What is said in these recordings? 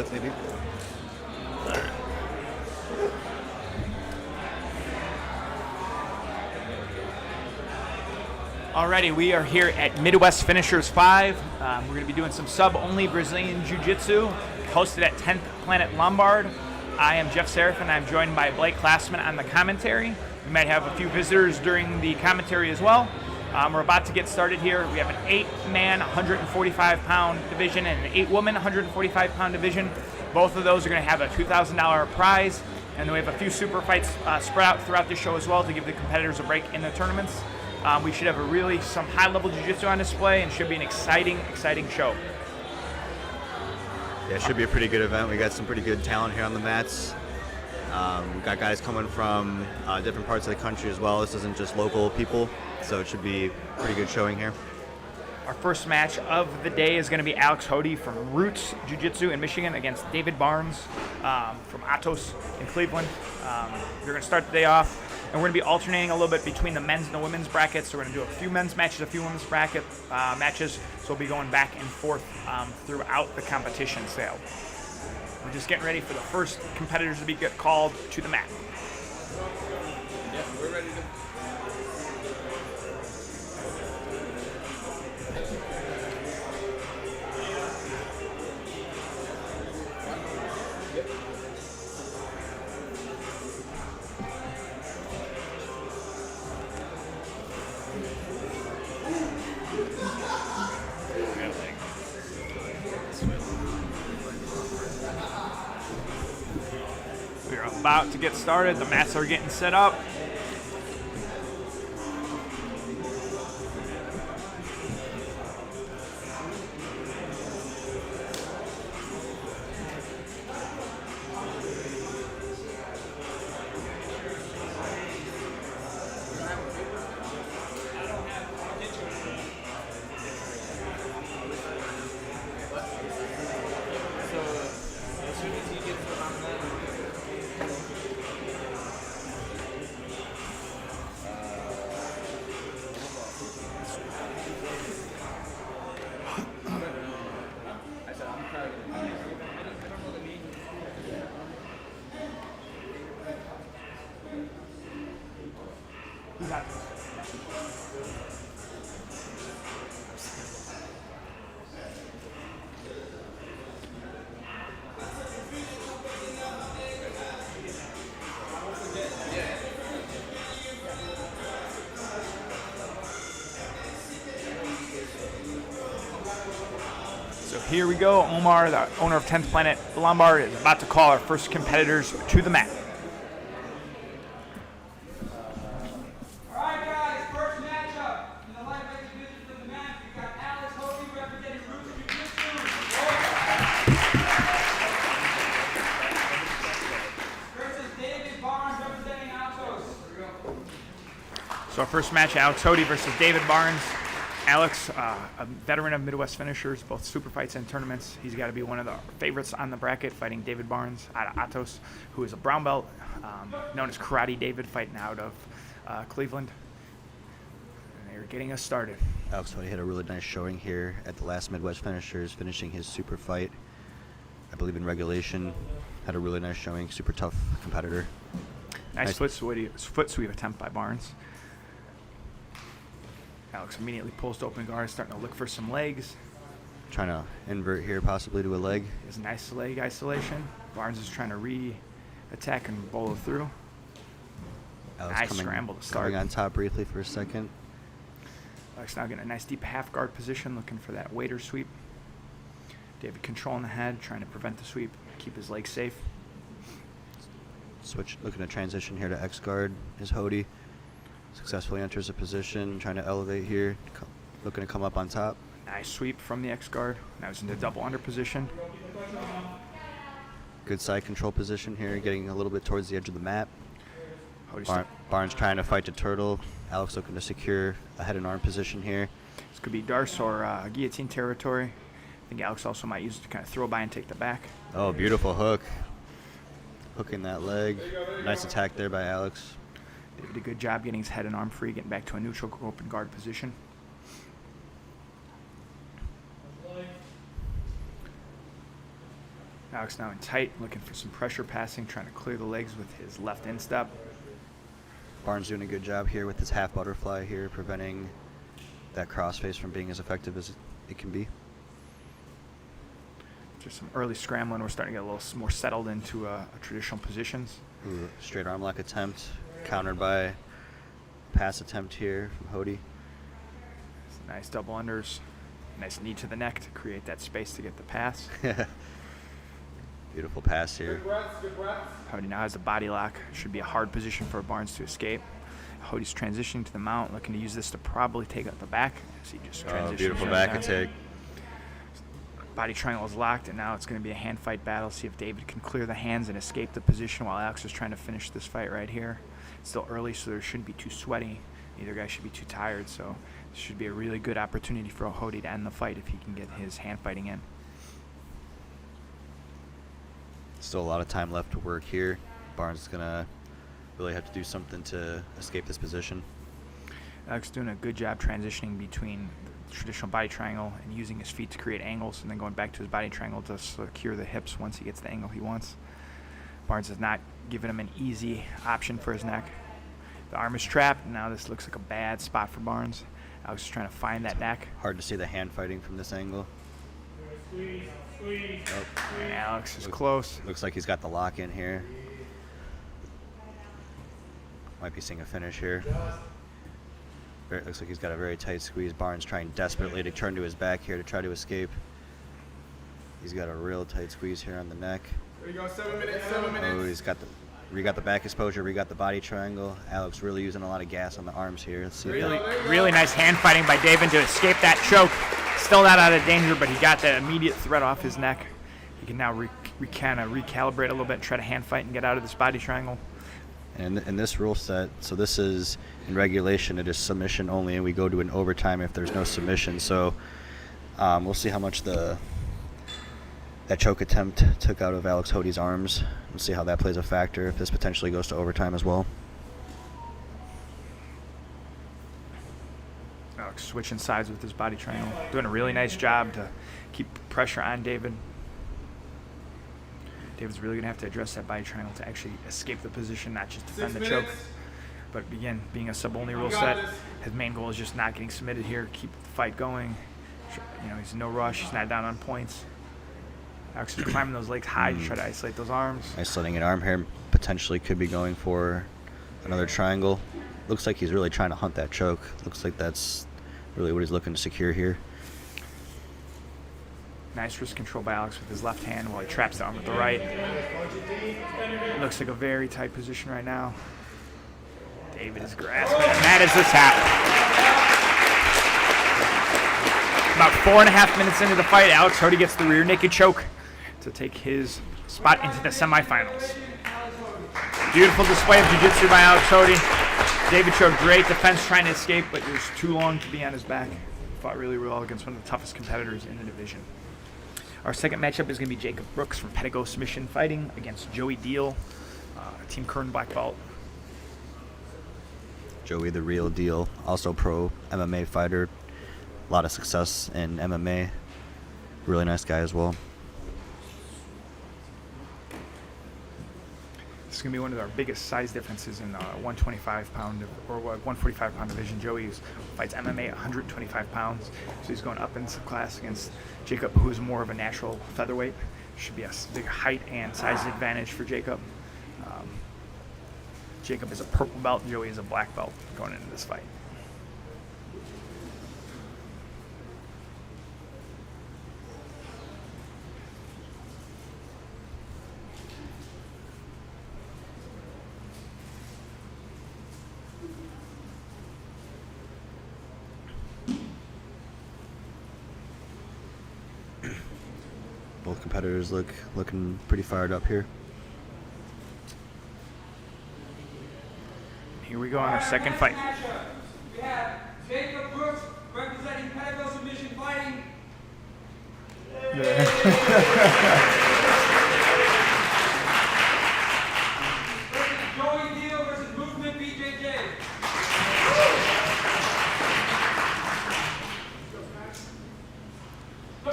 bit, maybe. Alrighty, we are here at Midwest Finishers 5. We're going to be doing some sub-only Brazilian Jiu-Jitsu, hosted at 10th Planet Lombard. I am Jeff Seraphin. I'm joined by Blake Classman on the commentary. We might have a few visitors during the commentary as well. We're about to get started here. We have an 8-man, 145-pound division and an 8-woman, 145-pound division. Both of those are going to have a $2,000 prize. And then we have a few super fights spread out throughout the show as well to give the competitors a break in the tournaments. We should have some high-level jiu-jitsu on display and should be an exciting show. Yeah, it should be a pretty good event. We got some pretty good talent here on the mats. We've got guys coming from different parts of the country as well. This isn't just local people, so it should be a pretty good showing here. Our first match of the day is going to be Alec Hodi from Roots Jiu Jitsu in Michigan against David Barnes from Atos in Cleveland. They're going to start the day off, and we're going to be alternating a little bit between the men's and the women's brackets. So we're going to do a few men's matches, a few women's bracket matches. So we'll be going back and forth throughout the competition sale. We're just getting ready for the first competitors to be called to the mat. Yeah, we're ready to. We're about to get started. The mats are getting set up. So here we go. Omar, the owner of 10th Planet Lombard, is about to call our first competitors to the mat. All right, guys, first matchup in the lightweight division for the mat. We've got Alec Hodi representing Roots Jiu Jitsu versus David Barnes representing Altos. So our first match, Alex Hodi versus David Barnes. Alex, a veteran of Midwest Finishers, both super fights and tournaments. He's got to be one of the favorites on the bracket, fighting David Barnes out of Atos, who is a brown belt, known as Karate David, fighting out of Cleveland. And they're getting us started. Alex Hodi had a really nice showing here at the last Midwest Finishers, finishing his super fight, I believe in regulation. Had a really nice showing, super tough competitor. Nice foot sweep attempt by Barnes. Alex immediately pulls to open guard, starting to look for some legs. Trying to invert here, possibly to a leg. There's nice leg isolation. Barnes is trying to re-attack and bolo through. Alex Nice scramble to start. Coming on top briefly for a second. Alex now getting a nice deep half guard position, looking for that waiter sweep. David controlling the head, trying to prevent the sweep, keep his legs safe. Switch, looking to transition here to X guard is Hodie. Successfully enters a position, trying to elevate here, looking to come up on top. Nice sweep from the X guard. Now he's in the double under position. Good side control position here, getting a little bit towards the edge of the mat. Hodie Barnes trying to fight the turtle. Alex looking to secure a head and arm position here. This could be Darce or guillotine territory. I think Alex also might use it to kind of throw by and take the back. Oh, beautiful hook. Hooking that leg. Nice attack there by Alex. Did a good job getting his head and arm free, getting back to a neutral open guard position. Alex now in tight, looking for some pressure passing, trying to clear the legs with his left instep. Barnes doing a good job here with his half butterfly here, preventing that crossface from being as effective as it can be. Just some early scrambling. We're starting to get a little more settled into traditional positions. Ooh, straight arm lock attempt, countered by pass attempt here from Hodi. Nice double unders. Nice knee to the neck to create that space to get the pass. Beautiful pass here. Good breaths, good breaths. Hodie now has a body lock. Should be a hard position for Barnes to escape. Hodie's transitioning to the mount, looking to use this to probably take out the back. As he just transitions. Beautiful right back there. attack. Body triangle is locked, and now it's going to be a hand fight battle. See if David can clear the hands and escape the position while Alex is trying to finish this fight right here. It's still early, so there shouldn't be too sweaty. Neither guy should be too tired, so this should be a really good opportunity for Hodie to end the fight if he can get his hand fighting in. Still a lot of time left to work here. Barnes is going to really have to do something to escape this position. Alex doing a good job transitioning between the traditional body triangle and using his feet to create angles, and then going back to his body triangle to secure the hips once he gets the angle he wants. Barnes is not giving him an easy option for his neck. The arm is trapped, and now this looks like a bad spot for Barnes. Alex is trying to find that neck. Hard to see the hand fighting from this angle. Squeeze, squeeze. Oh, And Alex is close. looks like he's got the lock in here. Might be seeing a finish here. Looks like he's got a very tight squeeze. Barnes trying desperately to turn to his back here to try to escape. He's got a real tight squeeze here on the neck. There you go, 7 minutes, 7 minutes. Oh, he's got the back exposure, got the body triangle. Alex really using a lot of gas on the arms here. Let's see. Really nice hand fighting by David to escape that choke. Still not out of danger, but he got that immediate threat off his neck. He can now kind of recalibrate a little bit and try to hand fight and get out of this body triangle. And in this rule set, so this is in regulation, it is submission only, and we go to an overtime if there's no submission. So we'll see how much that choke attempt took out of Alex Hodie's arms. We'll see how that plays a factor if this potentially goes to overtime as well. Alex switching sides with his body triangle. Doing a really nice job to keep pressure on David. David's really going to have to address that body triangle to actually escape the position, not just defend 6 the choke. minutes. But again, being a sub-only rule got set, this. his main goal is just not getting submitted here, keep the fight going. You know, he's in no rush, he's not down on points. Alex is climbing those legs high to try to isolate those arms. Isolating an arm here, potentially could be going for another triangle. Looks like he's really trying to hunt that choke. Looks like that's really what he's looking to secure here. Nice wrist control by Alex with his left hand while he traps the arm with the right. Looks like a very tight position right now. David is grasping, and that is the tap. About 4.5 minutes into the fight, Alex Hodie gets the rear naked choke to take his spot into the semifinals. Beautiful display of jiu-jitsu by Alex Hodie. David showed great defense trying to escape, but it was too long to be on his back. Fought really well against one of the toughest competitors in the division. Our second matchup is going to be Jacob Brooks from Pedro Submission fighting against Joey Deal, Team Kern Black Belt. Joey the real deal, also pro MMA fighter. A lot of success in MMA. Really nice guy as well. This is going to be one of our biggest size differences in 125-pound or 145-pound division. Joey fights MMA at 125 pounds, so he's going up in some class against Jacob, who is more of a natural featherweight. Should be a big height and size advantage for Jacob. Jacob is a purple belt, Joey is a black belt going into this fight. Both competitors looking pretty fired up here. Here we go on our second fight. We have Jacob Brooks representing Pedro Submission Fighting. Versus Joey Deal versus Movement BJJ.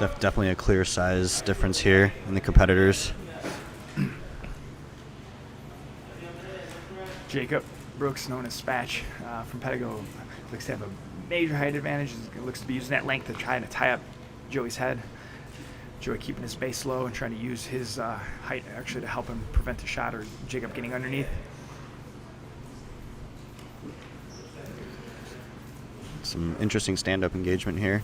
Definitely a clear size difference here in the competitors. Jacob Brooks, known as Spatch from Pedro, looks to have a major height advantage. Looks to be using that length to try to tie up Joey's head. Joey keeping his base low and trying to use his height actually to help him prevent a shot or Jacob getting underneath. Some interesting stand-up engagement here.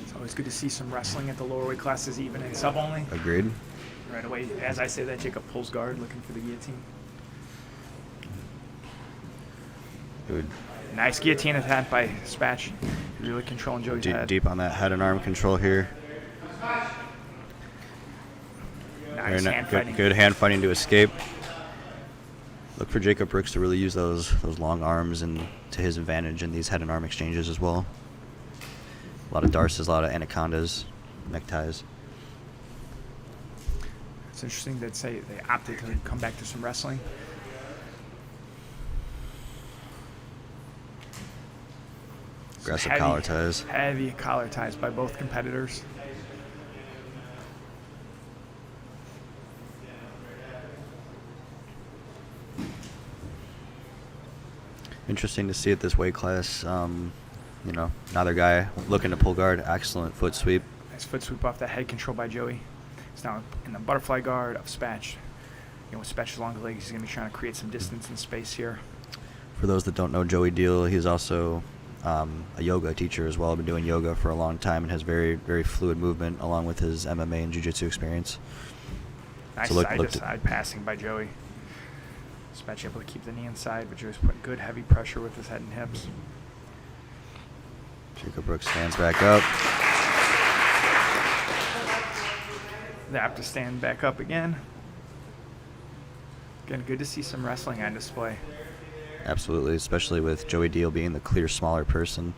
It's always good to see some wrestling at the lower weight classes, even in sub only. Agreed. Right away, as I say that, Jacob pulls guard, looking for the guillotine. Good. Nice guillotine attempt by Spatch. Really controlling Joey's head. Deep on that head and arm control here. Nice hand fighting. Good hand fighting to escape. Look for Jacob Brooks to really use those long arms and to his advantage in these head and arm exchanges as well. A lot of darces, a lot of anacondas, neckties. It's interesting that they opted to come back to some wrestling. Aggressive collar ties. Heavy collar ties by both competitors. Interesting to see at this weight class. You know, another guy looking to pull guard. Excellent foot sweep. Nice foot sweep off that head control by Joey. He's now in the butterfly guard of Spatch. You know, with Spatch's long legs, he's going to be trying to create some distance and space here. For those that don't know Joey Deal, he's also a yoga teacher as well. Been doing yoga for a long time and has very, very fluid movement along with his MMA and jiu-jitsu experience. Nice So side-to-side passing by Joey. Spatch able to keep the knee inside, but Joey's putting good heavy pressure with his head and hips. Jacob Brooks stands back up. They have to stand back up again. Again, good to see some wrestling on display. Absolutely, especially with Joey Deal being the clear smaller person.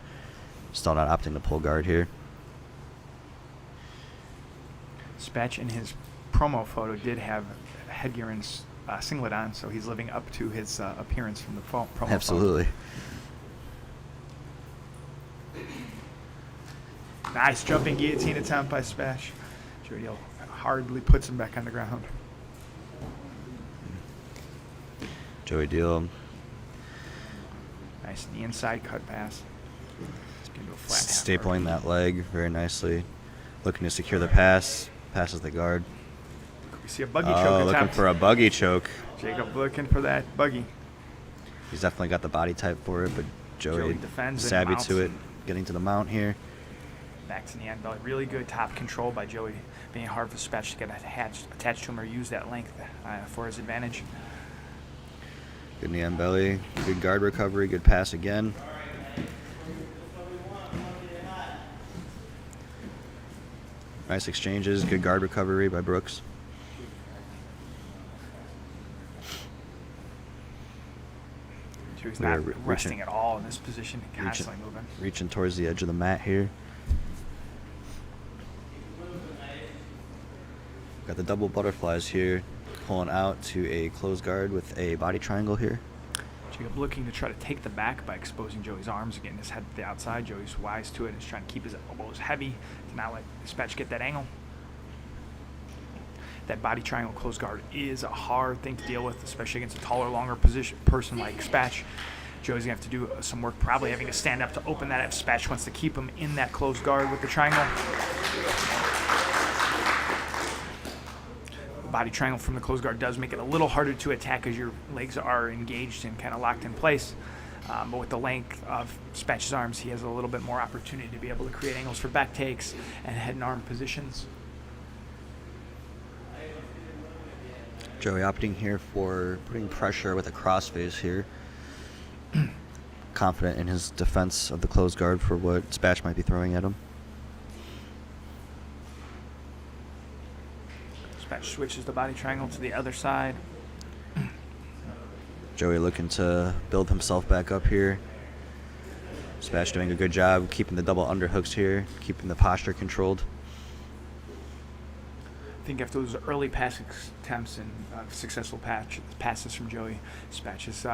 Still not opting to pull guard here. Spatch in his promo photo did have headgear and singlet on, so he's living up to his appearance from the promo Absolutely. photo. Nice jumping guillotine attempt by Spatch. Joey Deal hardly puts him back on the ground. Joey Deal Nice knee inside cut pass. Into a flat half stapling guard. that leg very nicely. Looking to secure the pass. Passes the guard. We see a buggy choke Oh, looking attempt. for a buggy choke. Jacob looking for that buggy. He's definitely got the body type for it, but Joey Joey defends and savvy mounts. to it. Getting to the mount here. Back to the end belly. Really good top control by Joey. Being hard for Spatch to get attached to him or use that length for his advantage. Good knee on belly. Good guard recovery. Good pass again. Nice exchanges. Good guard recovery by Brooks. Joey's We are not resting at all in this position. Constantly moving. Reaching towards the edge of the mat here. Got the double butterflies here. Pulling out to a closed guard with a body triangle here. Jacob looking to try to take the back by exposing Joey's arms, getting his head to the outside. Joey's wise to it and is trying to keep his elbows heavy to not let Spatch get that angle. That body triangle closed guard is a hard thing to deal with, especially against a taller, longer person like Spatch. Joey's going to have to do some work, probably having to stand up to open that if Spatch wants to keep him in that closed guard with the triangle. Body triangle from the closed guard does make it a little harder to attack as your legs are engaged and kind of locked in place. But with the length of Spatch's arms, he has a little bit more opportunity to be able to create angles for back takes and head and arm positions. Joey opting here for putting pressure with a crossface here. Confident in his defense of the closed guard for what Spatch might be throwing at him. Spatch switches the body triangle to the other side. Joey looking to build himself back up here. Spatch doing a good job keeping the double underhooks here, keeping the posture controlled. I think after those early pass attempts and successful passes from Joey, Spatch is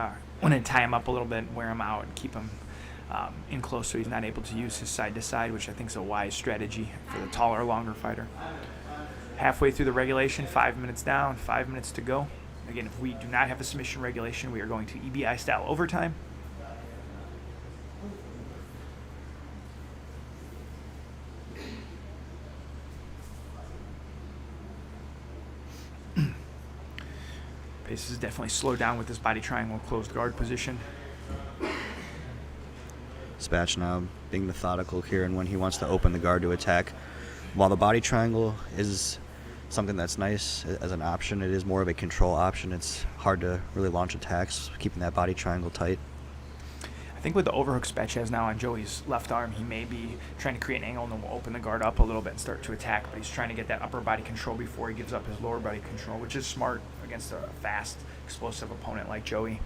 wanting to tie him up a little bit, wear him out, and keep him in close, so he's not able to use his side to side, which I think is a wise strategy for the taller, longer fighter. Halfway through the regulation, 5 minutes down, 5 minutes to go. Again, if we do not have a submission regulation, we are going to EBI style overtime. Pace is definitely slowed down with this body triangle closed guard position. Spatch now being methodical here, and when he wants to open the guard to attack. While the body triangle is something that's nice as an option, it is more of a control option. It's hard to really launch attacks, keeping that body triangle tight. I think with the overhook Spatch has now on Joey's left arm, he may be trying to create an angle and then we'll open the guard up a little bit and start to attack, but he's trying to get that upper body control before he gives up his lower body control, which is smart against a fast, explosive opponent like Joey.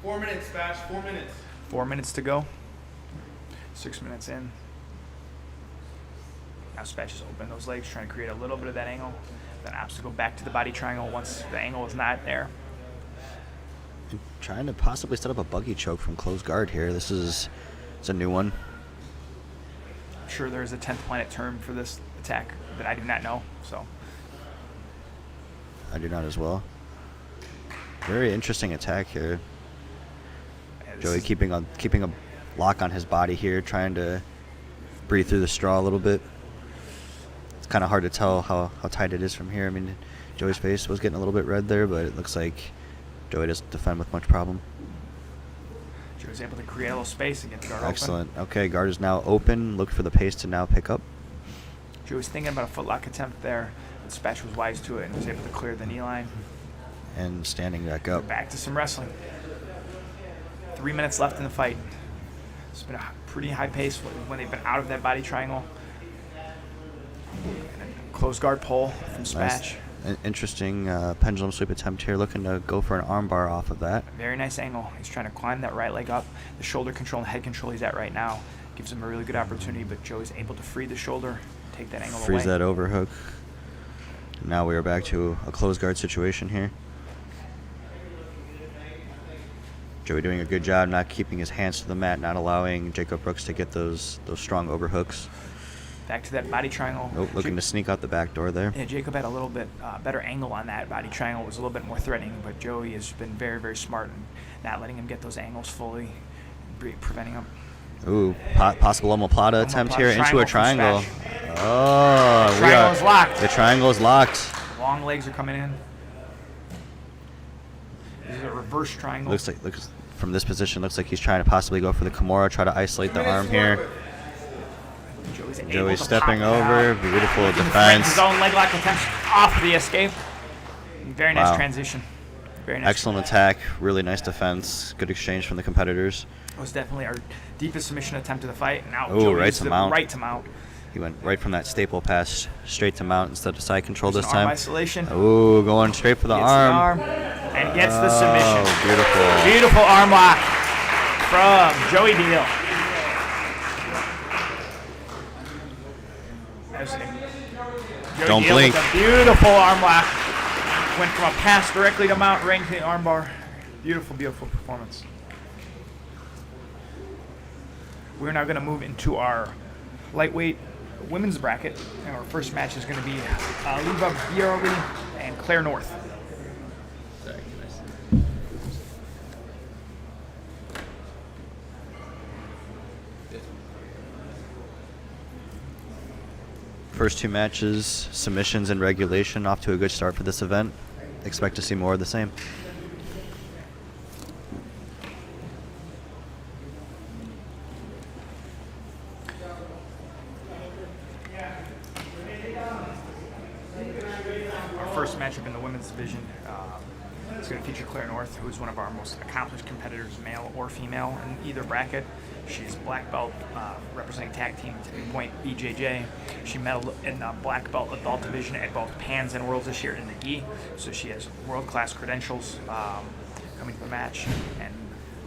Four minutes, Bash. 4 minutes. 4 minutes to go. 6 minutes in. Now Spatch is open those legs, trying to create a little bit of that angle. Then opts to go back to the body triangle once the angle is not there. And trying to possibly set up a buggy choke from closed guard here. It's a new one. I'm sure there's a 10th planet term for this attack that I do not know, so. I do not as well. Very interesting attack here. Yeah, Joey keeping a lock on his body here, trying to breathe through the straw a little bit. It's kind of hard to tell how tight it is from here. I mean, Joey's face was getting a little bit red there, but it looks like Joey doesn't defend with much problem. Joey's able to create a little space and get the guard Excellent. open. Okay, guard is now open. Look for the pace to now pick up. Joey's thinking about a footlock attempt there, but Spatch was wise to it and was able to clear the knee line. And standing back up. Back to some wrestling. 3 minutes left in the fight. It's been a pretty high pace when they've been out of that body triangle. And a close guard pull from Spatch. Nice. An interesting pendulum sweep attempt here, looking to go for an arm bar off of that. Very nice angle. He's trying to climb that right leg up. The shoulder control and head control he's at right now gives him a really good opportunity, but Joey's able to free the shoulder, take that angle away. Freeze that overhook. Now we are back to a closed guard situation here. Joey doing a good job not keeping his hands to the mat, not allowing Jacob Brooks to get those strong overhooks. Back to that body triangle. Oh, looking to sneak out the back door there. Yeah, Jacob had a little bit better angle on that body triangle. It was a little bit more threatening, but Joey has been very, very smart in not letting him get those angles fully, preventing him. Ooh, possible omoplata attempt here into a triangle. Oh, the triangle is locked. The triangle is locked. Long legs are coming in. This is a reverse triangle. Looks from this position, looks like he's trying to possibly go for the Kimura, try to isolate the arm here. Joey's stepping over. Beautiful defense. His own leg lock attempt off the escape. Very nice transition. Very nice. Excellent attack. Really nice defense. Good exchange from the competitors. It was definitely our deepest submission attempt of the fight. Now Joey right to mount. Right to mount. He went right from that staple pass straight to mount instead of side control this Arm time. Isolation. Ooh, going straight for the arm. And gets the submission. Beautiful. Beautiful arm lock from Joey Deal. Don't blink. With a beautiful arm lock. Went from a pass directly to mount, right into the arm bar. Beautiful, beautiful performance. We're now going to move into our lightweight women's bracket. And our first match is going to be Liva Biarri and Claire North. First two matches, submissions and regulation, off to a good start for this event. Expect to see more of the same. Our first matchup in the women's division is going to feature Claire North, who is one of our most accomplished competitors, male or female, in either bracket. She's black belt representing tag team Tipping Point BJJ. She medaled in the black belt adult division at both Pans and Worlds this year in the gi. So she has world-class credentials coming to the match. And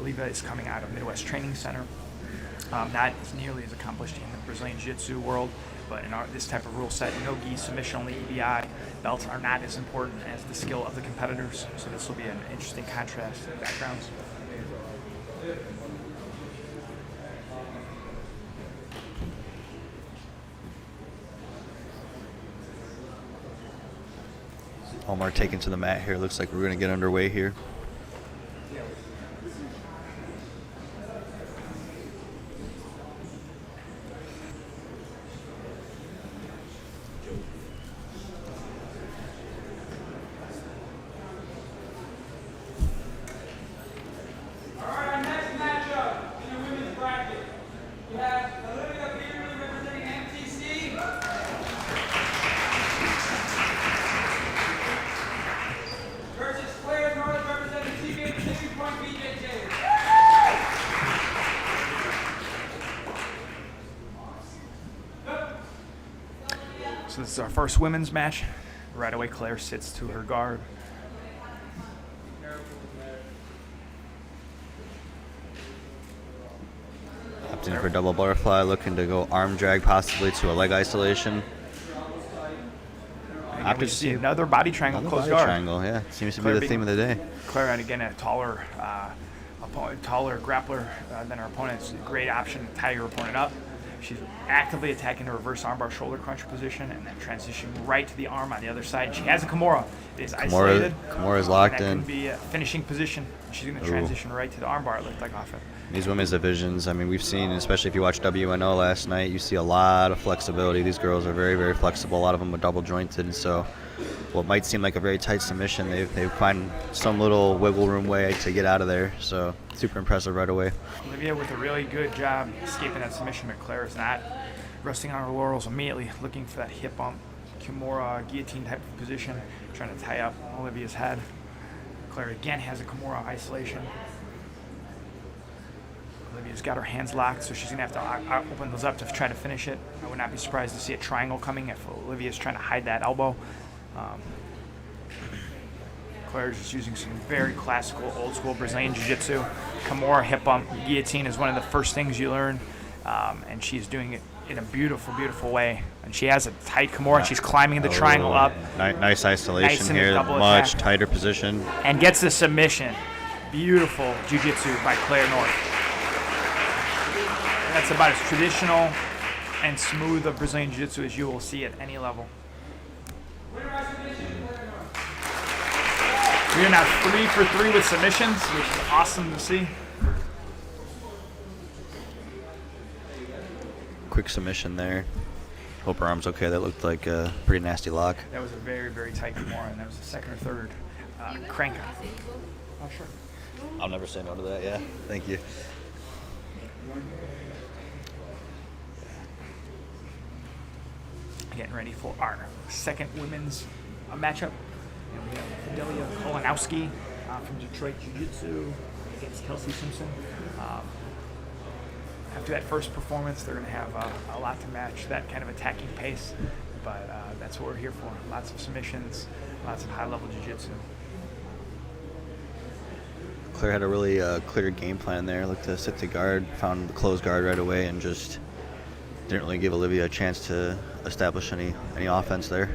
Liva is coming out of Midwest Training Center. Not as nearly as accomplished in the Brazilian Jiu-Jitsu world, but in this type of rule set, no gi, submission only, EBI, belts are not as important as the skill of the competitors. So this will be an interesting contrast in backgrounds. Omar taken to the mat here. Looks like we're going to get underway here. So this is our first women's match. Right away, Claire sits to her guard. Opting for double butterfly, looking to go arm drag possibly to a leg isolation. And we see another body triangle, Another close body guard. triangle, yeah. Seems to be Claire the theme of the day. Claire, and again, a taller grappler than her opponent. It's a great option to tie your opponent up. She's actively attacking the reverse armbar shoulder crunch position and then transitioning right to the arm on the other side. She has a Kimura. It is isolated. Kimura's locked in. That could be a finishing position. She's going to transition right to the armbar, it looked like, off it. These women's divisions, I mean, we've seen, especially if you watch WNO last night, you see a lot of flexibility. These girls are very, very flexible. A lot of them are double jointed. So what might seem like a very tight submission, they find some little wiggle room way to get out of there. So super impressive right away. Olivia with a really good job escaping that submission, but Claire is not resting on her laurels immediately, looking for that hip bump, Kimura, guillotine type of position, trying to tie up Olivia's head. Claire again has a Kimura isolation. Olivia's got her hands locked, so she's going to have to open those up to try to finish it. I would not be surprised to see a triangle coming if Olivia's trying to hide that elbow. Claire's just using some very classical, old-school Brazilian Jiu-Jitsu. Kimura hip bump, guillotine is one of the first things you learn, and she's doing it in a beautiful, beautiful way. And she has a tight Kimura, and she's climbing the triangle up. Nice isolation Nice in the here, double much attack. tighter position. And gets the submission. Beautiful Jiu-Jitsu by Claire North. That's about as traditional and smooth of Brazilian Jiu-Jitsu as you will see at any level. We are now 3 for 3 with submissions, which is awesome to see. Quick submission there. Hope her arm's okay. That looked like a pretty nasty lock. That was a very, very tight Kimura, and that was the second or third crank. Oh, sure. I'll never say no to that, yeah. Thank you. Getting ready for our second women's matchup. And we have Adelia Kolonowski from Detroit Jiu-Jitsu against Kelsey Simpson. After that first performance, they're going to have a lot to match that kind of attacking pace, but that's what we're here for. Lots of submissions, lots of high-level jiu-jitsu. Claire had a really clear game plan there. Looked to sit to guard, found the closed guard right away, and just didn't really give Olivia a chance to establish any offense there.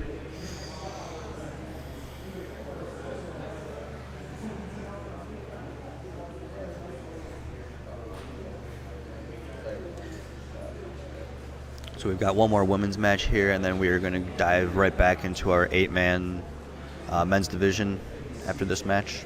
So we've got one more women's match here, and then we are going to dive right back into our 8-man men's division after this match.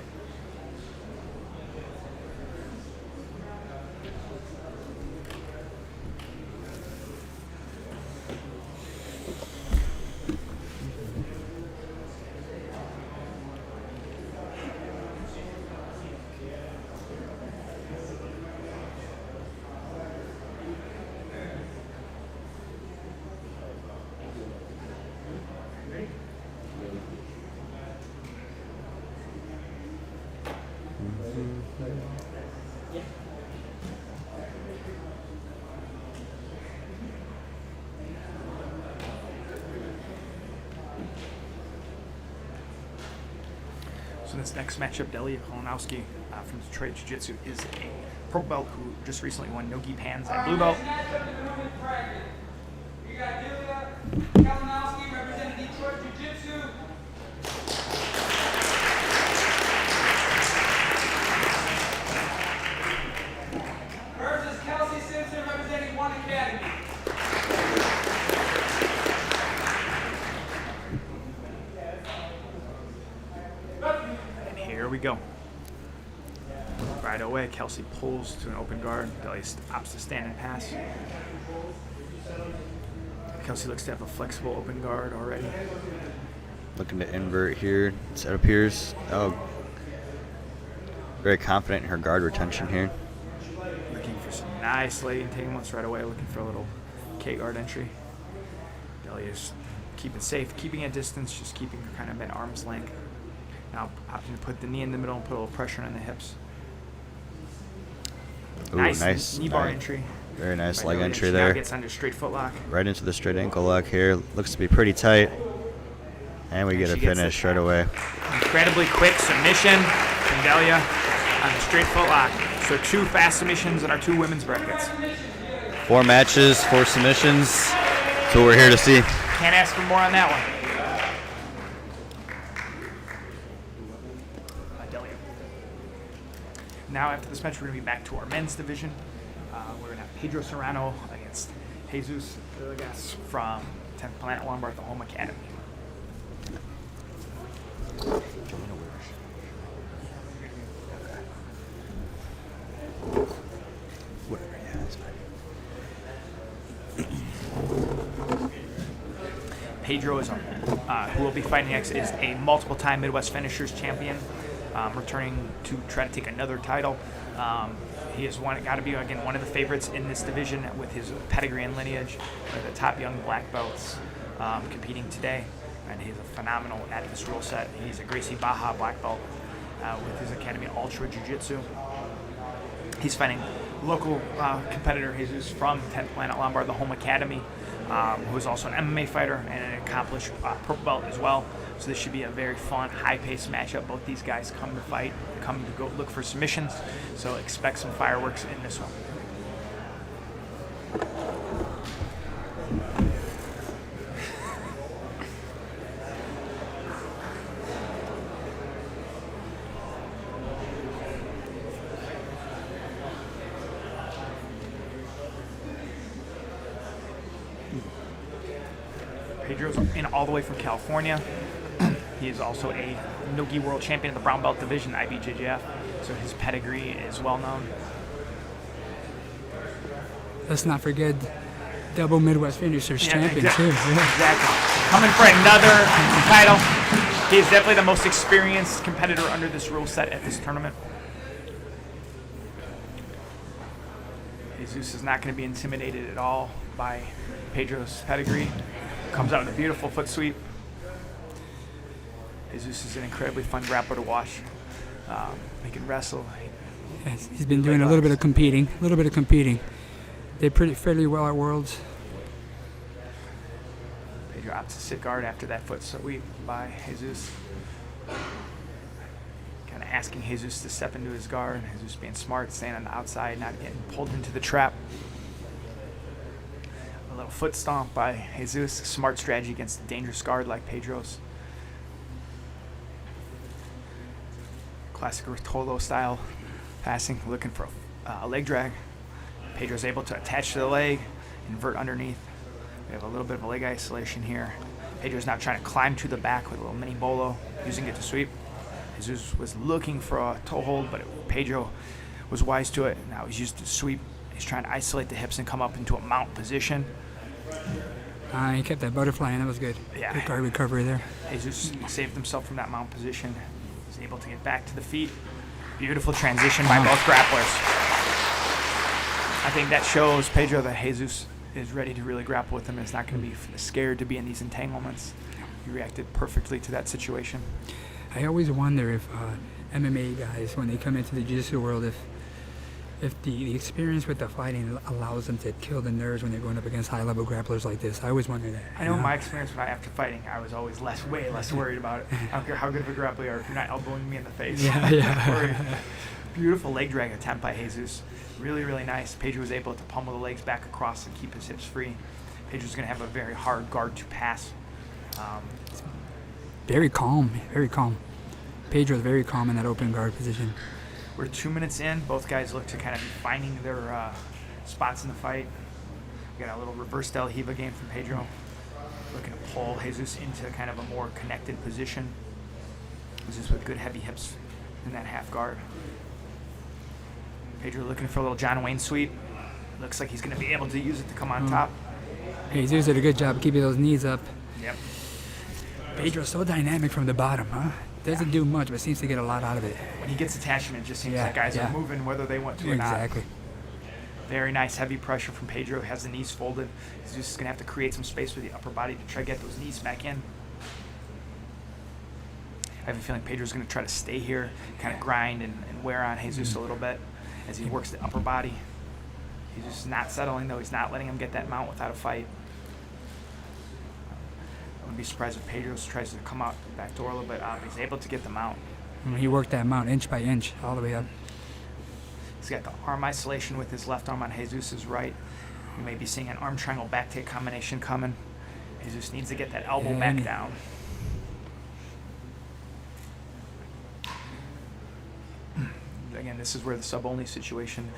So this next matchup, Adelia Kolonowski from Detroit Jiu Jitsu is a purple belt who just recently won no gi pans at blue belt. We got Adelia Kolonowski representing Detroit Jiu Jitsu. Versus Kelsey Simpson representing One Academy. And here we go. Right away, Kelsey pulls to an open guard. Delia opts to stand and pass. Kelsey looks to have a flexible open guard already. Looking to invert here. It appears. Oh, very confident in her guard retention here. Looking for some nice leg entanglements right away. Looking for a little K guard entry. Delia's keeping safe, keeping a distance, just keeping her kind of at arm's length. Now opting to put the knee in the middle and put a little pressure on the hips. Ooh, nice knee bar entry. Very nice By leg Delia. entry She now there. gets under straight foot lock. Right into the straight ankle lock here. Looks to be pretty tight. And we get a she gets finish the right away. Incredibly quick submission from Delia on the straight foot lock. So 2 fast submissions in our 2 women's brackets. 4 matches, 4 submissions. That's what we're here to see. Can't ask for more on that one. Delia. Now after this match, we're going to be back to our men's division. We're going to have Pedro Serrano against Jesus Villegas from 10th Planet Lombard at the Home Academy. Pedro is who will be fighting next is a multiple-time Midwest Finishers champion, returning to try to take another title. He has got to be again one of the favorites in this division with his pedigree and lineage. One of the top young black belts competing today, and he's a phenomenal at this rule set. He's a Gracie Baja black belt with his academy Ultra Jiu Jitsu. He's fighting local competitor Jesus from 10th Planet Lombard, the Home Academy, who is also an MMA fighter and an accomplished purple belt as well. So this should be a very fun, high-paced matchup. Both these guys come to fight, come to go look for submissions. So expect some fireworks in this one. Pedro's in all the way from California. He is also a no-gi world champion in the brown belt division, IBJJF, so his pedigree is well known. Let's not forget double Midwest Finishers champion exactly. too. Yeah. Exactly. Coming for another title. He is definitely the most experienced competitor under this rule set at this tournament. Jesus is not going to be intimidated at all by Pedro's pedigree. Comes out with a beautiful foot sweep. Jesus is an incredibly fun grappler to watch. He can wrestle. Yes, he's been doing a little bit of competing. Did fairly well at Worlds. Pedro opts to sit guard after that foot sweep by Jesus. Kind of asking Jesus to step into his guard. Jesus being smart, staying on the outside, not getting pulled into the trap. A little foot stomp by Jesus. Smart strategy against a dangerous guard like Pedro's. Classic Rotolo style passing, looking for a leg drag. Pedro's able to attach to the leg, invert underneath. We have a little bit of a leg isolation here. Pedro's now trying to climb to the back with a little mini bolo, using it to sweep. Jesus was looking for a toe hold, but Pedro was wise to it. Now he's used to sweep. He's trying to isolate the hips and come up into a mount position. He kept that butterfly, and that was good. Yeah. Good guard recovery there. Jesus saved himself from that mount position. He's able to get back to the feet. Beautiful transition by both grapplers. I think that shows Pedro that Jesus is ready to really grapple with him and is not going to be scared to be in these entanglements. He reacted perfectly to that situation. I always wonder if MMA guys, when they come into the jiu-jitsu world, if the experience with the fighting allows them to kill the nerves when they're going up against high-level grapplers like this. I always wonder that. I you know my experience after fighting, I was always way less worried about it. I don't care how good of a grappler you are if you're not elbowing me in the face. Yeah. Beautiful leg drag attempt by Jesus. Really, really nice. Pedro was able to pummel the legs back across and keep his hips free. Pedro's going to have a very hard guard to pass. Very calm, very calm. Pedro's very calm in that open guard position. We're 2 minutes in. Both guys look to kind of be finding their spots in the fight. We got a little reverse Del Hiva game from Pedro. Looking to pull Jesus into kind of a more connected position. Jesus with good heavy hips in that half guard. Pedro looking for a little John Wayne sweep. Looks like he's going to be able to use it to come on top. Jesus did a good job keeping those knees up. Yep. Pedro's so dynamic from the bottom, huh? Doesn't do much, but seems to get a lot out of it. When he gets attachment, it just seems like guys are moving whether they want to or not. Exactly. Very nice heavy pressure from Pedro. Has the knees folded. He's just going to have to create some space with the upper body to try to get those knees back in. I have a feeling Pedro's going to try to stay here, kind of grind and wear on Jesus a little bit as he works the upper body. He's just not settling, though. He's not letting him get that mount without a fight. I wouldn't be surprised if Pedro tries to come out the back door a little bit. He's able to get the mount. He worked that mount inch by inch, all the way up. He's got the arm isolation with his left arm on Jesus' right. We may be seeing an arm triangle back take combination coming. Jesus needs to get that elbow back down. Again, this is where the sub-only situation.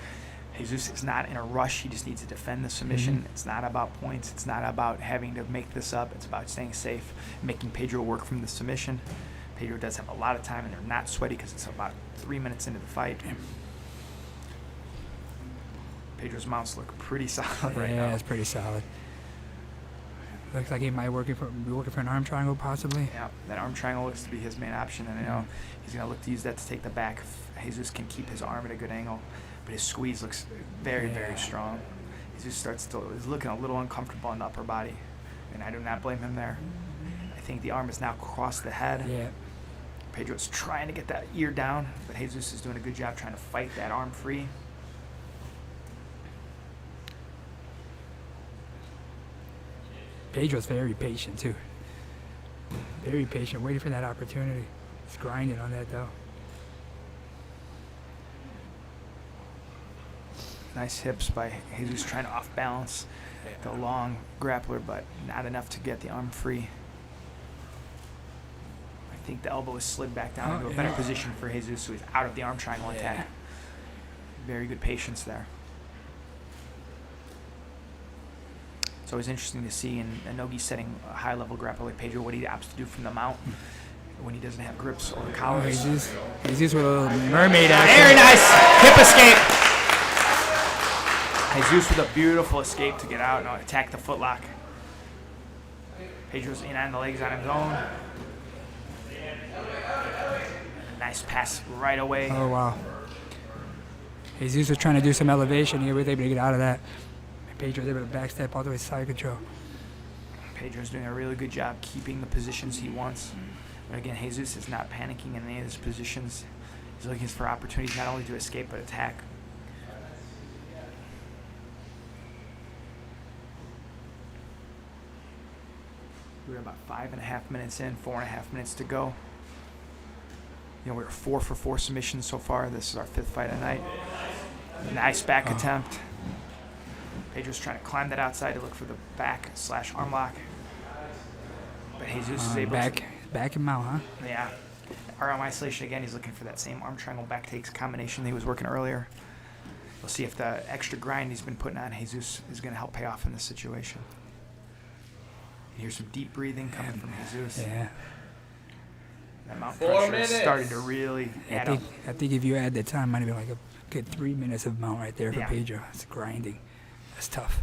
Jesus is not in a rush. He just needs to defend the submission. It's not about points. It's not about having to make this up. It's about staying safe, making Pedro work from the submission. Pedro does have a lot of time, and they're not sweaty because it's about 3 minutes into the fight. Pedro's mounts look pretty solid right now. Yeah, it's pretty solid. Looks like he might be working for an arm triangle, possibly. Yeah, that arm triangle looks to be his main option, and he's going to look to use that to take the back. If Jesus can keep his arm at a good angle, but his squeeze looks very, very strong. He just he's looking a little uncomfortable in the upper body, and I do not blame him there. I think the arm is now across the head. Yeah. Pedro's trying to get that ear down, but Jesus is doing a good job trying to fight that arm free. Pedro's very patient, too. Very patient, waiting for that opportunity. He's grinding on that, though. Nice hips by Jesus trying to off-balance the long grappler, but not enough to get the arm free. I think the elbow is slid back down into a better position for Jesus, so he's out of the arm triangle attack. Very good patience there. It's always interesting to see in Nogi setting a high-level grappler like Pedro what he opts to do from the mount when he doesn't have grips or collars. Jesus with a little mermaid action. Very nice hip escape. Jesus with a beautiful escape to get out and attack the footlock. Pedro's in on the legs on his own. Nice pass right away. Oh, wow. Jesus was trying to do some elevation. He was able to get out of that. Pedro was able to backstep all the way to side control. Pedro's doing a really good job keeping the positions he wants. But again, Jesus is not panicking in any of his positions. He's looking for opportunities not only to escape but attack. We're about 5.5 minutes in, 4.5 minutes to go. We're 4 for 4 submissions so far. This is our 5th fight of the night. Nice back attempt. Pedro's trying to climb that outside to look for the back/arm lock. But Jesus is able to... Back him out, huh? Yeah. Arm isolation again. He's looking for that same arm triangle back takes combination he was working earlier. We'll see if the extra grind he's been putting on Jesus is going to help pay off in this situation. You hear some deep breathing coming from Jesus. Yeah. That mount pressure is starting to really add up. I think if you add that time, it might have been like a good 3 minutes of mount right there for Pedro. It's grinding. That's tough.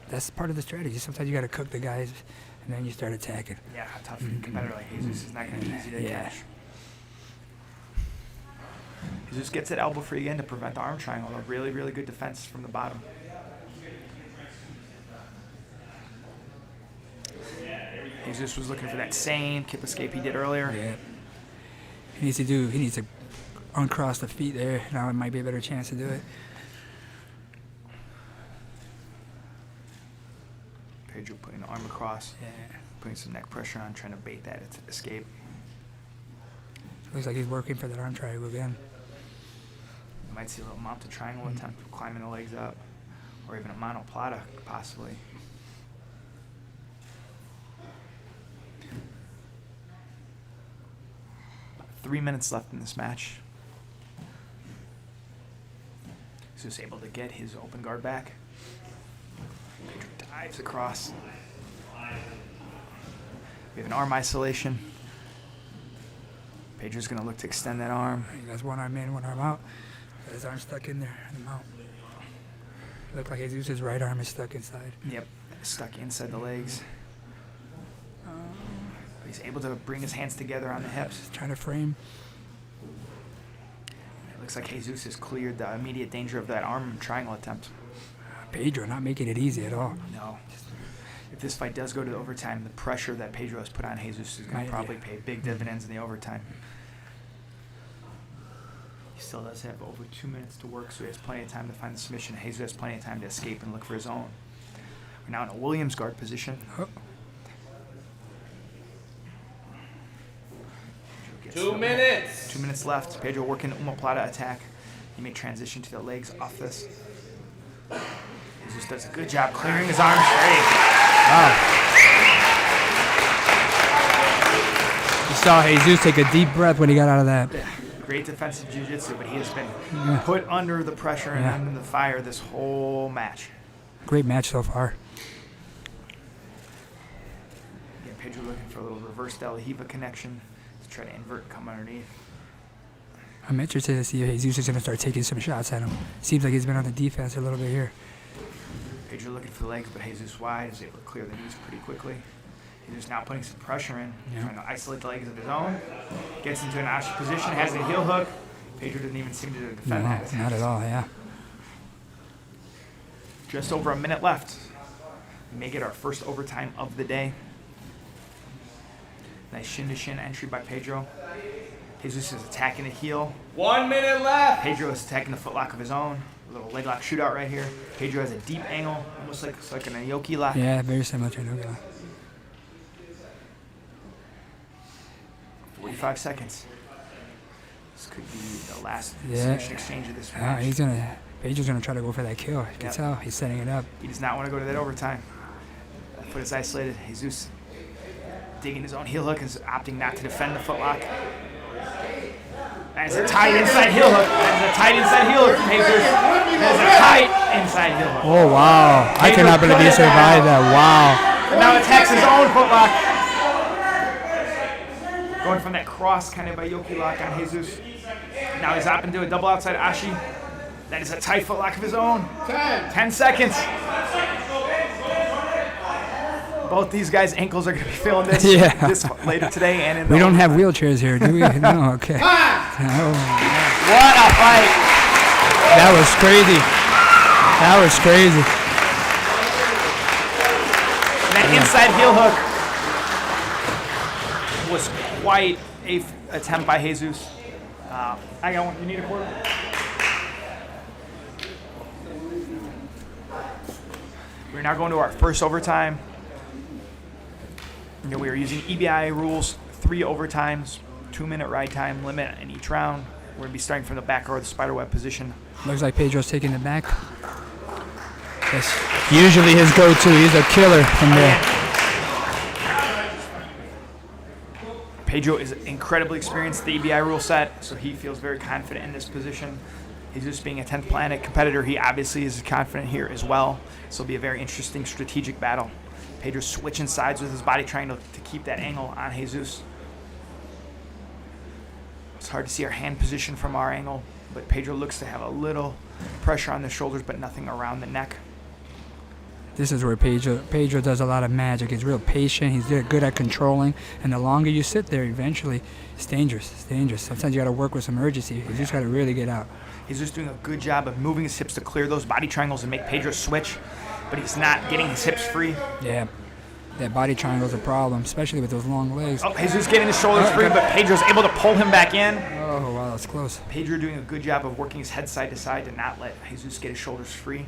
That's part of the strategy. Sometimes you got to cook the guys, and then you start attacking. Yeah, a tough competitor like Jesus is not going to be easy to catch. Jesus gets that elbow free again to prevent the arm triangle. A really, really good defense from the bottom. Jesus was looking for that same kip escape he did earlier. Yeah. He needs to uncross the feet there. Now it might be a better chance to do it. Pedro putting the arm across, Yeah. putting some neck pressure on, trying to bait that escape. Looks like he's working for that arm triangle again. You might see a little mounted triangle attempt, climbing the legs up, or even a monoplata, possibly. About 3 minutes left in this match. He's just able to get his open guard back. Pedro dives across. We have an arm isolation. Pedro's going to look to extend that arm. He got one arm in, one arm out. Got his arm stuck in there in the mount. Look like Jesus' right arm is stuck inside. Yep, stuck inside the legs. He's able to bring his hands together on the hips. Just trying to frame. It looks like Jesus has cleared the immediate danger of that arm triangle attempt. Pedro not making it easy at all. No. If this fight does go to overtime, the pressure that Pedro has put on Jesus is going to probably pay big dividends in the overtime. He still does have over 2 minutes to work, so he has plenty of time to find the submission. Jesus has plenty of time to escape and look for his own. We're now in a Williams guard position. Oh. 2 minutes. 2 minutes left. Pedro working omoplata attack. He may transition to the legs off this. Jesus does a good job clearing his arms straight. You saw Jesus take a deep breath when he got out of that. Great defensive jiu-jitsu, but he has been put under the pressure and under the fire this whole match. Great match so far. Again, Pedro looking for a little reverse Delia connection to try to invert and come underneath. I'm interested to see if Jesus is going to start taking some shots at him. Seems like he's been on the defense a little bit here. Pedro looking for the legs, but Jesus wide is able to clear the knees pretty quickly. He's now putting some pressure in, trying to isolate the legs of his own. Gets into an ashi position, has a heel hook. Pedro didn't even seem to defend that. Not at all, yeah. Just over a minute left. We may get our first overtime of the day. Nice shin-to-shin entry by Pedro. Jesus is attacking the heel. 1 minute left. Pedro is attacking the footlock of his own. A little leg lock shootout right here. Pedro has a deep angle, almost like an Aoki lock. Yeah, very similar to Nabila. 45 seconds. This could be the last submission exchange of this match. Pedro's gonna try to go for that kill. You can tell he's setting it up. He does not want to go to that overtime. That foot is isolated. Jesus digging his own heel hook and is opting not to defend the footlock. That is a tight inside heel hook. That is a tight inside heel hook from Jesus. That is a tight inside heel hook. Oh wow! I cannot believe he survived that. Wow! And now attacks his own footlock. Going from that cross kind of a Yoki lock on Jesus. Now he's opting to do a double outside ashi. That is a tight foot lock of his own. 10 seconds. Both these guys' ankles are going to be feeling this, this later today. And in the we don't have wheelchairs here, do we? No, okay. Oh, what a fight. that was crazy. That was crazy. And that inside heel hook was quite a attempt by Jesus. I got one. You need a quarter? We're now going to our first overtime. We are using EBI rules, 3 overtimes, 2-minute ride time limit in each round. We're going to be starting from the back row of the spiderweb position. Looks like Pedro's taking it back. That's usually his go-to. He's a killer from there. Pedro is incredibly experienced in the EBI rule set, so he feels very confident in this position. He's just being a 10th planet competitor. He obviously is confident here as well. So it'll be a very interesting strategic battle. Pedro's switching sides with his body, trying to keep that angle on Jesus. It's hard to see our hand position from our angle, but Pedro looks to have a little pressure on the shoulders, but nothing around the neck. This is where Pedro does a lot of magic. He's real patient. He's good at controlling. And the longer you sit there, eventually, it's dangerous. It's dangerous. Sometimes you got to work with some urgency. You just got to really get out. He's just doing a good job of moving his hips to clear those body triangles and make Pedro switch, but he's not getting his hips free. Yeah, that body triangle is a problem, especially with those long legs. Oh, Jesus getting his shoulders free, but Pedro's able to pull him back in. Oh, wow. Oh, it's close. Pedro doing a good job of working his head side to side to not let Jesus get his shoulders free.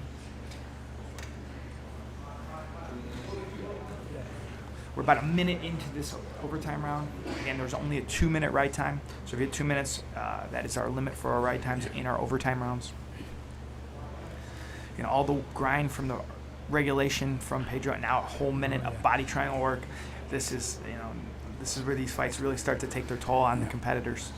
We're about a minute into this overtime round. Again, there's only a 2-minute ride time. So if you hit 2 minutes, that is our limit for our ride times in our overtime rounds. You know, all the grind from the regulation from Pedro, and now a whole minute of body triangle work. This is, you know, this is where these fights really start to take their toll on the competitors.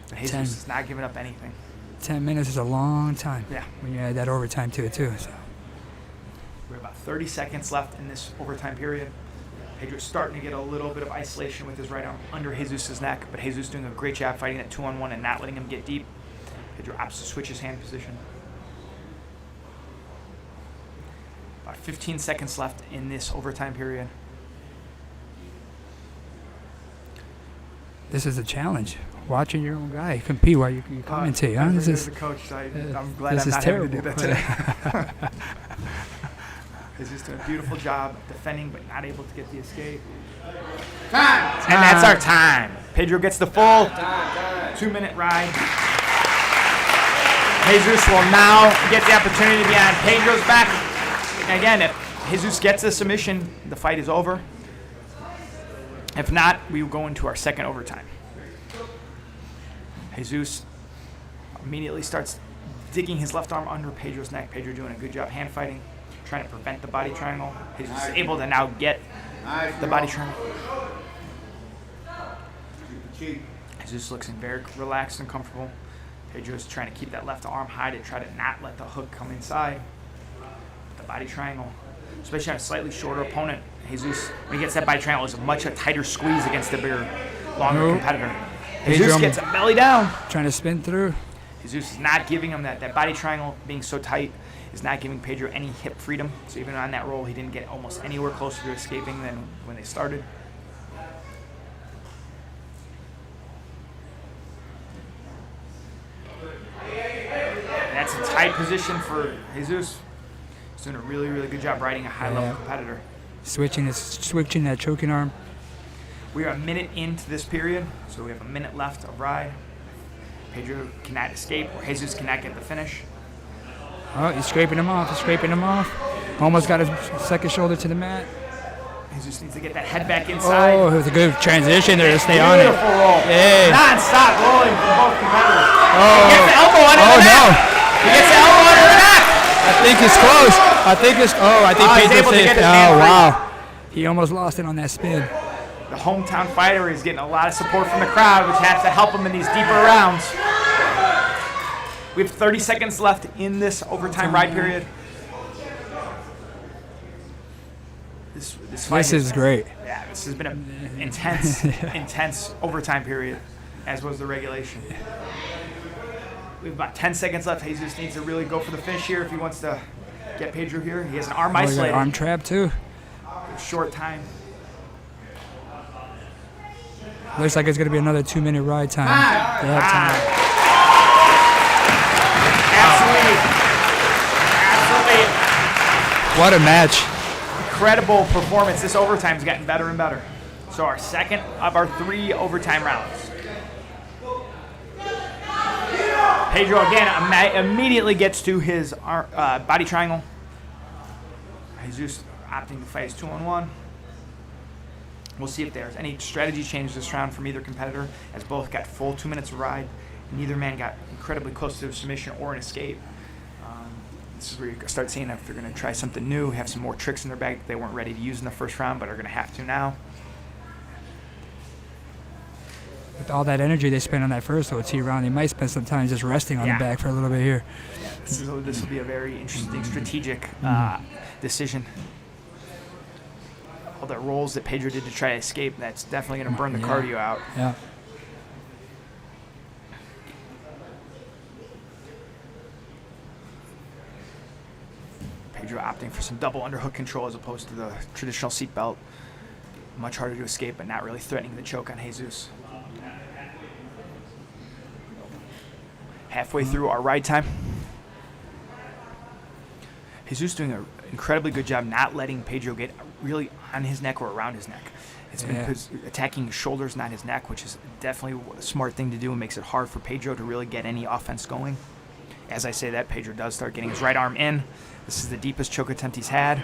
But Jesus is not giving up anything. 10 minutes is a long time. Yeah. When you add that overtime to it too. So. We have about 30 seconds left in this overtime period. Pedro's starting to get a little bit of isolation with his right arm under Jesus' neck, but Jesus doing a great job fighting that 2-on-1 and not letting him get deep. Pedro opts to switch his hand position. About 15 seconds left in this overtime period. This is a challenge. Watching your own guy compete while you commentate. Huh? This is the coach. I'm glad this I'm is not terrible. having to do that today. He's just doing a beautiful job defending, but not able to get the escape. Time. And that's our time. Pedro gets the full 2-minute ride. Jesus will now get the opportunity to be on Pedro's back. And again, if Jesus gets the submission, the fight is over. If not, we will go into our second overtime. Jesus immediately starts digging his left arm under Pedro's neck. Pedro doing a good job hand fighting, trying to prevent the body triangle. Jesus is able to now get the body triangle. Jesus looks very relaxed and comfortable. Pedro is trying to keep that left arm high to try to not let the hook come inside. The body triangle, especially on a slightly shorter opponent. Jesus, when he gets that body triangle, is a much tighter squeeze against the bigger, longer competitor. Jesus gets a belly down. trying to spin through. Jesus is not giving him that body triangle being so tight is not giving Pedro any hip freedom. So even on that roll, he didn't get almost anywhere closer to escaping than when they started. And that's a tight position for Jesus. He's doing a really, really good job riding a high-level competitor. Switching that choking arm. We are a minute into this period, so we have a minute left of ride. Pedro cannot escape, or Jesus cannot get the finish. Oh, he's scraping him off. Almost got his second shoulder to the mat. Jesus needs to get that head back inside. Oh, it was a good transition there to stay on it. Beautiful roll. Yeah. Non-stop rolling from both competitors. Oh. He gets the elbow under the neck. No. He gets the elbow under the neck. I think it's close. I think he's Pedro able to saved get it. his hand Oh, free. wow. He almost lost it on that spin. The hometown fighter is getting a lot of support from the crowd, which has to help him in these deeper rounds. We have 30 seconds left in this overtime ride period. This fight This is great. Yeah, this has been an intense overtime period, as was the regulation. We have about 10 seconds left. Jesus needs to really go for the finish here if he wants to get Pedro here. He has an arm isolated. Arm trap too. Short time. Looks like it's going to be another 2-minute ride time. They have time. Absolutely. What a match. Incredible performance. This overtime's gotten better and better. So our second of our 3 overtime rounds. Pedro again immediately gets to his body triangle. Jesus opting to fight his 2-on-1. We'll see if there's any strategy changes this round from either competitor, as both got full 2 minutes of ride. Neither man got incredibly close to a submission or an escape. This is where you start seeing if they're going to try something new, have some more tricks in their bag that they weren't ready to use in the first round, but are going to have to now. With all that energy they spent on that first OT round, they might spend some time just resting on the back for a little bit here. This will be a very interesting strategic decision. All the rolls that Pedro did to try to escape, that's definitely going to burn the cardio out. Yeah. Pedro opting for some double underhook control as opposed to the traditional seatbelt. Much harder to escape, but not really threatening the choke on Jesus. Halfway through our ride time. Jesus doing an incredibly good job not letting Pedro get really on his neck or around his neck. It's been attacking his shoulders, not his neck, which is definitely a smart thing to do and makes it hard for Pedro to really get any offense going. As I say that, Pedro does start getting his right arm in. This is the deepest choke attempt he's had.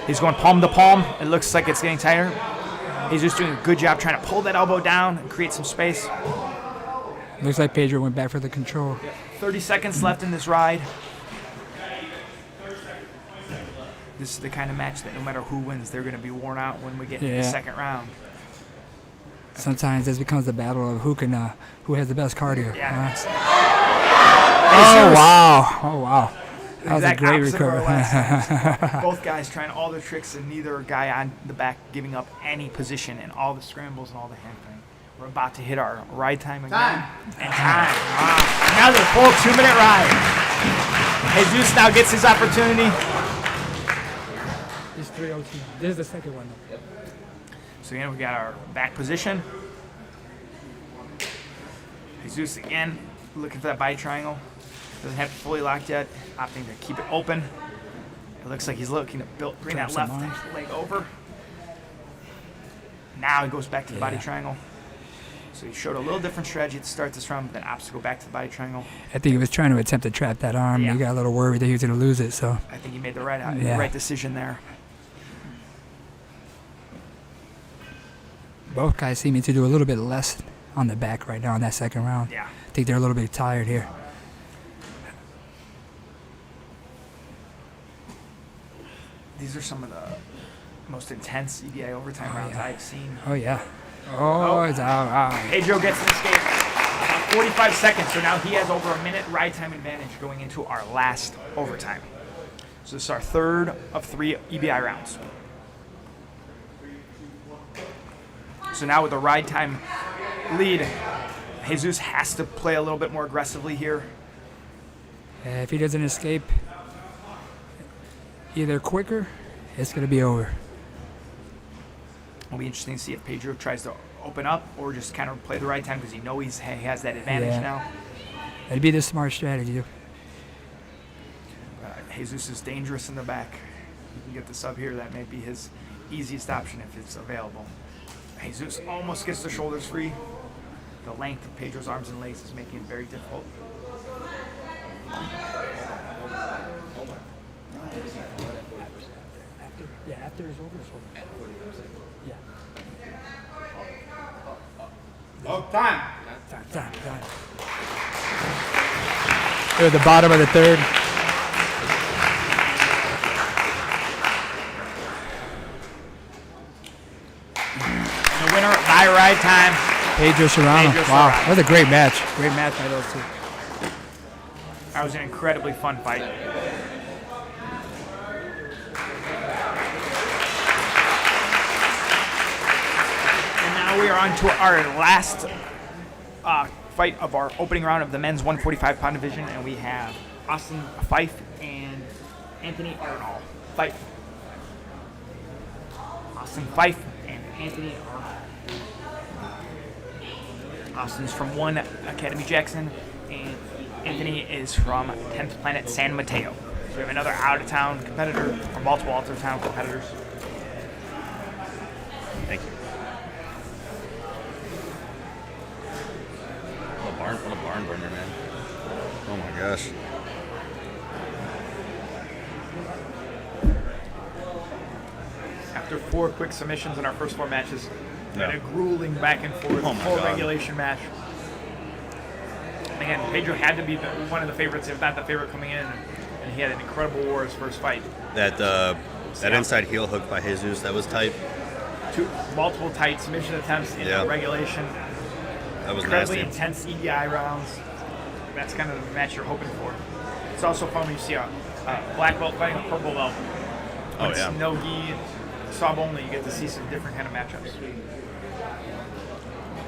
He's going palm to palm. It looks like it's getting tighter. He's just doing a good job trying to pull that elbow down and create some space. Looks like Pedro went back for the control. 30 seconds left in this ride. This is the kind of match that no matter who wins, they're going to be worn out when we get into the second round. Sometimes this becomes the battle of who has the best cardio. Yeah. Oh, wow. Oh, wow. That was a Exact great opposite of our recovery. last time. Both guys trying all their tricks and neither guy on the back giving up any position and all the scrambles and all the handling. We're about to hit our ride time again. And time. Wow. Another full 2-minute ride. Jesus now gets his opportunity. It's 3:02. This is the second one. So again, we got our back position. Jesus again looking for that body triangle. Doesn't have it fully locked yet. Opting to keep it open. It looks like he's looking to bring that left leg over. Now he goes back to the body triangle. So he showed a little different strategy to start this round, but then opts to go back to the body triangle. I think he was trying to attempt to trap that arm. Yeah. He got a little worried that he was going to lose it. So I think he made the right decision there. both guys seeming to do a little bit less on the back right now in that second round. Yeah. I think they're a little bit tired here. These are some of the most intense EBI overtime rounds I've seen. Oh, yeah. Oh, it's out. Pedro gets an escape. 45 seconds, so now he has over a minute ride time advantage going into our last overtime. So this is our third of 3 EBI rounds. So now with the ride time lead, Jesus has to play a little bit more aggressively here. If he doesn't escape either quicker, it's going to be over. It'll be interesting to see if Pedro tries to open up or just kind of play the right time because he knows he has that advantage now. That'd be the smart strategy. Jesus is dangerous in the back. You can get the sub here. That may be his easiest option if it's available. Jesus almost gets the shoulders free. The length of Pedro's arms and legs is making it very difficult. After his over. Time. We're at the bottom of the third. And the winner by ride time, Pedro Serrano. Pedro Wow, Serrano. that was a great match. Great match by those two. That was an incredibly fun fight. We are on to our last fight of our opening round of the men's 145-pound division, and we have Austin Fife and Anthony Arnold. Fife. Austin Fife and Anthony Arnold. Austin's from One Academy Jackson, and Anthony is from 10th Planet San Mateo. So we have another out-of-town competitor, or multiple out-of-town competitors. Thank you. What a barn burner, man. Oh my gosh. After 4 quick submissions in our first 4 matches, Yeah. and a grueling back and forth Oh my full God. regulation match. Again, Pedro had to be one of the favorites, if not the favorite coming in, and he had an incredible war his first fight. That inside heel hook by Jesus, that was tight. Multiple tight submission attempts in the regulation. That was Incredibly nasty. intense EDI rounds. That's kind of the match you're hoping for. It's also fun when you see a black belt fighting a purple belt. When it's no gi, sub only, you get to see some different kind of matchups.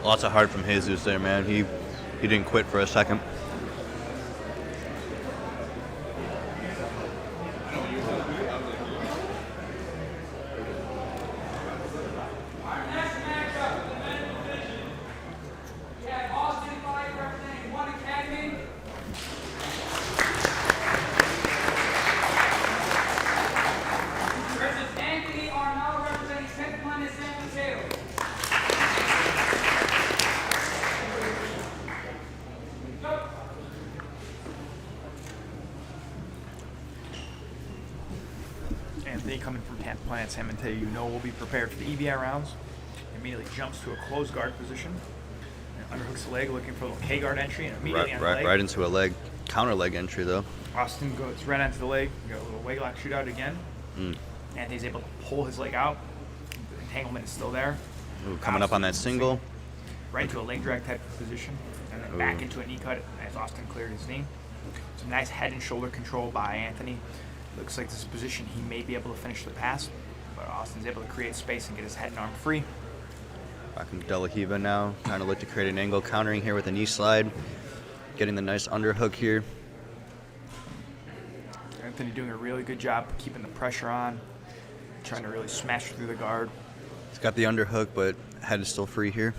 Lots of heart from Jesus there, man. He didn't quit for a second. can't glance him until you know we'll be prepared for the EBI rounds. Immediately jumps to a closed guard position. And underhooks the leg, looking for a little K-guard entry, and immediately on the leg. Right into a leg, counter leg entry though. Austin goes right onto the leg. You got a little leg lock shootout again. And he's able to pull his leg out. The entanglement is still there. Ooh, coming up on that single. Right into a leg drag type of position. And then back into a knee cut as Austin cleared his knee. Some nice head and shoulder control by Anthony. Looks like this is a position he may be able to finish the pass. But Austin's able to create space and get his head and arm free. Rocking Delia now, trying to look to create an angle, countering here with a knee slide. Getting the nice underhook here. Anthony doing a really good job keeping the pressure on, trying to really smash through the guard. He's got the underhook, but head is still free here.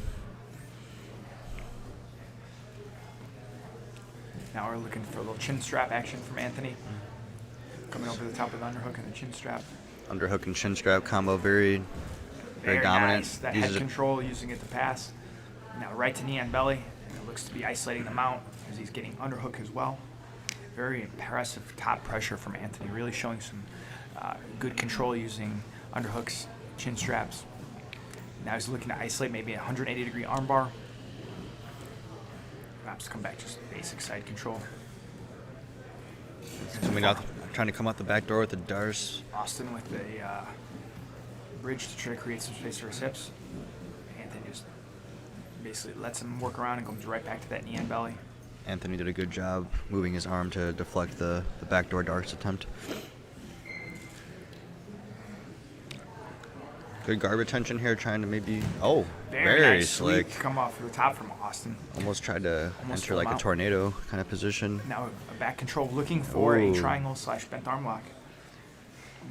Now we're looking for a little chin strap action from Anthony. Coming over the top of the underhook and the chin strap. Underhook and chin strap combo, very dominant. Nice. That Uses head control, using it to pass. Now right to knee on belly. And it looks to be isolating the mount as he's getting underhook as well. Very impressive top pressure from Anthony, really showing some good control using underhooks, chin straps. Now he's looking to isolate maybe a 180-degree armbar. Perhaps come back just basic side control. Coming out, trying to come out the back door with the Darce. Austin with a bridge to try to create some space for his hips. Anthony just basically lets him work around and comes right back to that knee and belly. Anthony did a good job moving his arm to deflect the backdoor Darce attempt. Good guard retention here, trying to maybe... Oh, very nice slick. Sweep come off the top from Austin. Almost tried to Almost enter like a tornado kind of position. Now a back control looking for a triangle / bent arm lock.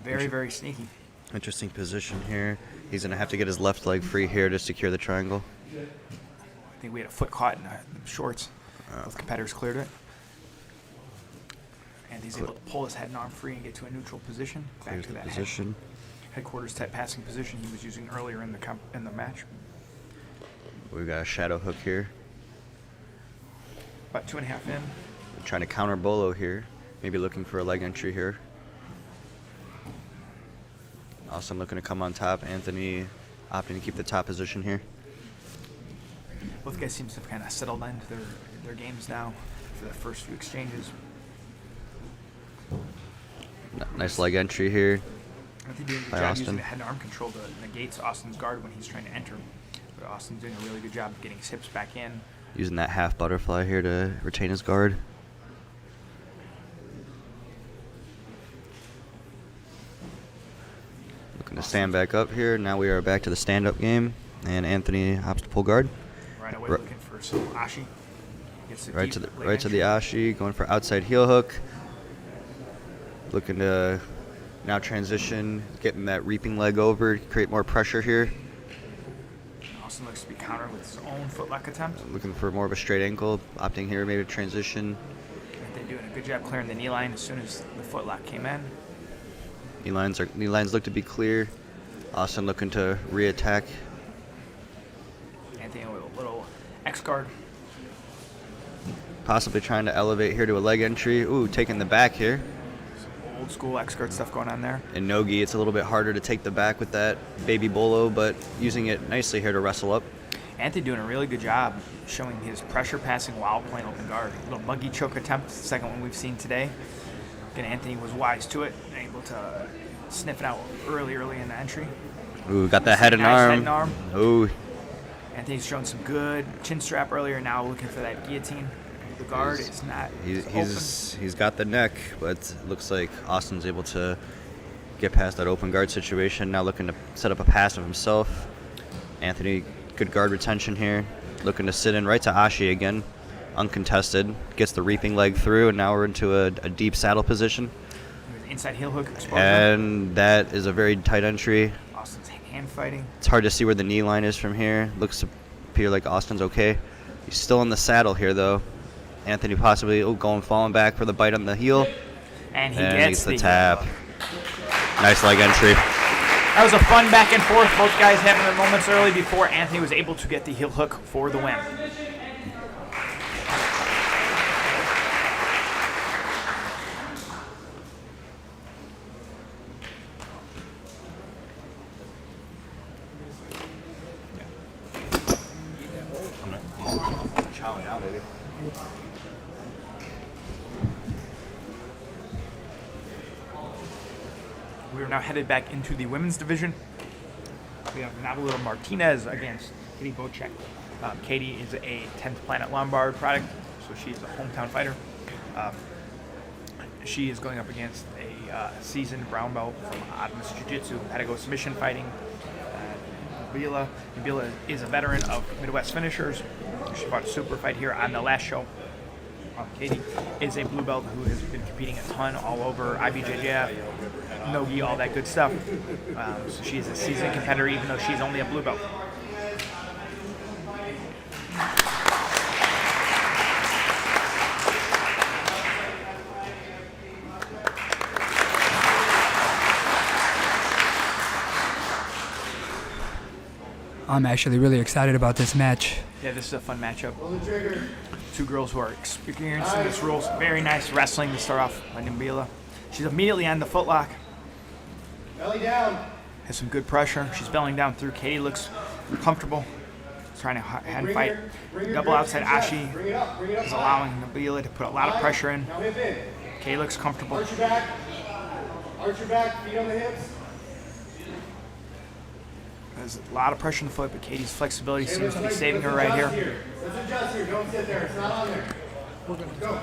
Very sneaky. Interesting position here. He's going to have to get his left leg free here to secure the triangle. I think we had a foot caught in the shorts. Both competitors cleared it. And he's able to pull his head and arm free and get to a neutral position. Back to that position. Headquarters type passing position he was using earlier in the match. We've got a shadow hook here. About 2.5 in. We're trying to counter Bolo here. Maybe looking for a leg entry here. Also looking to come on top. Anthony opting to keep the top position here. Both guys seem to have kind of settled into their games now for the first few exchanges. Nice leg entry here. I think doing a good by job Austin. using the head and arm control to negate Austin's guard when he's trying to enter. But Austin's doing a really good job of getting his hips back in. Using that half butterfly here to retain his guard. Looking to stand back up here. Now we are back to the stand-up game. And Anthony opts to pull guard. Right away looking for some ashi. Gets Right to the ashi, going for outside heel hook. Looking to now transition, getting that reaping leg over, create more pressure here. Austin looks to be countered with his own footlock attempt. Looking for more of a straight ankle, opting here maybe to transition. They're doing a good job clearing the knee line as soon as the footlock came in. Knee lines look to be clear. Austin looking to re-attack. Anthony with a little X guard. Possibly trying to elevate here to a leg entry. Ooh, taking the back here. Some old school X guard stuff going on there. In Nogi, it's a little bit harder to take the back with that baby bolo, but using it nicely here to wrestle up. Anthony doing a really good job showing his pressure passing while playing open guard. A little muggy choke attempt, the second one we've seen today. Again, Anthony was wise to it, and able to sniff it out early in the entry. Ooh, got that head and Nice arm. head and arm. Ooh, Anthony's shown some good chin strap earlier, now looking for that guillotine. The guard is not he's got the neck, but it looks like Austin's able to get past that open guard situation. Now looking to set up a pass of himself. Anthony, good guard retention here. Looking to sit in right to Ashi again, uncontested. Gets the reaping leg through, and now we're into a deep saddle position. inside heel hook exposure. And that is a very tight entry. Austin's hand fighting. It's hard to see where the knee line is from here. Looks to appear like Austin's okay. He's still in the saddle here, though. Anthony possibly falling back for the bite on the heel. And he gets the tap. Nice leg entry. That was a fun back and forth. Both guys having their moments early before Anthony was able to get the heel hook for the win. down, baby. We are now headed back into the women's division. We have Nabila Martinez against Katie Bocek. Katie is a 10th Planet Lombard product, so she's a hometown fighter. She is going up against a seasoned brown belt from Roots Jiu Jitsu, had to go submission fighting. Nabila is a veteran of Midwest finishers. She fought a super fight here on the last show. Katie is a blue belt who has been competing a ton all over IBJJF, Nogi, all that good stuff. So she's a seasoned contender even though she's only a blue belt. I'm actually really excited about this match. Yeah, this is a fun matchup. Two girls who are experienced in this rules. Very nice wrestling to start off by Nabila. She's immediately on the footlock. Belly down. Has some good pressure. She's bellying down through. Katie looks comfortable. She's trying to hand fight. Double outside Ashi is allowing Nabila to put a lot of pressure in. Now hip in. Katie looks comfortable. Arch your back. Arch your back. Feet on the hips. There's a lot of pressure in the foot, but Katie's flexibility seems to be saving her right here. Let's adjust here. Don't sit there. It's not on there. Go.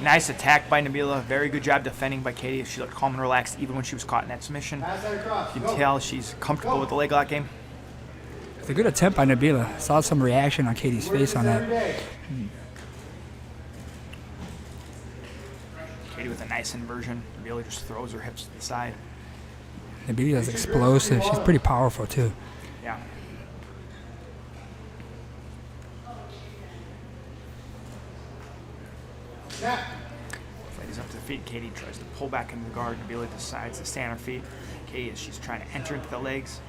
Nice attack by Nabila. Very good job defending by Katie. She looked calm and relaxed even when she was caught in that submission. Pass that across. You can tell she's comfortable with the leg lock game. It's a good attempt by Nabila. Saw some reaction on Katie's face on that. Katie with a nice inversion. Nabila just throws her hips to the side. Nabila's explosive. She's pretty powerful too. Yeah. Snap. Ladies up to the feet. Katie tries to pull back in the guard. Nabila decides to stay on her feet. Katie, as she's trying to enter into the legs.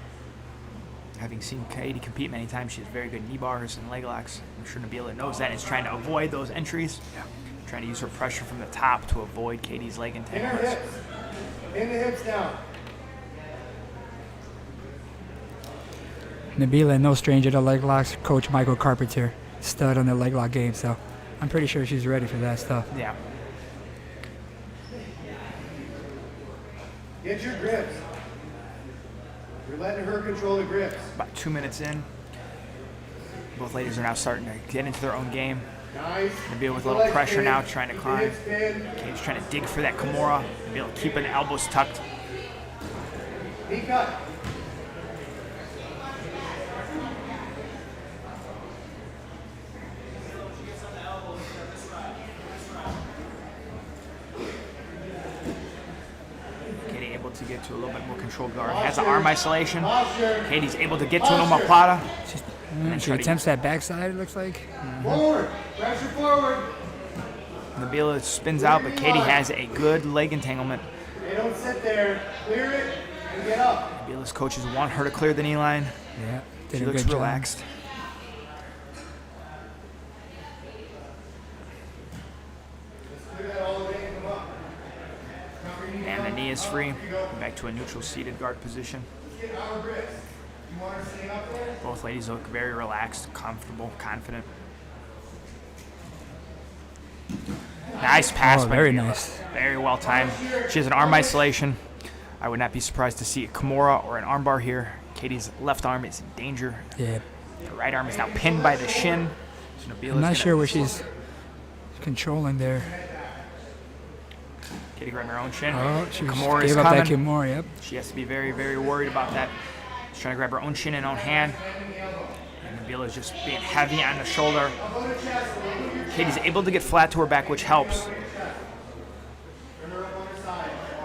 Having seen Katie compete many times, she has very good knee bars and leg locks. I'm sure Nabila knows that and is trying to avoid those entries. Yeah. Trying to use her pressure from the top to avoid Katie's leg In her entanglements. hips. In the hips down. Nabila, no stranger to leg locks. Coach Michael Carpenter, stud on the leg lock game, so I'm pretty sure she's ready for that stuff. Yeah. Get your grips. You're letting her control the grips. About 2 minutes in. Both ladies are now starting to get into their own game. Nice. Nabila with a little pressure now, trying to Keep climb. your hips pinned. Katie's trying to dig for that Kimura. Nabila keeping the elbows tucked. Knee cut. Katie able to get to a little bit more controlled guard. Has an arm isolation. Posture. Katie's able to get to an omoplata. She attempts that backside, it looks like. Forward. Pressure forward. Nabila spins out, but Katie has a good leg entanglement. Hey, don't sit there. Clear it and get up. Nabila's coaches want her to clear the knee line. Yeah, did She a looks good job. relaxed. Clear that all the way and come up. And the knee is free. Back to a neutral seated guard position. Get our grips. You want her staying up there? Both ladies look very relaxed, comfortable, confident. Nice pass Oh, by very Nabila. nice. Very well timed. She has an arm isolation. I would not be surprised to see a Kimura or an armbar here. Katie's left arm is in danger. Yeah, The right arm is now pinned by the shin. So Nabila's I'm not gonna- sure where she's controlling there. Katie grabbing her own shin. Oh, she Kimura is gave up that coming. Kimura, yep. She has to be very, very worried about that. She's trying to grab her own shin and own hand. And Nabila's just being heavy on the shoulder. Katie's able to get flat to her back, which helps.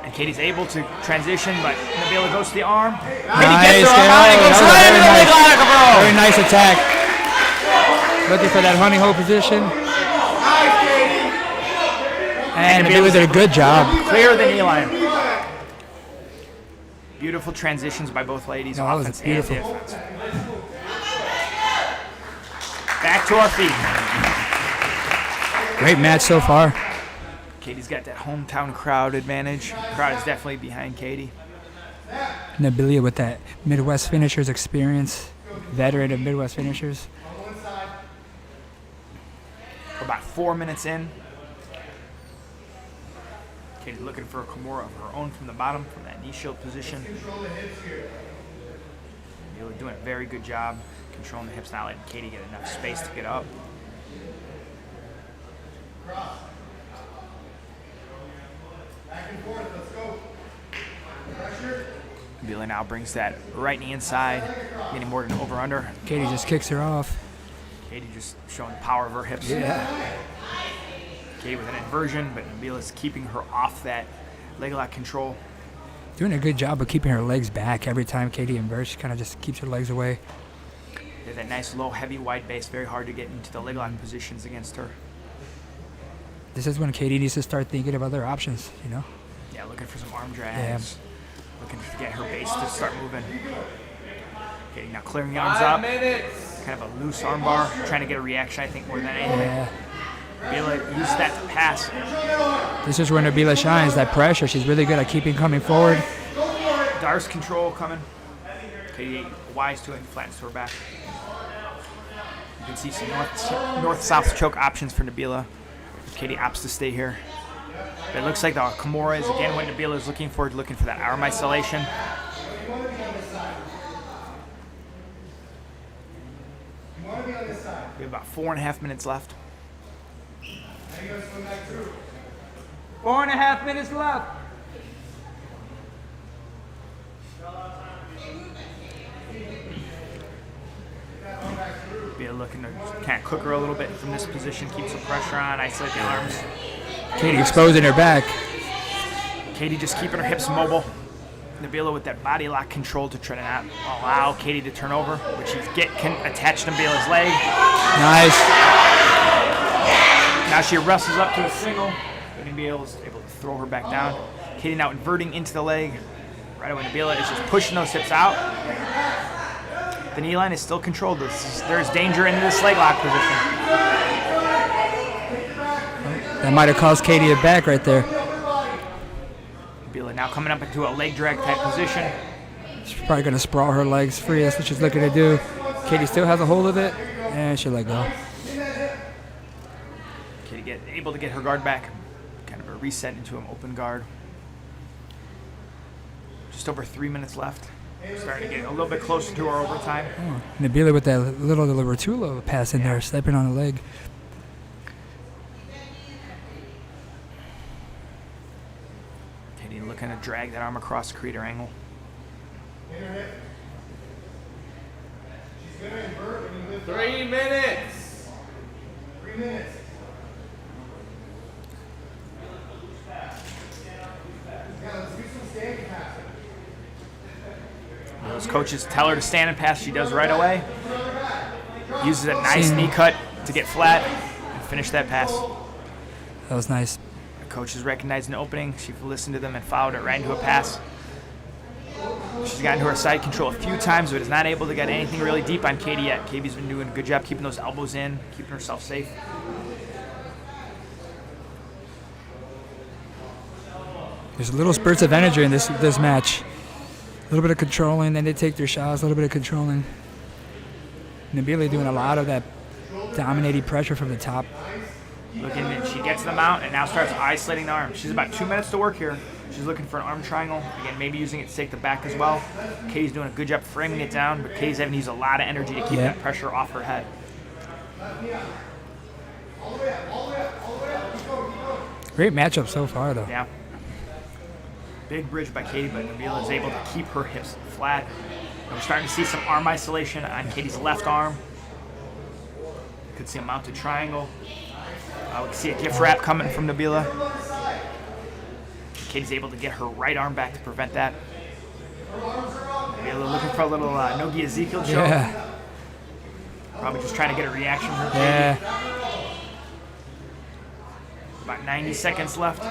And Katie's able to transition, but Nabila goes to the arm. Katie gets her arm out and goes right into the leg lock of her own. Very nice attack. Looking for that honey hole position. And Nabila did a good job. Clear the knee line. Beautiful transitions by both ladies, No, that was offense and beautiful. defense. Back to our feet. Great match so far. Katie's got that hometown crowd advantage. Crowd is definitely behind Katie. Nabila with that Midwest finishers experience. Veteran of Midwest finishers. 4 minutes in. Katie's looking for a Kimura of her own from the bottom, from that knee shield position. Nabila doing a very good job controlling the hips, not letting Katie get enough space to get up. Back and forth, let's go. Pressure. Nabila now brings that right knee inside, getting more than over-under. Katie just kicks her off. Katie just showing the power of her hips. Yeah. Katie with an inversion, but Nabila's keeping her off that leg lock control. Doing a good job of keeping her legs back every time Katie inverts. She kind of just keeps her legs away. They have that nice low, heavy, wide base. Very hard to get into the leg lock positions against her. This is when Katie needs to start thinking of other options, you know? Yeah, looking for some arm drags. Looking to get her base to start moving. Katie now clearing the arms up. Kind of a loose arm bar. Trying to get a reaction, I think, more than anything. Yeah. Nabila used that to pass. This is where Nabila shines, that pressure. She's really good at keeping coming forward. Darce control coming. Katie wise to it and flattens to her back. You can see some north-south choke options for Nabila. Katie opts to stay here. But it looks like the Kimura is again what Nabila is looking for that arm isolation. We have about 4.5 minutes left. 4.5 minutes left. Be looking to kind of cook her a little bit from this position, keep some pressure on, isolate the arms. Katie exposing her back. Katie just keeping her hips mobile. Nabila with that body lock control to try to not allow Katie to turn over, but she can attach Nabila's leg. Nice. Now she wrestles up to a single, but Nabila is able to throw her back down. Katie now inverting into the leg. Right away, Nabila is just pushing those hips out. The knee line is still controlled. There's danger in this leg lock position. That might have caused Katie a back right there. Nabila now coming up into a leg drag type position. She's probably going to sprawl her legs free. That's what she's looking to do. Katie still has a hold of it, and she let go. Katie able to get her guard back. Kind of a reset into an open guard. Just over 3 minutes left. Starting to get a little bit closer to our overtime. Oh, Nabila with that little Rotula pass in there, stepping on the leg. Katie looking to drag that arm across the creator angle. She's gonna invert when you lift 3 minutes. 3 minutes. Yeah, let's do some standing passes. Those coaches tell her to stand and pass. She does right away. Uses a nice knee cut to get flat and finish that pass. That was nice. The coaches recognized an opening. She listened to them and followed it right into a pass. She's gotten to her side control a few times, but is not able to get anything really deep on Katie yet. Katie's been doing a good job keeping those elbows in, keeping herself safe. There's little spurts of energy in this match. A little bit of controlling, then they take their shots, a little bit of controlling. Nabila doing a lot of that dominating pressure from the top. Looking, and she gets the mount and now starts isolating the arm. She's about 2 minutes to work here. She's looking for an arm triangle. Again, maybe using it to take the back as well. Katie's doing a good job framing it down, but Katie's having to use a lot of energy to keep that pressure off her head. Great matchup so far, though. Yeah. Big bridge by Katie, but Nabila is able to keep her hips flat. And we're starting to see some arm isolation on Katie's left arm. Could see a mounted triangle. We can see a gift wrap coming from Nabila. Katie's able to get her right arm back to prevent that. Nabila looking for a little Nogi Ezekiel choke. Yeah. Probably just trying to get a reaction from Katie. Yeah. About 90 seconds left.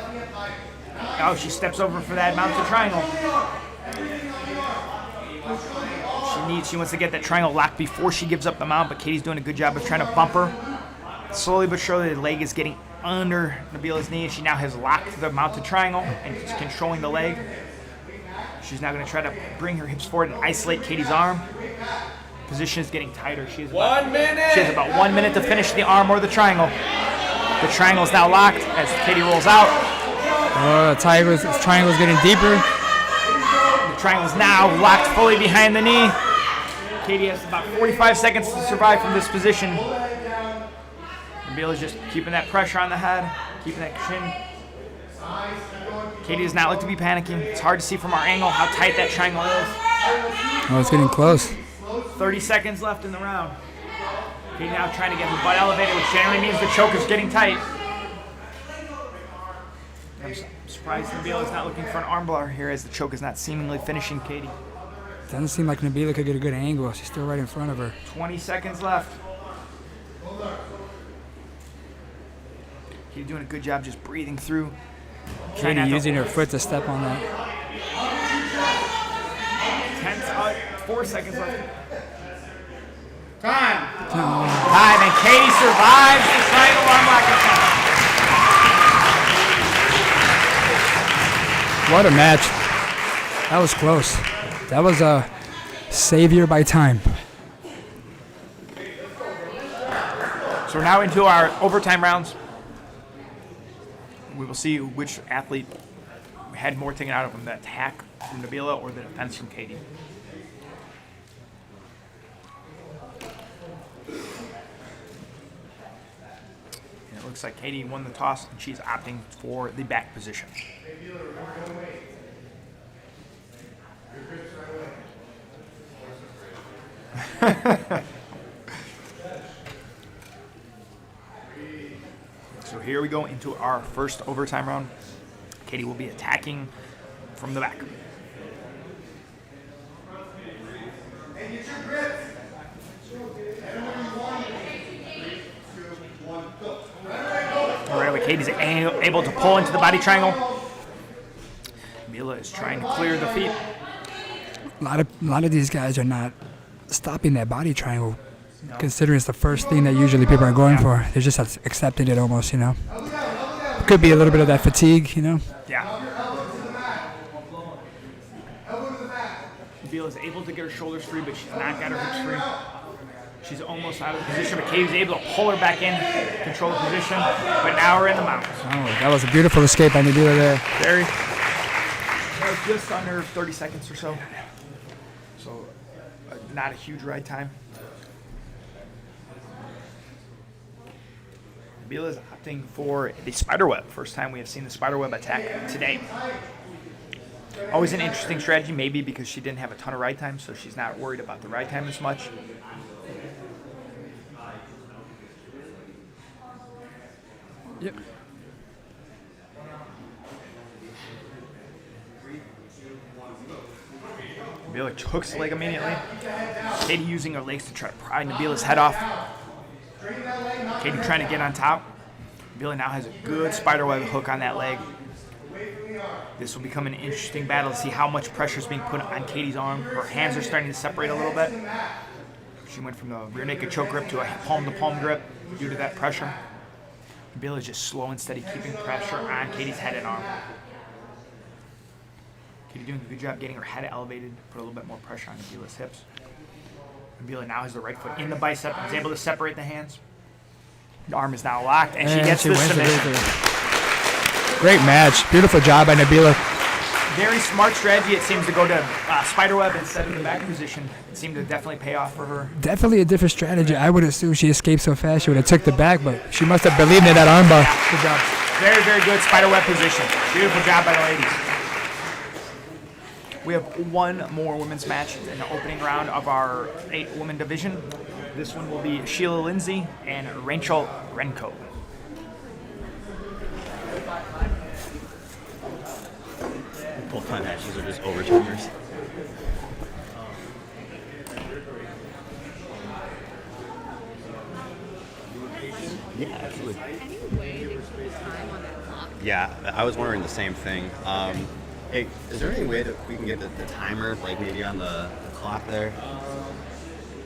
Oh, she steps over for that mounted triangle. She wants to get that triangle locked before she gives up the mount, but Katie's doing a good job of trying to bump her. Slowly but surely, the leg is getting under Nabila's knee, and she now has locked the mounted triangle and is controlling the leg. She's now going to try to bring her hips forward and isolate Katie's arm. Position is getting tighter. She has about 1 minute to finish the arm or the triangle. The triangle's now locked as Katie rolls out. Oh, the triangle's getting deeper. The triangle's now locked fully behind the knee. Katie has about 45 seconds to survive from this position. Nabila's just keeping that pressure on the head, keeping that chin. Katie does not look to be panicking. It's hard to see from our angle how tight that triangle is. Oh, it's getting close. 30 seconds left in the round. Katie now trying to get her butt elevated, which generally means the choke is getting tight. I'm surprised Nabila is not looking for an armbar here as the choke is not seemingly finishing Katie. Doesn't seem like Nabila could get a good angle. She's still right in front of her. 20 seconds left. Katie doing a good job just breathing through. Katie using her foot to step on that. 4 seconds left. Time. Time, and Katie survives the triangle arm lock attempt. What a match. That was close. That was a savior by time. So we're now into our overtime rounds. We will see which athlete had more taken out of them, the attack from Nabila or the defense from Katie. And it looks like Katie won the toss and she's opting for the back position. So here we go into our first overtime round. Katie will be attacking from the back. All right, Katie's able to pull into the body triangle. Mila is trying to clear the feet. A lot of these guys are not stopping that body triangle, considering it's the first thing that usually people are going for. They're just accepting it almost, you know. Could be a little bit of that fatigue, you know. Yeah. Nabila is able to get her shoulders free, but she's not got her hips free. She's almost out of the position, but Katie's able to pull her back in, control the position, but now we're in the mountains. Oh, that was a beautiful escape by Nabila there. Very. Just under 30 seconds or so. So, not a huge ride time. Nabila is opting for the spiderweb. First time we have seen the spiderweb attack today. Always an interesting strategy, maybe because she didn't have a ton of ride time, so she's not worried about the ride time as much. Yep. Nabila hooks the leg immediately. Katie using her legs to try to pry Nabila's head off. Katie trying to get on top. Nabila now has a good spiderweb hook on that leg. This will become an interesting battle to see how much pressure is being put on Katie's arm. Her hands are starting to separate a little bit. She went from the rear naked choke grip to a palm-to-palm grip due to that pressure. Nabila is just slow and steady, keeping pressure on Katie's head and arm. Katie doing a good job getting her head elevated, put a little bit more pressure on Nabila's hips. Nabila now has the right foot in the bicep and is able to separate the hands. The arm is now locked, and she gets the submission. Great match. Beautiful job by Nabila. Very smart strategy. It seems to go to spiderweb instead of the back position. It seemed to definitely pay off for her. Definitely a different strategy. I would assume she escaped so fast she would have took the back, but she must have believed in that armbar. Good job. Very, very good spiderweb position. Beautiful job by the ladies. We have one more women's match in the opening round of our 8-woman division. This one will be Sheila Lindsey and Rachel Renko. Both my matches are just overtimers. Yeah, actually. Any way they put time on that clock? Yeah, I was wondering the same thing. Hey, is there any way that we can get the timer, like maybe on the clock there?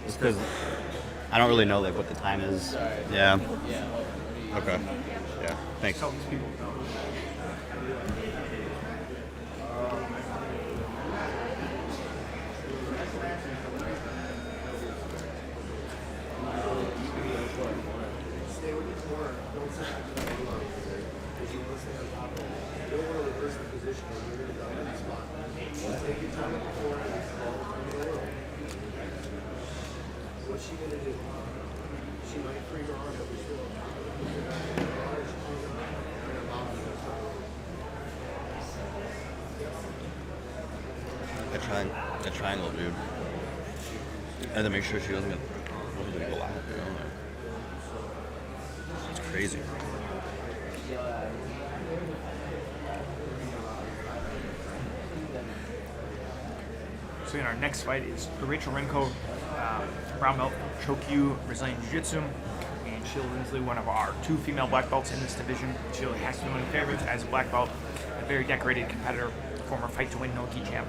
Just because I don't really know like what the time is. Yeah. Okay. Yeah. Thanks. What's she gonna do? She might free her arm up as well. That triangle, dude. I had to make sure she wasn't gonna go out. You know? It's crazy. So in our next fight is Rachel Renko, brown belt, Chokyu, Brazilian Jiu-Jitsu, and Sheila Lindsey, one of our 2 female black belts in this division. Sheila has to win favorites as a black belt, a very decorated competitor, former fight to win no-gi champ.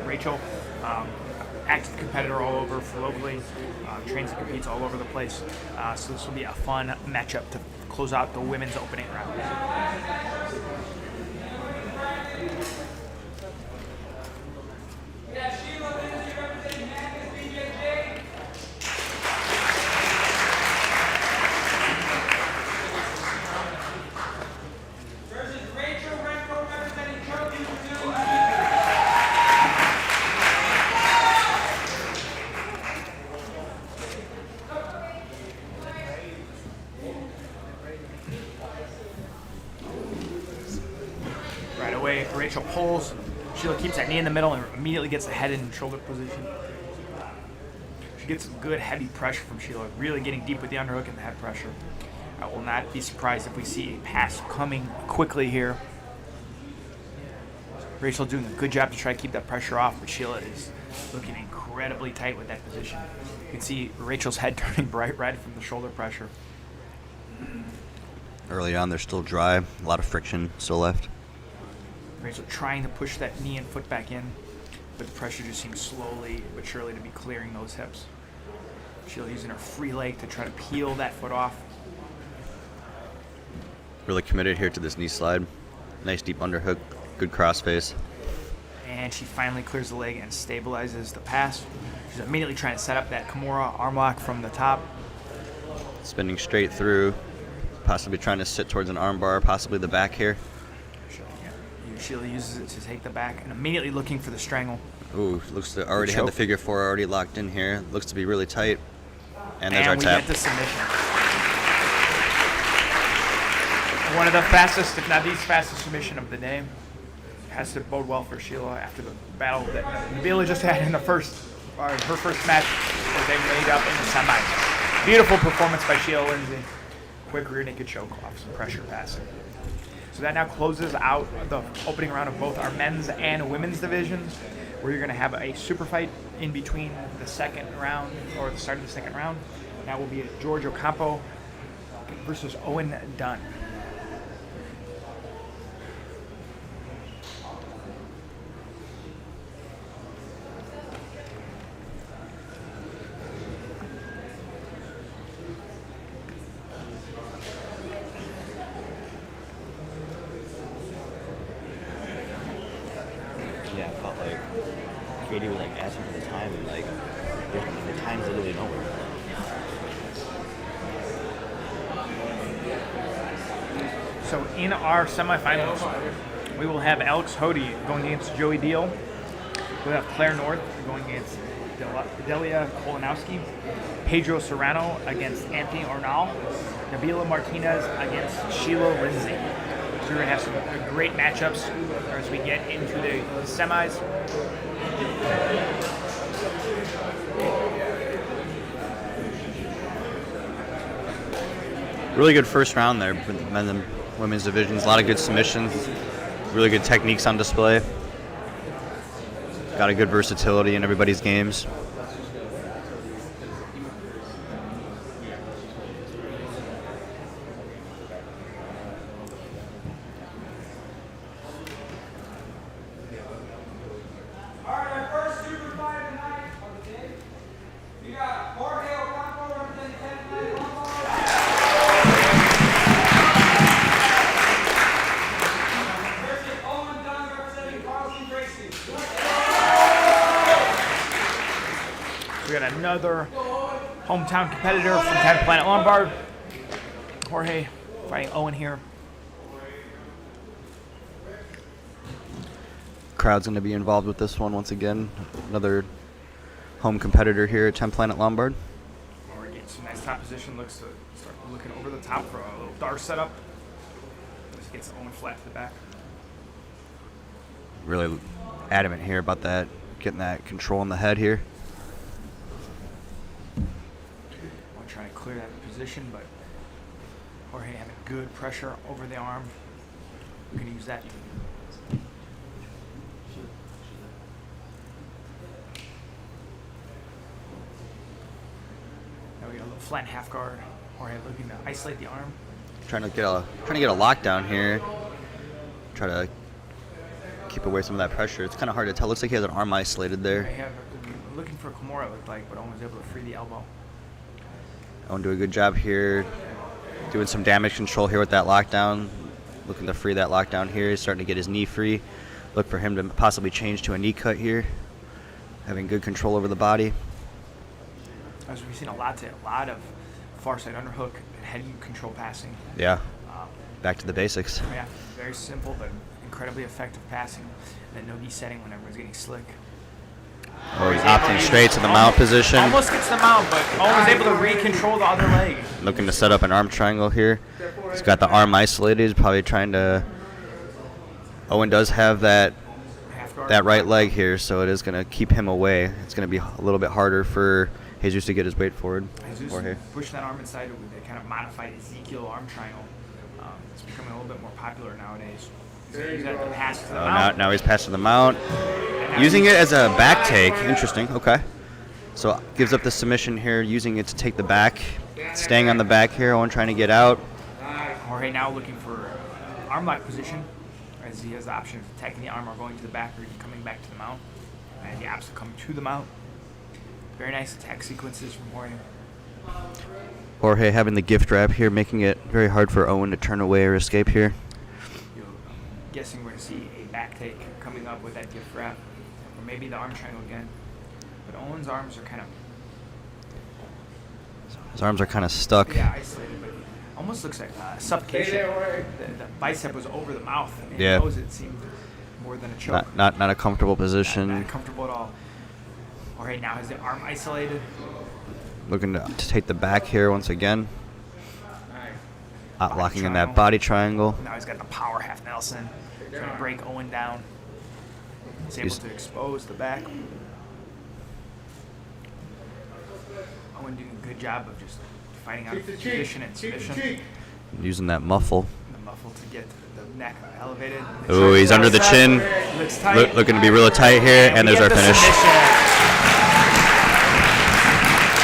Rachel, active competitor all over for locally, trains and competes all over the place. So this will be a fun matchup to close out the women's opening round. Yeah, Sheila Lindsey representing Magnus BJJ. Versus Rachel Renko representing Chokyu Brazilian Jiu-Jitsu. Right away, Rachel pulls. Sheila keeps that knee in the middle and immediately gets the head and shoulder position. She gets some good heavy pressure from Sheila, really getting deep with the underhook and the head pressure. I will not be surprised if we see a pass coming quickly here. Rachel doing a good job to try to keep that pressure off, but Sheila is looking incredibly tight with that position. You can see Rachel's head turning bright red from the shoulder pressure. Early on, they're still dry. A lot of friction still left. Rachel trying to push that knee and foot back in, but the pressure just seems slowly but surely to be clearing those hips. Sheila using her free leg to try to peel that foot off. Really committed here to this knee slide. Nice deep underhook. Good crossface. And she finally clears the leg and stabilizes the pass. She's immediately trying to set up that Kimura arm lock from the top. Spinning straight through. Possibly trying to sit towards an arm bar. Possibly the back here. Sheila uses it to take the back and immediately looking for the strangle. Ooh, looks to already have the figure 4 already locked in here. Looks to be really tight. And there's our we tap. get the submission. One of the fastest, if not the fastest submission of the day. Has to bode well for Sheila after the battle that Nabila just had in the her first match that they made up in the semis. Beautiful performance by Sheila Lindsey. Quick rear naked choke off some pressure passing. So that now closes out the opening round of both our men's and women's divisions, where you're going to have a super fight in between the second round, or the start of the second round. That will be George Ocampo versus Owen Dunn. Yeah, I felt like Katie was like asking for the time and like the time's literally nowhere. So in our semifinals, we will have Alex Hodi going against Joey Deal. We'll have Claire North going against Adelia Kolonowski. Pedro Serrano against Anthony Arnold. Nabila Martinez against Sheila Lindsey. So we're going to have some great matchups as we get into the semis. Really good first round there with the men's and women's divisions. A lot of good submissions. Really good techniques on display. Got a good versatility in everybody's games. Another hometown competitor from 10th Planet Lombard. Jorge fighting Owen here. crowd's going to be involved with this one once again. Another home competitor here at 10 Planet Lombard. Or gets some nice top position. Looks to start looking over the top for a little dart setup. Just gets Owen flat to the back. Really adamant here about that, getting that control in the head here. I'm trying to clear that position, but Jorge having good pressure over the arm. We can use that. Now we got a little flat half guard. Jorge looking to isolate the arm. Trying to get a lockdown here. Try to keep away some of that pressure. It's kind of hard to tell. Looks like he has an arm isolated there. Looking for Kimura, it looked like, but Owen was able to free the elbow. Owen do a good job here, doing some damage control here with that lockdown. Looking to free that lockdown here. He's starting to get his knee free. Look for him to possibly change to a knee cut here. Having good control over the body. As we've seen a lot of far side underhook and head control passing. Yeah. Back to the basics. Yeah, very simple but incredibly effective passing. That no-gi setting when everyone's getting slick. Oh, he's opting straight to the mount position. Almost gets the mount, but Owen was able to re-control the other leg. Looking to set up an arm triangle here. He's got the arm isolated. He's probably trying to... Owen does have that right leg here, so it is going to keep him away. It's going to be a little bit harder for Jesus to get his weight forward. Jesus pushed that arm inside with a kind of modified Ezekiel arm triangle. It's becoming a little bit more popular nowadays. He's got the pass to the mount. Now he's passing the mount. Using it as a back take. Interesting. Okay. So gives up the submission here, using it to take the back. Staying on the back here. Owen trying to get out. Jorge now looking for arm lock position, as he has the option of attacking the arm or going to the back or coming back to the mount. And the opts will come to the mount. Very nice attack sequences from Jorge. Jorge having the gift wrap here, making it very hard for Owen to turn away or escape here. I'm guessing we're going to see a back take coming up with that gift wrap. Or maybe the arm triangle again. But Owen's arms are kind of... His arms are kind of stuck. Yeah, isolated, but almost looks like suffocation. The bicep was over the mouth. And Yeah. nose, it seemed more than a choke. Not a comfortable position. Not comfortable at all. Jorge now has the arm isolated. Looking to take the back here once again. Body Locking in triangle. that body triangle. Now he's got the power half Nelson. Trying to break Owen down. He's able to expose the back. Owen doing a good job of just fighting out of position and submission. Using that muffle. The muffle to get the neck elevated. Oh, he's under the chin. Looks tight. Looking to be really tight here, and there's our finish.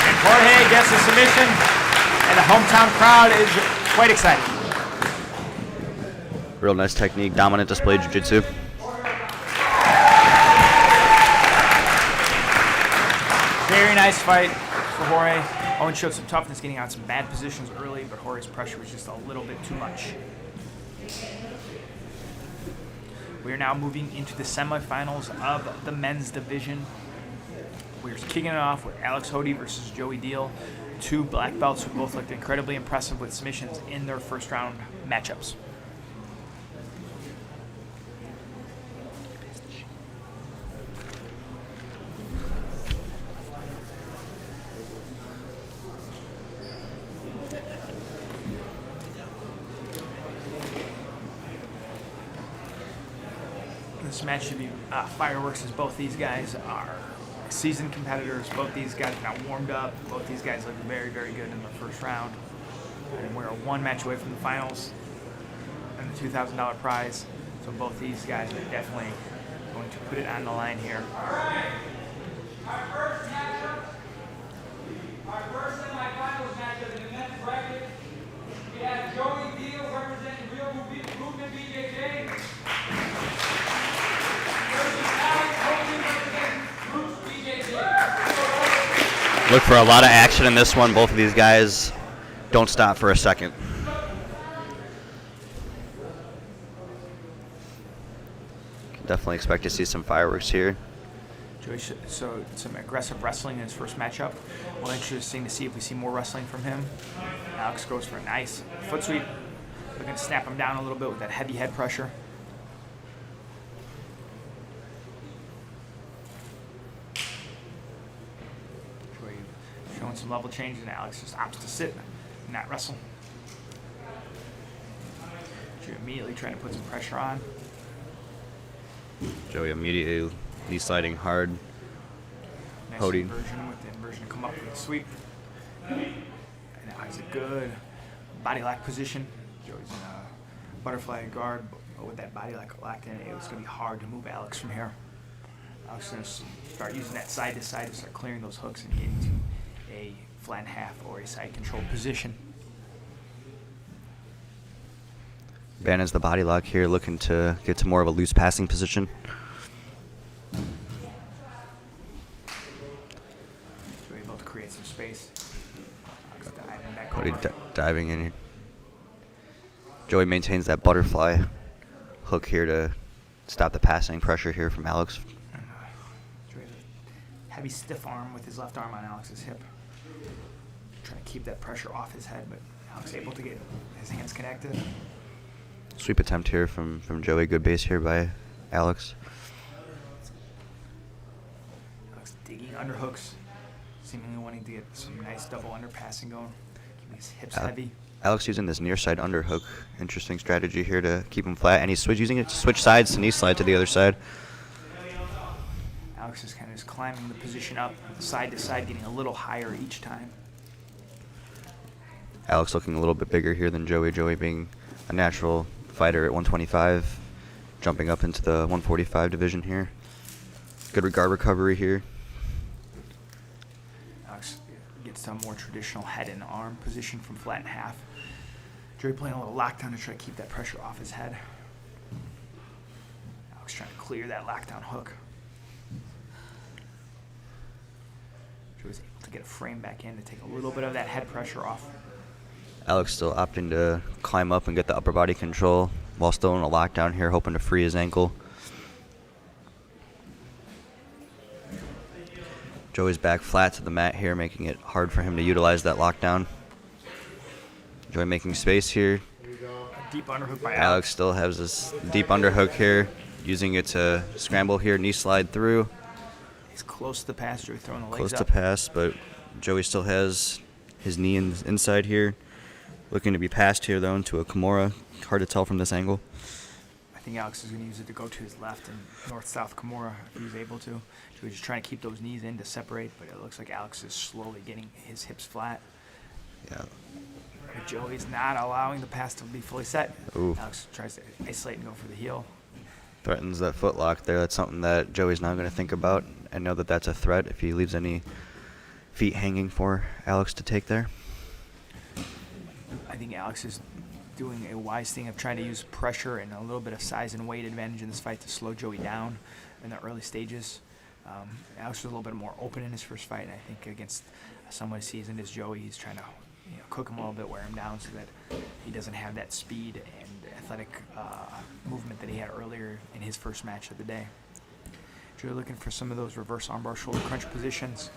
And Jorge gets the submission, and the hometown crowd is quite excited. Real nice technique, dominant display jiu-jitsu. Very nice fight for Jorge. Owen showed some toughness getting out some bad positions early, but Jorge's pressure was just a little bit too much. We are now moving into the semifinals of the men's division. We're kicking it off with Alex Hodi versus Joey Deal, two black belts who both looked incredibly impressive with submissions in their first round matchups. This match should be fireworks, as both these guys are seasoned competitors. Both these guys are now warmed up. Both these guys look very, very good in the first round. And we're one match away from the finals and the $2,000 prize. So both these guys are definitely going to put it on the line here. Our first semifinals matchup in the men's bracket, we have Joey Deal representing Real Movement BJJ versus Alex Hodi representing Roots BJJ. Look for a lot of action in this one. Both of these guys don't stop for a second. Can definitely expect to see some fireworks here. Joey, so some aggressive wrestling in his first matchup. Well, interesting to see if we see more wrestling from him. Alex goes for a nice foot sweep. Looking to snap him down a little bit with that heavy head pressure. throwing some level changes, and Alex just opts to sit and not wrestle. Joey immediately trying to put some pressure on. Joey immediately knee sliding hard. Nice Hodi. inversion with the inversion come up with a sweep. And now he's a good body lock position. Joey's in a butterfly guard, but with that body lock locked in, it was going to be hard to move Alex from here. Alex is going to start using that side to side to start clearing those hooks and getting to a flat half or a side control position. Bannon's the body lock here, looking to get to more of a loose passing position. So able to create some space. Alex diving back Hodi over. diving in here. Joey maintains that butterfly hook here to stop the passing pressure here from Alex. Joey has a heavy stiff arm with his left arm on Alex's hip. Trying to keep that pressure off his head, but Alex able to get his hands connected. Sweep attempt here from Joey. Good base here by Alex. Alex digging underhooks, seemingly wanting to get some nice double underpassing going, keeping his hips heavy. Alex using this near side underhook. Interesting strategy here to keep him flat, and he's using it to switch sides to knee slide to the other side. Alex is kind of just climbing the position up, side to side, getting a little higher each time. Alex looking a little bit bigger here than Joey. Joey being a natural fighter at 125, jumping up into the 145 division here. Good guard recovery here. Alex gets to a more traditional head and arm position from flat and half. Joey playing a little lockdown to try to keep that pressure off his head. Alex trying to clear that lockdown hook. Joey's able to get a frame back in to take a little bit of that head pressure off. Alex still opting to climb up and get the upper body control while still in a lockdown here, hoping to free his ankle. Joey's back flat to the mat here, making it hard for him to utilize that lockdown. Joey making space here. A deep underhook by Alex Alex. still has this deep underhook here, using it to scramble here, knee slide through. He's close to the pass. Joey throwing the legs Close up. to pass, but Joey still has his knee inside here. Looking to be passed here, though, into a Kimura. Hard to tell from this angle. I think Alex is going to use it to go to his left and north-south Kimura if he's able to. Joey's just trying to keep those knees in to separate, but it looks like Alex is slowly getting his hips flat. Yeah. But Joey's not allowing the pass to be fully set. Ooh. Alex tries to isolate and go for the heel. Threatens that foot lock there. That's something that Joey's not going to think about. I know that that's a threat if he leaves any feet hanging for Alex to take there. I think Alex is doing a wise thing of trying to use pressure and a little bit of size and weight advantage in this fight to slow Joey down in the early stages. Alex was a little bit more open in his first fight, and I think against someone as seasoned as Joey, he's trying to cook him a little bit, wear him down so that he doesn't have that speed and athletic movement that he had earlier in his first match of the day. Joey looking for some of those reverse armbar shoulder crunch positions.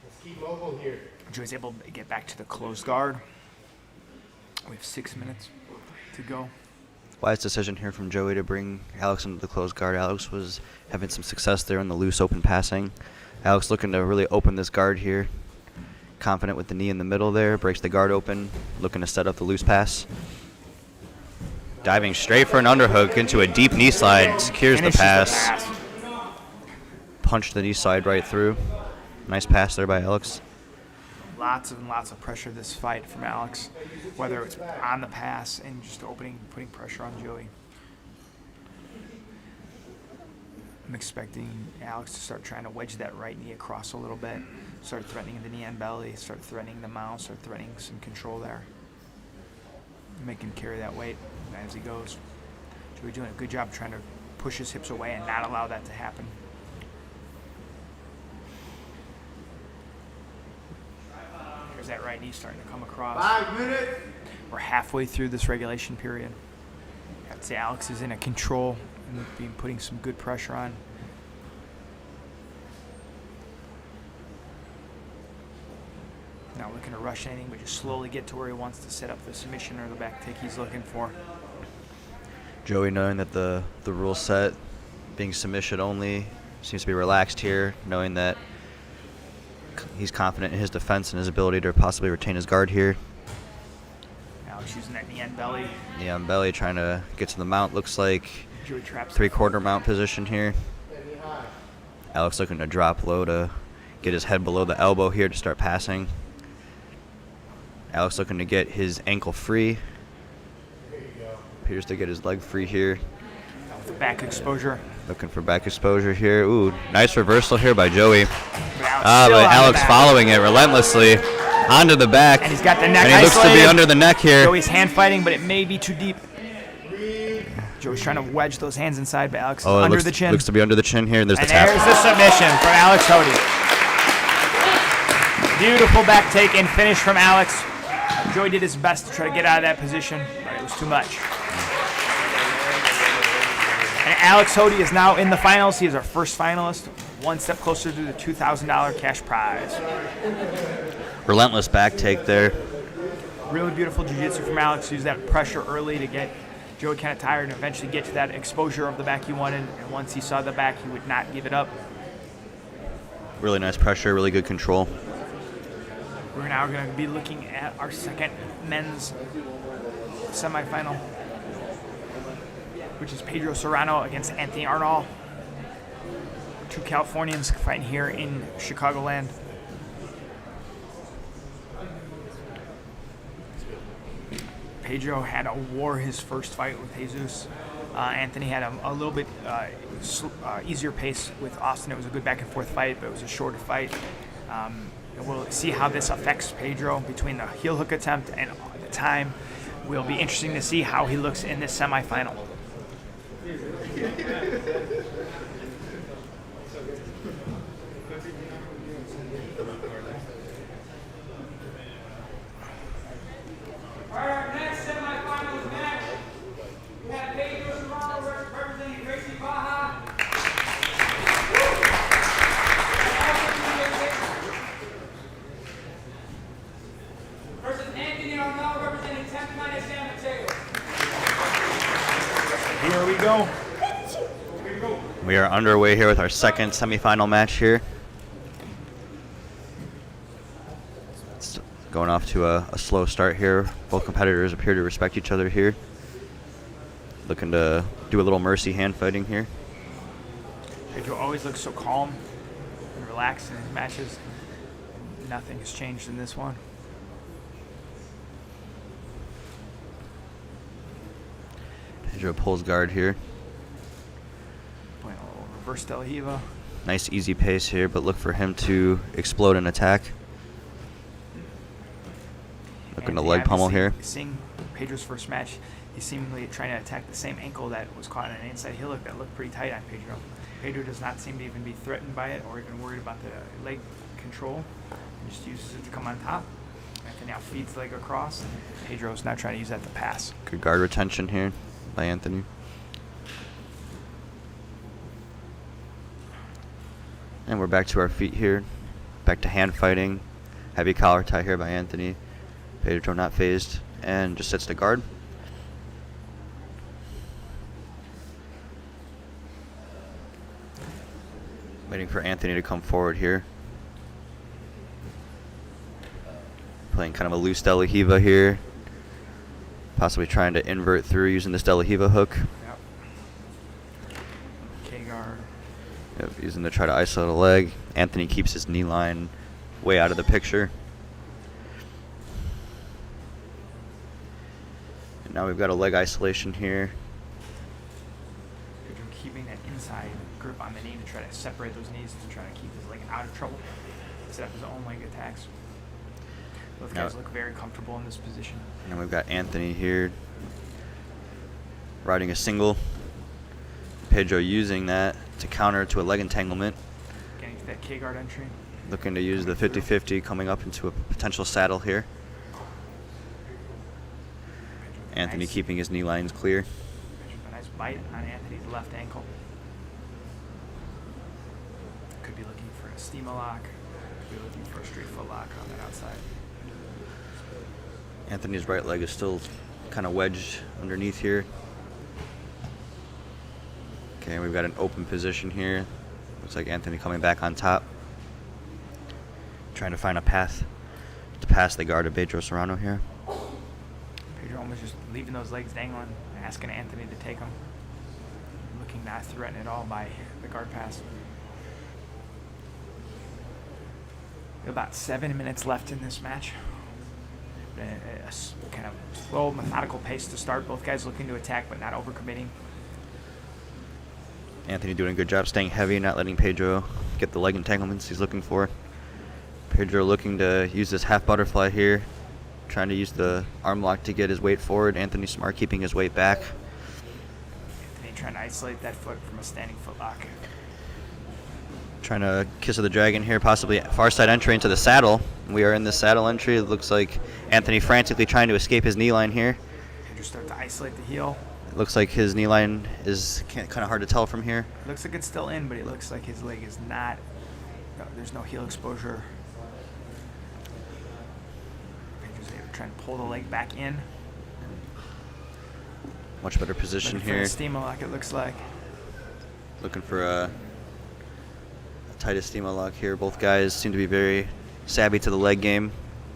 Let's keep mobile here. Joey's able to get back to the closed guard. We have 6 minutes to go. Wise decision here from Joey to bring Alex into the closed guard. Alex was having some success there in the loose open passing. Alex looking to really open this guard here. Confident with the knee in the middle there. Breaks the guard open. Looking to set up the loose pass. Diving straight for an underhook into a deep knee slide. Secures the Finishes pass. Punched the knee slide right through. Nice pass there by Alex. Lots and lots of pressure this fight from Alex, whether it's on the pass and just putting pressure on Joey. I'm expecting Alex to start trying to wedge that right knee across a little bit, start threatening the knee and belly, start threatening the mount, start threatening some control there. Make him carry that weight as he goes. Joey doing a good job trying to push his hips away and not allow that to happen. Here's that right knee starting to come across. 5 minutes. We're halfway through this regulation period. I'd say Alex is in a control and putting some good pressure on. Not looking to rush anything, but just slowly get to where he wants to set up the submission or the back take he's looking for. Joey knowing that the rule set being submission only seems to be relaxed here, knowing that he's confident in his defense and his ability to possibly retain his guard here. Alex using that knee on belly. Knee on belly, trying to get to the mount. Looks like Joey traps 3/4 mount position here. Alex looking to drop low to get his head below the elbow here to start passing. Alex looking to get his ankle free. Appears to get his leg free here. back exposure. Looking for back exposure here. Ooh, nice reversal here by Joey. But But Alex following it relentlessly onto the back. And he's got the neck And he looks to be isolated. under the neck here. Joey's hand fighting, but it may be too deep. Joey's trying to wedge those hands inside, but Alex is Oh, it under looks, the chin. looks to be under the chin here, and there's And the tap. there's the submission from Alex Hodie. Beautiful back take and finish from Alex. Joey did his best to try to get out of that position, but it was too much. And Alex Hodie is now in the finals. He is our first finalist, one step closer to the $2,000 cash prize. Relentless back take there. Really beautiful jiu-jitsu from Alex. Use that pressure early to get Joey kind of tired and eventually get to that exposure of the back he wanted. And once he saw the back, he would not give it up. Really nice pressure, really good control. We're now going to be looking at our second men's semifinal, which is Pedro Serrano against Anthony Arnold. Two Californians fighting here in Chicagoland. Pedro had wore his first fight with Jesus. Anthony had a little bit easier pace with Austin. It was a good back and forth fight, but it was a shorter fight. And we'll see how this affects Pedro between the heel hook attempt and the time. Will be interesting to see how he looks in this semifinal. All right, next semifinals match. We have Pedro Serrano representing Gracie Baja. Versus Anthony Arnold representing 10th Planet San Mateo. Here we go. We are underway here with our second semifinal match here. It's going off to a slow start here. Both competitors appear to respect each other here. Looking to do a little mercy hand fighting here. Pedro always looks so calm and relaxed in his matches. Nothing has changed in this one. Pedro pulls guard here. Playing a little reverse Delia. Nice easy pace here, but look for him to explode and attack. Looking to leg pummel here. Seeing Pedro's first match, he's seemingly trying to attack the same ankle that was caught in an inside heel hook that looked pretty tight on Pedro. Pedro does not seem to even be threatened by it or even worried about the leg control. He just uses it to come on top. Anthony now feeds the leg across. Pedro's now trying to use that to pass. Good guard retention here by Anthony. And we're back to our feet here. Back to hand fighting. Heavy collar tie here by Anthony. Pedro not phased and just sits to guard. Waiting for Anthony to come forward here. Playing kind of a loose De La Hiva here. Possibly trying to invert through using this De La Hiva hook. Yep. K-guard. Yep, using to try to isolate a leg. Anthony keeps his knee line way out of the picture. And now we've got a leg isolation here. Pedro keeping that inside grip on the knee to try to separate those knees to try to keep his leg out of trouble. Set up his own leg attacks. Both Now- guys look very comfortable in this position. And we've got Anthony here riding a single. Pedro using that to counter to a leg entanglement. Getting to that K-guard entry. Looking to use the 50-50 coming up into a potential saddle here. Anthony Nice. keeping his knee lines clear. A nice bite on Anthony's left ankle. Could be looking for a steamer lock. Could be looking for a straight foot lock on that outside. Anthony's right leg is still kind of wedged underneath here. Okay, we've got an open position here. Looks like Anthony coming back on top. Trying to find a path to pass the guard of Pedro Serrano here. Pedro almost just leaving those legs dangling, asking Anthony to take them. Looking not threatened at all by the guard pass. About 7 minutes left in this match. A kind of slow, methodical pace to start. Both guys looking to attack, but not overcommitting. Anthony doing a good job staying heavy, not letting Pedro get the leg entanglements he's looking for. Pedro looking to use this half butterfly here, trying to use the arm lock to get his weight forward. Anthony smart, keeping his weight back. Anthony trying to isolate that foot from a standing foot lock. Trying to kiss of the dragon here, possibly far side entry into the saddle. We are in the saddle entry. It looks like Anthony frantically trying to escape his knee line here. Pedro start to isolate the heel. It looks like his knee line is kind of hard to tell from here. Looks like it's still in, but it looks like his leg is not. No, there's no heel exposure. Pedro's trying to pull the leg back in. Much better position Looking for here. a steamer lock, it looks like. Looking for a tightest steamer lock here. Both guys seem to be very savvy to the leg game.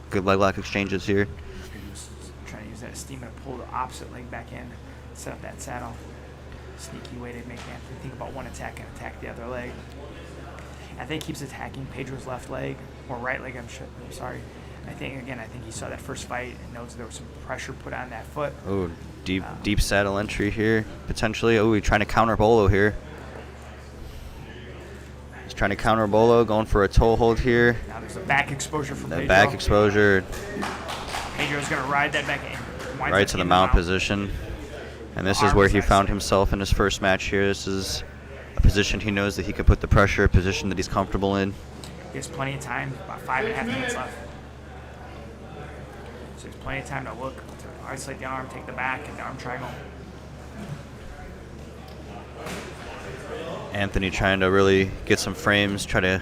Good leg lock exchanges here. Pedro's trying to use that steamer to pull the opposite leg back in, set up that saddle. Sneaky way to make Anthony think about one attack and attack the other leg. Anthony keeps attacking Pedro's left leg, or right leg, I'm sorry. I think he saw that first fight and knows there was some pressure put on that foot. Oh, deep saddle entry here, potentially. Oh, he's trying to counter Bolo here. He's trying to counter Bolo, going for a toe hold here. Now there's a back exposure from Pedro. The back exposure. Pedro's going to ride that back in. Right to the mount position. And this is where he found himself in his first match here. This is a position he knows that he can put the pressure, a position that he's comfortable in. He has plenty of time, about 5.5 minutes left. So there's plenty of time to look, to isolate the arm, take the back, and the arm triangle. Anthony trying to really get some frames, try to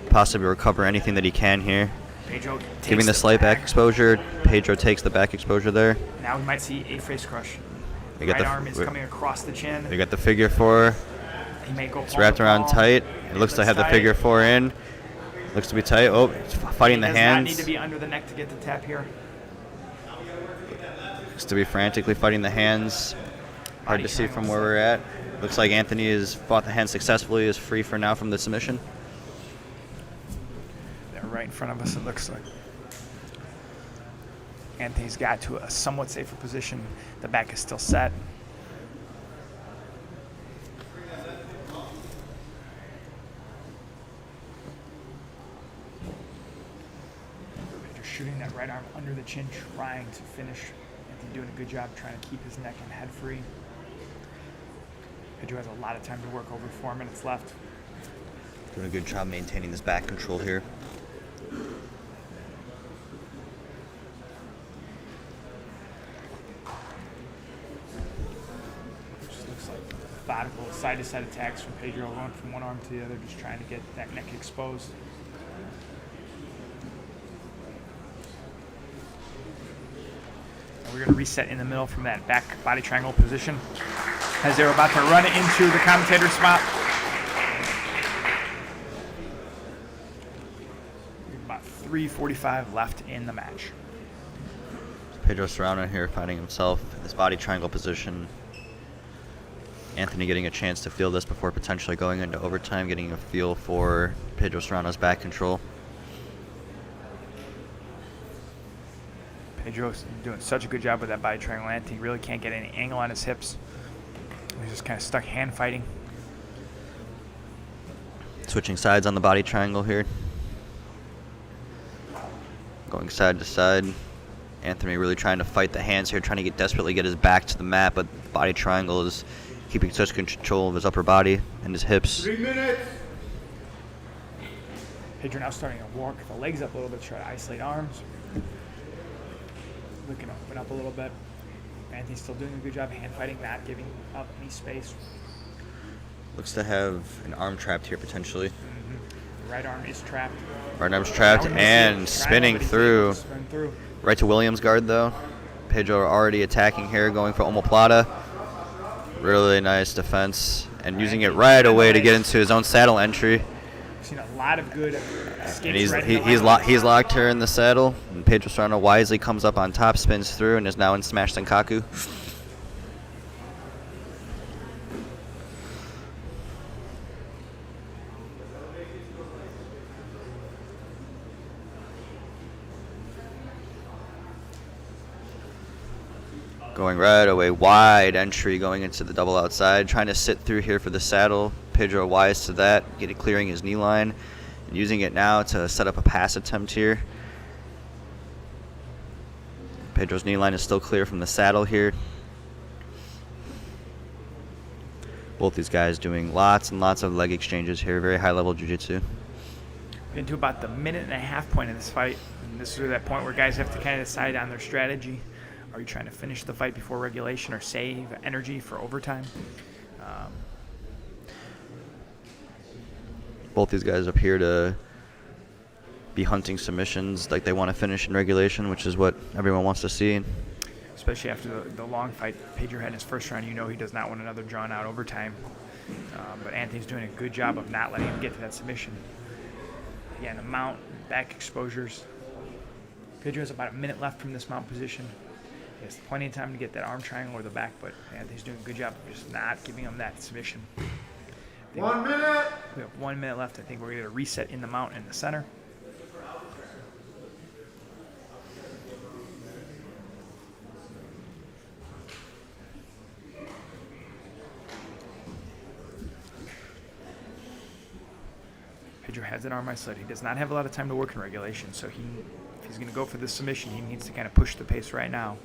possibly recover anything that he can here. Pedro Giving the slight back exposure. Pedro takes the back exposure there. Now we might see a face crush. We The got right the arm is coming across the chin. We got the figure four. He may go It's wrapped around tight. It looks to have the figure four in. Looks to be tight. Oh, it's fighting the He does hands. not need to be under the neck to get the tap here. Looks to be frantically fighting the hands. Hard to see from where we're at. Looks like Anthony has fought the hands successfully, is free for now from the submission. They're right in front of us, it looks like. Anthony's got to a somewhat safer position. The back is still set. Pedro shooting that right arm under the chin, trying to finish. Anthony doing a good job trying to keep his neck and head free. Pedro has a lot of time to work, over 4 minutes left. Doing a good job maintaining this back control here. Just looks like methodical side-to-side attacks from Pedro, going from one arm to the other, just trying to get that neck exposed. And we're going to reset in the middle from that back body triangle position as they're about to run into the commentator spot. About 3:45 left in the match. Pedro Serrano here finding himself in this body triangle position. Anthony getting a chance to feel this before potentially going into overtime, getting a feel for Pedro Serrano's back control. Pedro's doing such a good job with that body triangle. Anthony really can't get any angle on his hips. He's just kind of stuck hand fighting. Switching sides on the body triangle here. Going side to side. Anthony really trying to fight the hands here, trying to desperately get his back to the mat, but the body triangle is keeping such control of his upper body and his hips. 3 minutes. Pedro now starting to walk the legs up a little bit, try to isolate arms. Looking to open up a little bit. Anthony's still doing a good job hand fighting, not giving up any space. Looks to have an arm trapped here potentially. The right arm is trapped. Right arm's trapped and spinning through. Spinning through. Right to Williams' guard though. Pedro already attacking here, going for omoplata. Really nice defense and using it right away to get into his own saddle entry. We've seen a lot of good escapes. And he's right in the he's, line. he's locked here in the saddle. And Pedro Serrano wisely comes up on top, spins through, and is now in smash Senkaku. Going right away, wide entry going into the double outside, trying to sit through here for the saddle. Pedro wise to that, clearing his knee line, and using it now to set up a pass attempt here. Pedro's knee line is still clear from the saddle here. Both these guys doing lots and lots of leg exchanges here, very high level jiu-jitsu. Into about the 1.5 point in this fight. And this is that point where guys have to kind of decide on their strategy. Are you trying to finish the fight before regulation or save energy for overtime? Both these guys appear to be hunting submissions like they want to finish in regulation, which is what everyone wants to see. Especially after the long fight Pedro had in his first round, you know he does not want another drawn-out overtime. But Anthony's doing a good job of not letting him get to that submission. Again, the mount, back exposures. Pedro has about a minute left from this mount position. He has plenty of time to get that arm triangle or the back, but Anthony's doing a good job of just not giving him that submission. 1 minute. We have 1 minute left. I think we're going to reset in the mount in the center. Pedro has an arm isolated. He does not have a lot of time to work in regulation, so if he's going to go for this submission, he needs to kind of push the pace right now.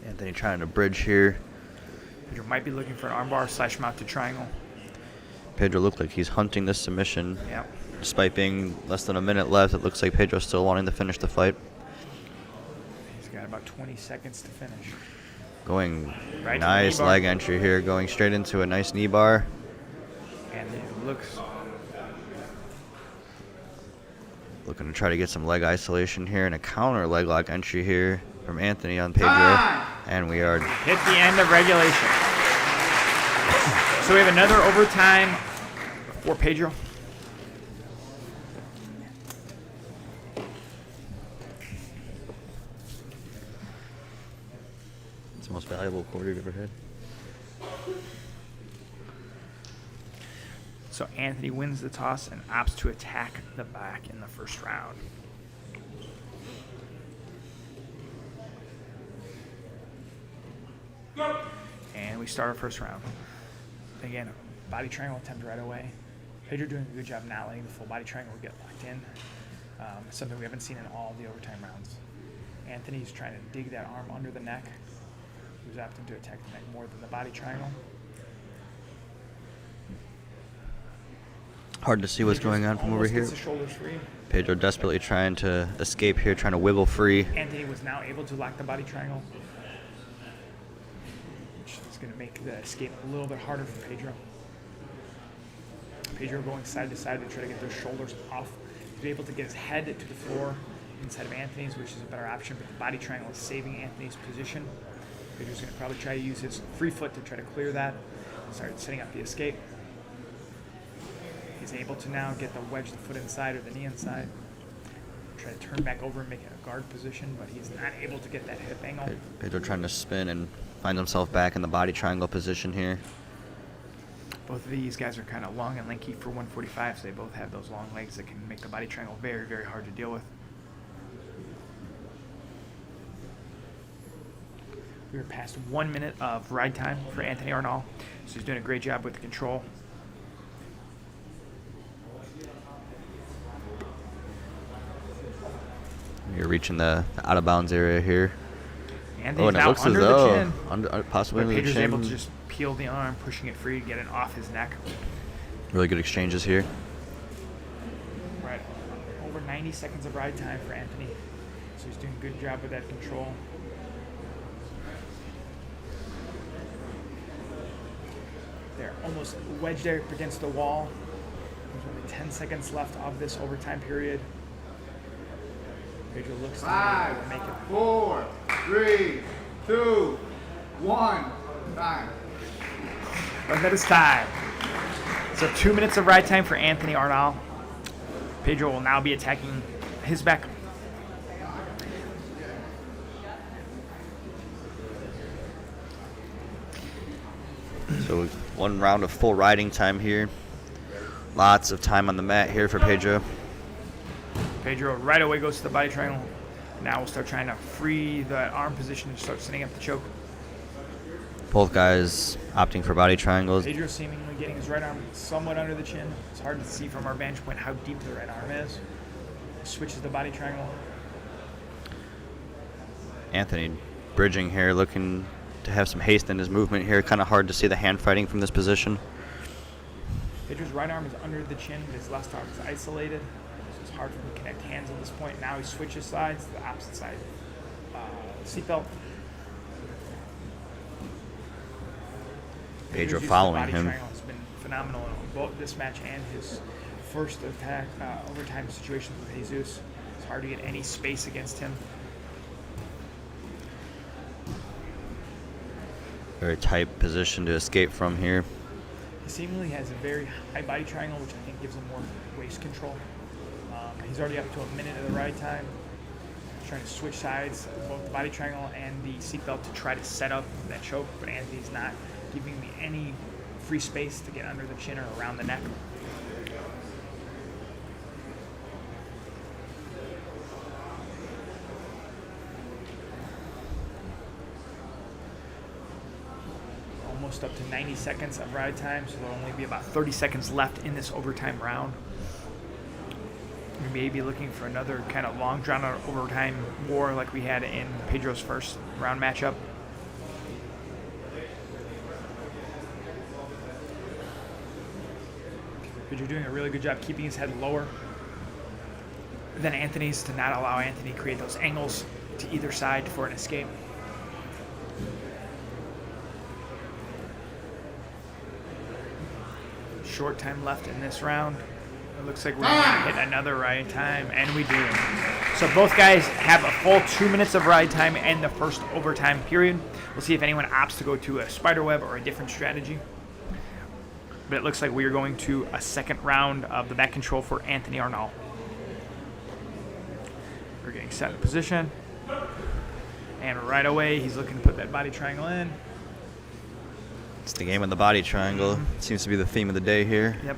Anthony trying to bridge here. Pedro might be looking for an armbar / mounted triangle. Pedro looked like he's hunting this submission. Yep. Despite being less than a minute left, it looks like Pedro's still wanting to finish the fight. He's got about 20 seconds to finish. Going Right nice to the knee bar. leg entry here, going straight into a nice knee bar. And it looks Looking to try to get some leg isolation here and a counter leg lock entry here from Anthony on Pedro. And we are hit the end of regulation. So we have another overtime for Pedro. It's the most valuable quarter you've ever had. So Anthony wins the toss and opts to attack the back in the first round. Go. And we start our first round. Again, body triangle attempt right away. Pedro doing a good job not letting the full body triangle get locked in. Something we haven't seen in all the overtime rounds. Anthony's trying to dig that arm under the neck. He was opting to attack the neck more than the body triangle. Hard to see what's going on from over Almost here. gets the shoulders free. Pedro desperately trying to escape here, trying to wiggle free. Anthony was now able to lock the body triangle, which is going to make the escape a little bit harder for Pedro. Pedro going side to side to try to get those shoulders off. He's able to get his head to the floor inside of Anthony's, which is a better option, but the body triangle is saving Anthony's position. Pedro's going to probably try to use his free foot to try to clear that and start setting up the escape. He's able to now get the wedge the foot inside or the knee inside. Try to turn back over and make it a guard position, but he's not able to get that hip angle. Pedro trying to spin and find himself back in the body triangle position here. Both of these guys are kind of long and lanky for 145, so they both have those long legs that can make the body triangle very, very hard to deal with. We are past 1 minute of ride time for Anthony Arnold, so he's doing a great job with the control. You're reaching the out of bounds area here. Anthony's And it now looks as under the though chin, possibly but under the Pedro's able to chin. just peel the arm, pushing it free, get it off his neck. Really good exchanges here. Right, over 90 seconds of ride time for Anthony, so he's doing a good job with that control. They're almost wedged there against the wall. There's only 10 seconds left of this overtime period. Pedro looks to be able to make it. 4, 3, 2, 1, time. But that is time. So 2 minutes of ride time for Anthony Arnold. Pedro will now be attacking his back. So 1 round of full riding time here. Lots of time on the mat here for Pedro. Pedro right away goes to the body triangle. Now we'll start trying to free the arm position and start setting up the choke. Both guys opting for body triangles. Pedro seemingly getting his right arm somewhat under the chin. It's hard to see from our vantage point how deep the right arm is. Switches the body triangle. Anthony bridging here, looking to have some haste in his movement here. Kind of hard to see the hand fighting from this position. Pedro's right arm is under the chin, but his left arm is isolated. So it's hard for him to connect hands at this point. Now he switches sides to the opposite side. Seatbelt. Pedro Pedro's following body him. triangle has been phenomenal in both this match and his first attack overtime situation with Jesus. It's hard to get any space against him. Very tight position to escape from here. He seemingly has a very high body triangle, which I think gives him more waist control. He's already up to a minute of the ride time. Trying to switch sides, both the body triangle and the seatbelt to try to set up that choke, but Anthony's not giving me any free space to get under the chin or around the neck. Almost up to 90 seconds of ride time, so there'll only be about 30 seconds left in this overtime round. We may be looking for another kind of long drawn out overtime war like we had in Pedro's first round matchup. Pedro doing a really good job keeping his head lower than Anthony's to not allow Anthony to create those angles to either side for an escape. Short time left in this round. It looks like we're going to hit another ride time, and we do. So both guys have a full 2 minutes of ride time and the first overtime period. We'll see if anyone opts to go to a spider web or a different strategy. But it looks like we are going to a second round of the back control for Anthony Arnold. We're getting set in position. And right away, he's looking to put that body triangle in. It's the game of the body triangle. Seems to be the theme of the day here. Yep.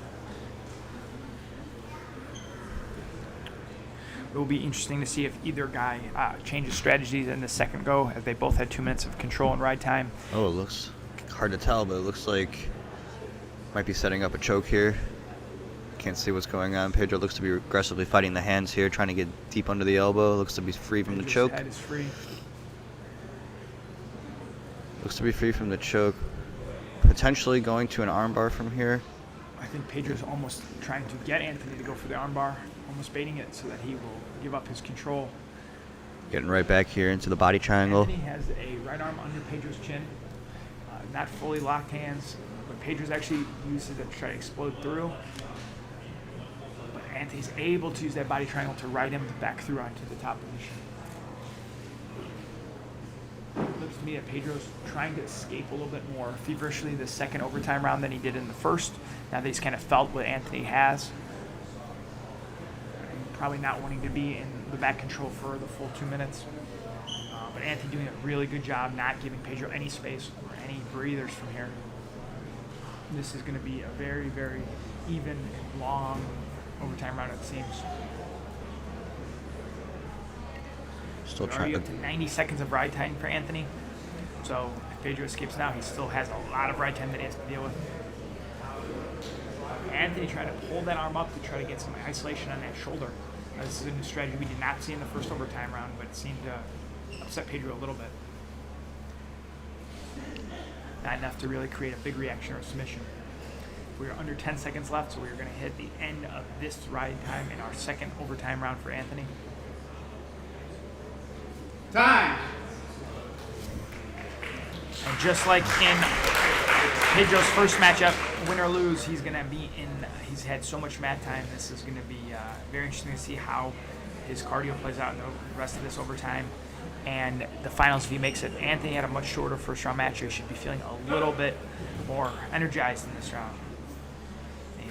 It will be interesting to see if either guy changes strategies in the second go, as they both had 2 minutes of control and ride time. Oh, it looks hard to tell, but it looks like might be setting up a choke here. Can't see what's going on. Pedro looks to be aggressively fighting the hands here, trying to get deep under the elbow. Looks to be free from the choke. Head is free. Looks to be free from the choke. Potentially going to an armbar from here. I think Pedro's almost trying to get Anthony to go for the armbar, almost baiting it so that he will give up his control. Getting right back here into the body triangle. Anthony has a right arm under Pedro's chin, not fully locked hands, but Pedro's actually uses it to try to explode through. But Anthony's able to use that body triangle to ride him back through onto the top position. It looks to me that Pedro's trying to escape a little bit more feverishly the second overtime round than he did in the first. Now that he's kind of felt what Anthony has. And probably not wanting to be in the back control for the full 2 minutes. But Anthony doing a really good job not giving Pedro any space or any breathers from here. This is going to be a very, very even and long overtime round, it seems. Still We're trying already up to 90 seconds of ride time for Anthony. So if Pedro escapes now, he still has a lot of ride time that he has to deal with. Anthony trying to pull that arm up to try to get some isolation on that shoulder. This is a new strategy we did not see in the first overtime round, but it seemed to upset Pedro a little bit. Not enough to really create a big reaction or submission. We are under 10 seconds left, so we are going to hit the end of this ride time in our second overtime round for Anthony. Time. And just like in Pedro's first matchup, win or lose, he's going to be in. He's had so much mat time. This is going to be very interesting to see how his cardio plays out in the rest of this overtime. And the finals, if he makes it, Anthony had a much shorter first round match. He should be feeling a little bit more energized in this round.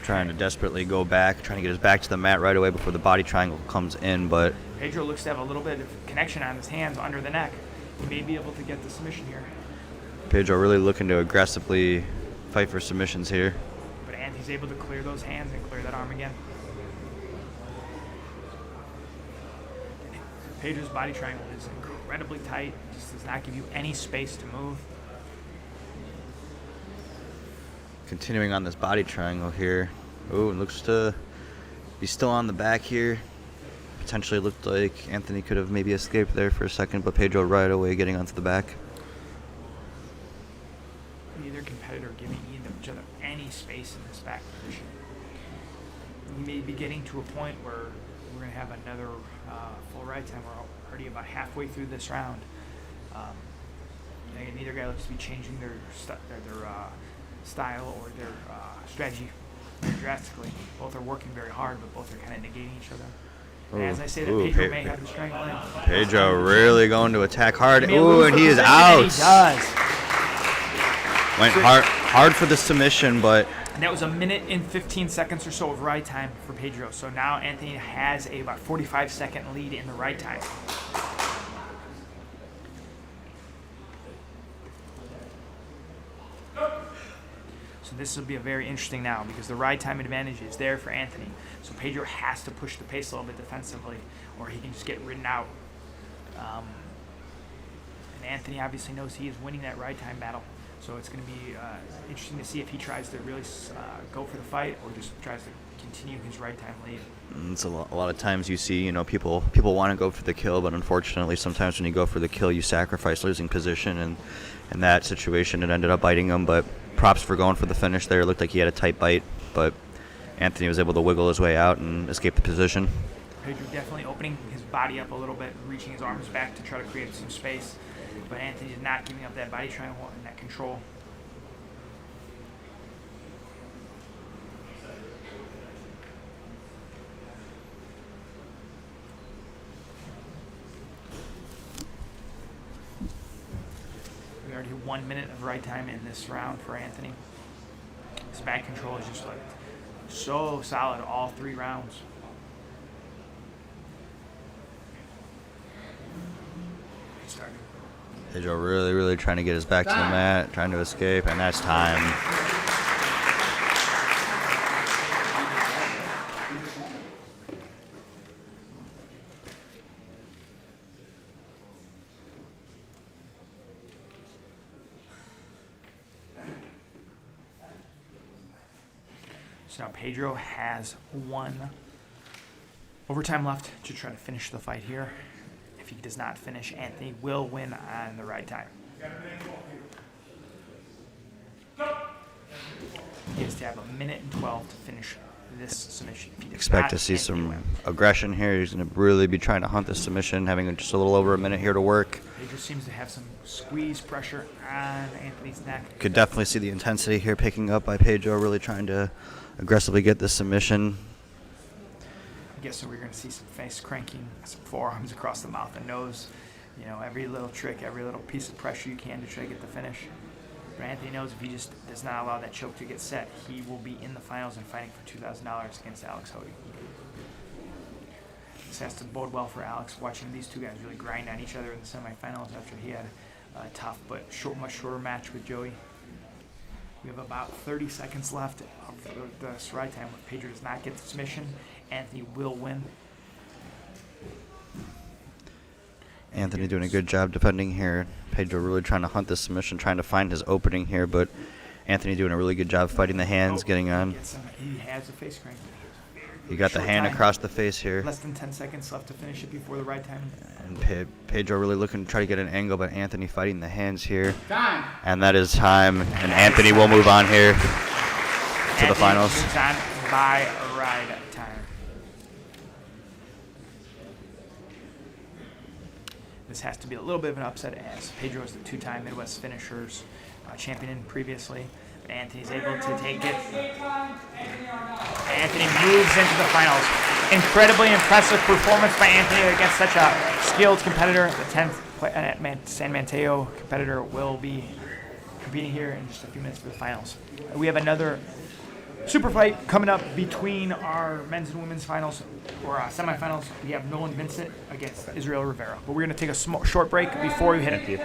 Trying to desperately go back, trying to get his back to the mat right away before the body triangle comes in, but Pedro looks to have a little bit of connection on his hands under the neck. He may be able to get the submission here. Pedro really looking to aggressively fight for submissions here. But Anthony's able to clear those hands and clear that arm again. Pedro's body triangle is incredibly tight. Just does not give you any space to move. Continuing on this body triangle here. Oh, looks to be still on the back here. Potentially looked like Anthony could have maybe escaped there for a second, but Pedro right away getting onto the back. Neither competitor giving each other any space in this back position. We may be getting to a point where we're going to have another full ride time. We're already about halfway through this round. Neither guy looks to be changing their style or their strategy very drastically. Both are working very hard, but both are kind of negating each other. And as I say that, Pedro may have the strength line. Pedro really going to attack hard. Ooh, and he is out. out. He does. Went hard for the submission, but And that was 1 minute and 15 seconds or so of ride time for Pedro. So now Anthony has a about 45-second lead in the ride time. So this will be a very interesting now because the ride time advantage is there for Anthony. So Pedro has to push the pace a little bit defensively or he can just get ridden out. And Anthony obviously knows he is winning that ride time battle. So it's going to be interesting to see if he tries to really go for the fight or just tries to continue his ride time lead. it's a lot of times you see, people want to go for the kill, but unfortunately sometimes when you go for the kill you sacrifice losing position, and in that situation it ended up biting him. But props for going for the finish there. It looked like he had a tight bite, but Anthony was able to wiggle his way out and escape the position. Pedro definitely opening his body up a little bit, reaching his arms back to try to create some space. But Anthony is not giving up that body triangle and that control. We already have 1 minute of ride time in this round for Anthony. His back control is just like so solid all 3 rounds. Starting. Pedro really trying to get his back to the mat, trying to escape, and that's time. So now Pedro has 1 overtime left to try to finish the fight here. If he does not finish, Anthony will win on the ride time. He has to have 1 minute and 12 to finish this submission. If he does Expect not, to see Anthony some wins. aggression here. He's going to really be trying to hunt this submission, having just a little over a minute here to work. Pedro seems to have some squeeze pressure on Anthony's neck. Could definitely see the intensity here picking up by Pedro, really trying to aggressively get this submission. I guess we're going to see some face cranking, some forearms across the mouth and nose. Every little trick, every little piece of pressure you can to try to get the finish. But Anthony knows if he just does not allow that choke to get set, he will be in the finals and fighting for $2,000 against Alex Hodi. This has to bode well for Alex, watching these two guys really grind on each other in the semifinals after he had a tough but much shorter match with Joey. We have about 30 seconds left of the ride time. If Pedro does not get the submission, Anthony will win. Anthony doing a good job defending here. Pedro really trying to hunt this submission, trying to find his opening here, but Anthony doing a really good job fighting the hands, getting on. He has a face crank. He got the hand across the face here. Less than 10 seconds left to finish it before the ride time. And Pedro really looking to try to get an angle, but Anthony fighting the hands here. Time. And that is time. And Anthony will move on here to the finals. Moves on by ride time. This has to be a little bit of an upset as Pedro is the 2-time Midwest Finishers champion previously. But Anthony's able to take it. Anthony moves into the finals. Incredibly impressive performance by Anthony against such a skilled competitor. The 10th San Mateo competitor will be competing here in just a few minutes for the finals. We have another super fight coming up between our men's and women's finals, or semifinals. We have Nolan Vincent against Israel Rivera. But we're going to take a short break before we hit it.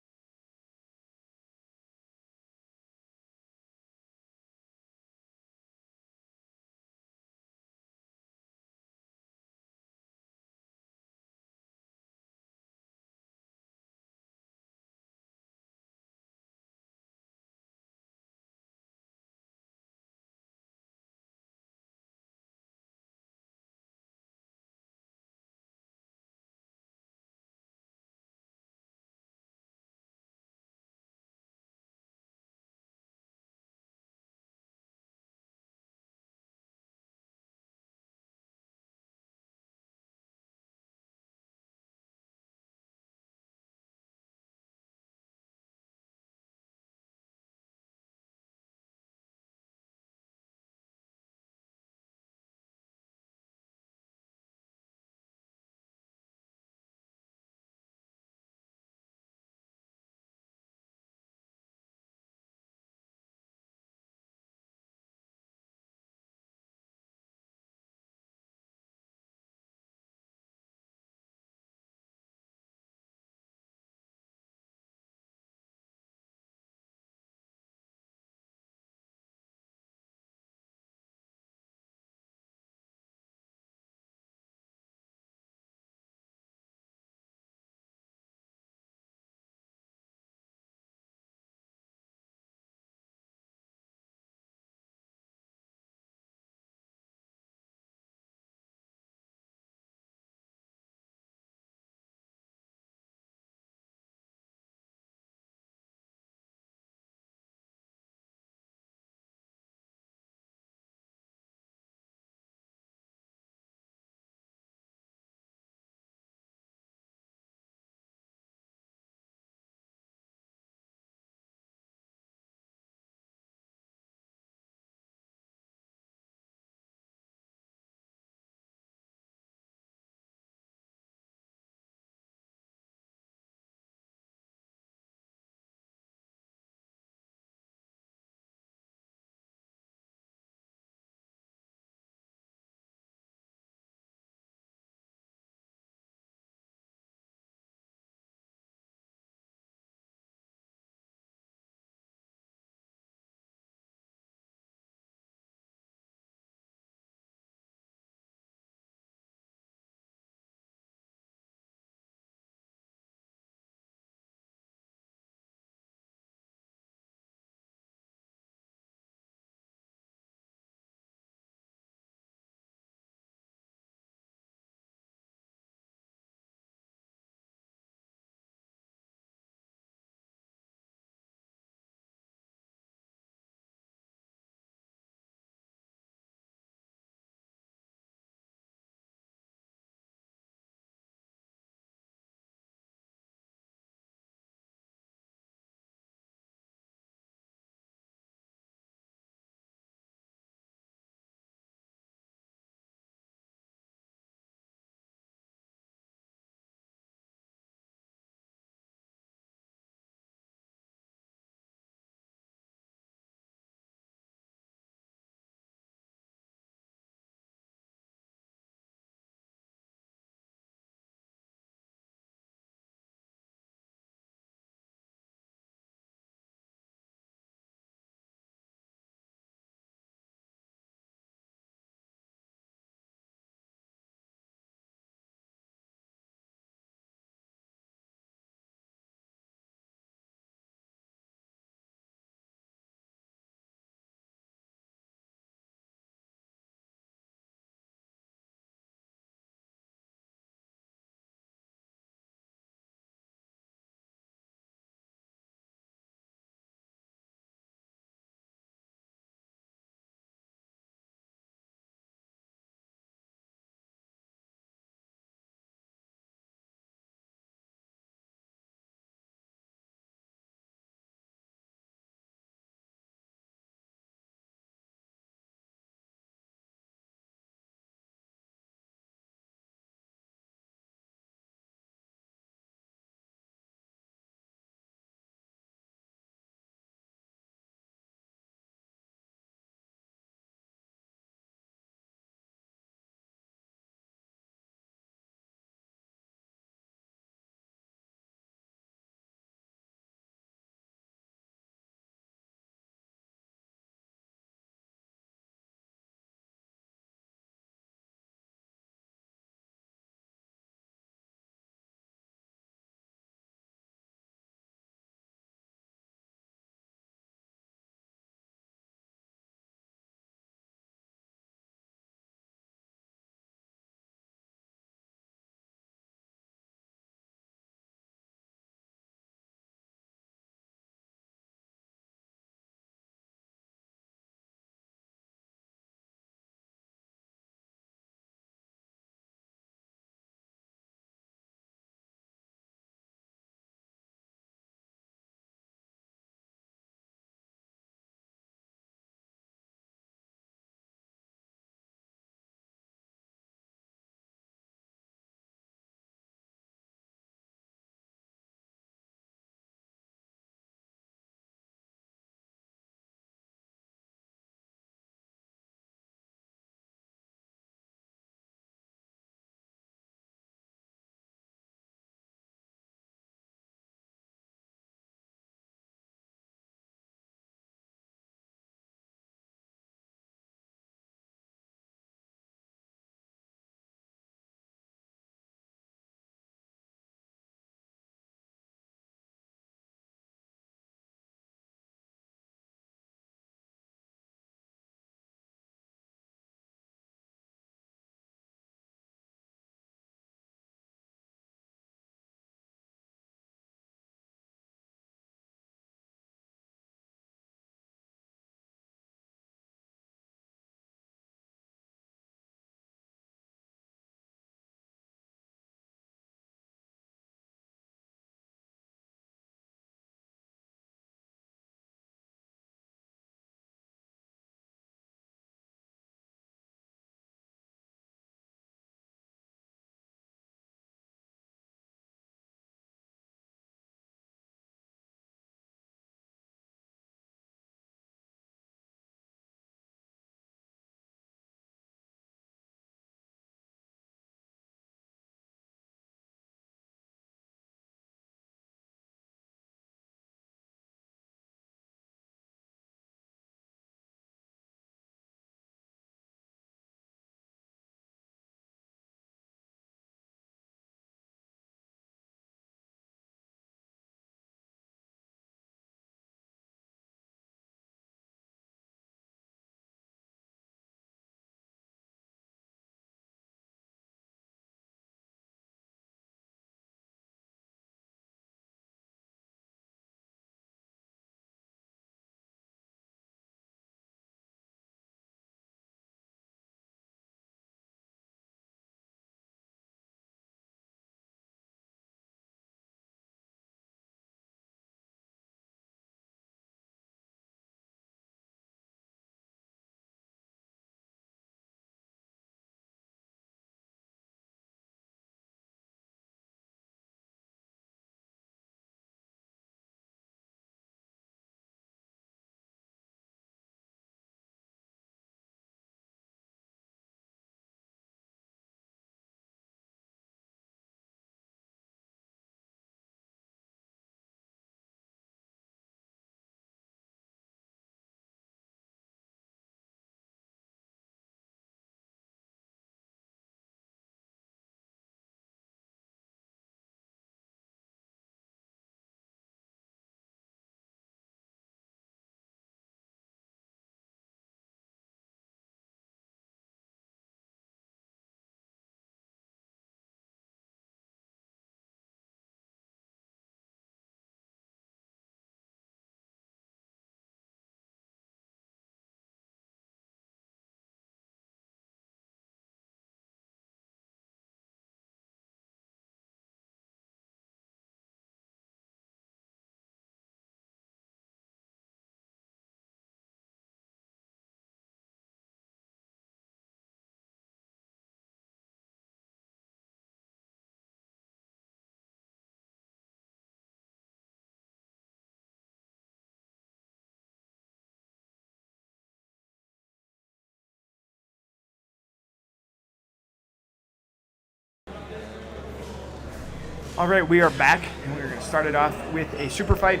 All right, we are back, and we're going to start it off with a super fight.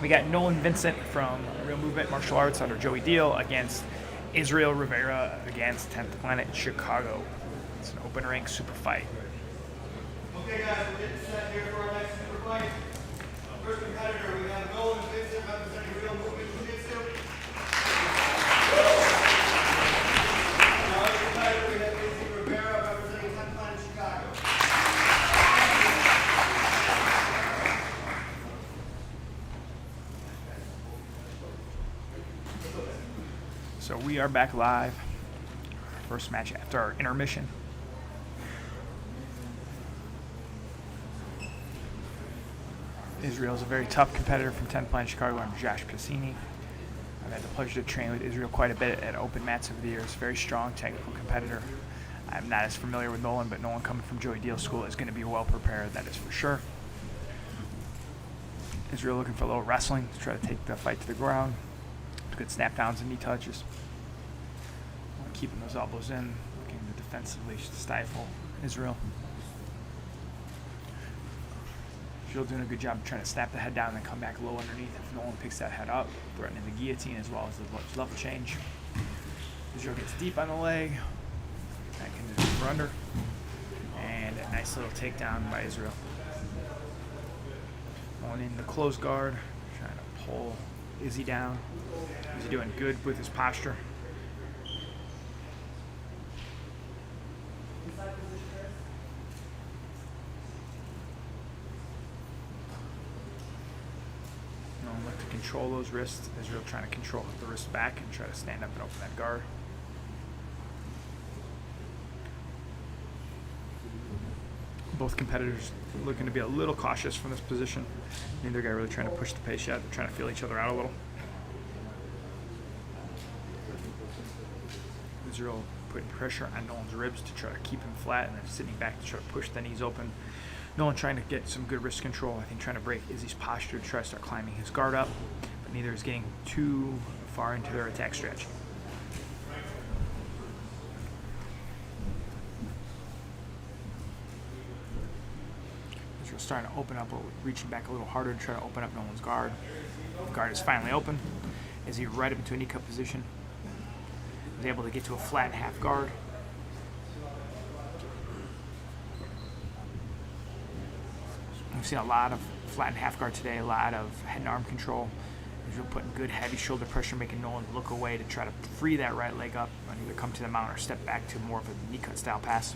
We got Nolan Vincent from Real Movement Martial Arts under Joey Deal against Israel Rivera against 10th Planet in Chicago. It's an open rank super fight. Okay, guys, we're getting set here for our next super fight. First competitor, we have Nolan Vincent representing Real Movement Jiu Jitsu. Our other competitor, we have Lindsey Rivera representing 10th Planet Chicago. So we are back live. First match after our intermission. Israel is a very tough competitor from 10th Planet Chicago. I'm Josh Cassini. I've had the pleasure to train with Israel quite a bit at open mats over the years. Very strong, technical competitor. I'm not as familiar with Nolan, but Nolan coming from Joey Deal School is going to be well prepared, that is for sure. Israel looking for a little wrestling to try to take the fight to the ground. Good snap downs and knee touches. Keeping those elbows in, looking to defensively stifle Israel. Israel doing a good job of trying to snap the head down and then come back low underneath. If Nolan picks that head up, threatening the guillotine as well as the level change. Israel gets deep on the leg, back into the over under, and a nice little takedown by Israel. Nolan in the closed guard, trying to pull Izzy down. Izzy doing good with his posture. Nolan like to control those wrists. Israel trying to control the wrist back and try to stand up and open that guard. Both competitors looking to be a little cautious from this position. Neither guy really trying to push the pace yet. They're trying to feel each other out a little. Israel putting pressure on Nolan's ribs to try to keep him flat and then sitting back to try to push the knees open. Nolan trying to get some good wrist control. I think trying to break Izzy's posture to try to start climbing his guard up, but neither is getting too far into their attack stretch. Israel's starting to open up, reaching back a little harder to try to open up Nolan's guard. The guard is finally open. Izzy right up into a knee cut position. Is able to get to a flat half guard. We've seen a lot of flat and half guard today, a lot of head and arm control. Israel putting good heavy shoulder pressure, making Nolan look away to try to free that right leg up and either come to the mount or step back to more of a knee cut style pass.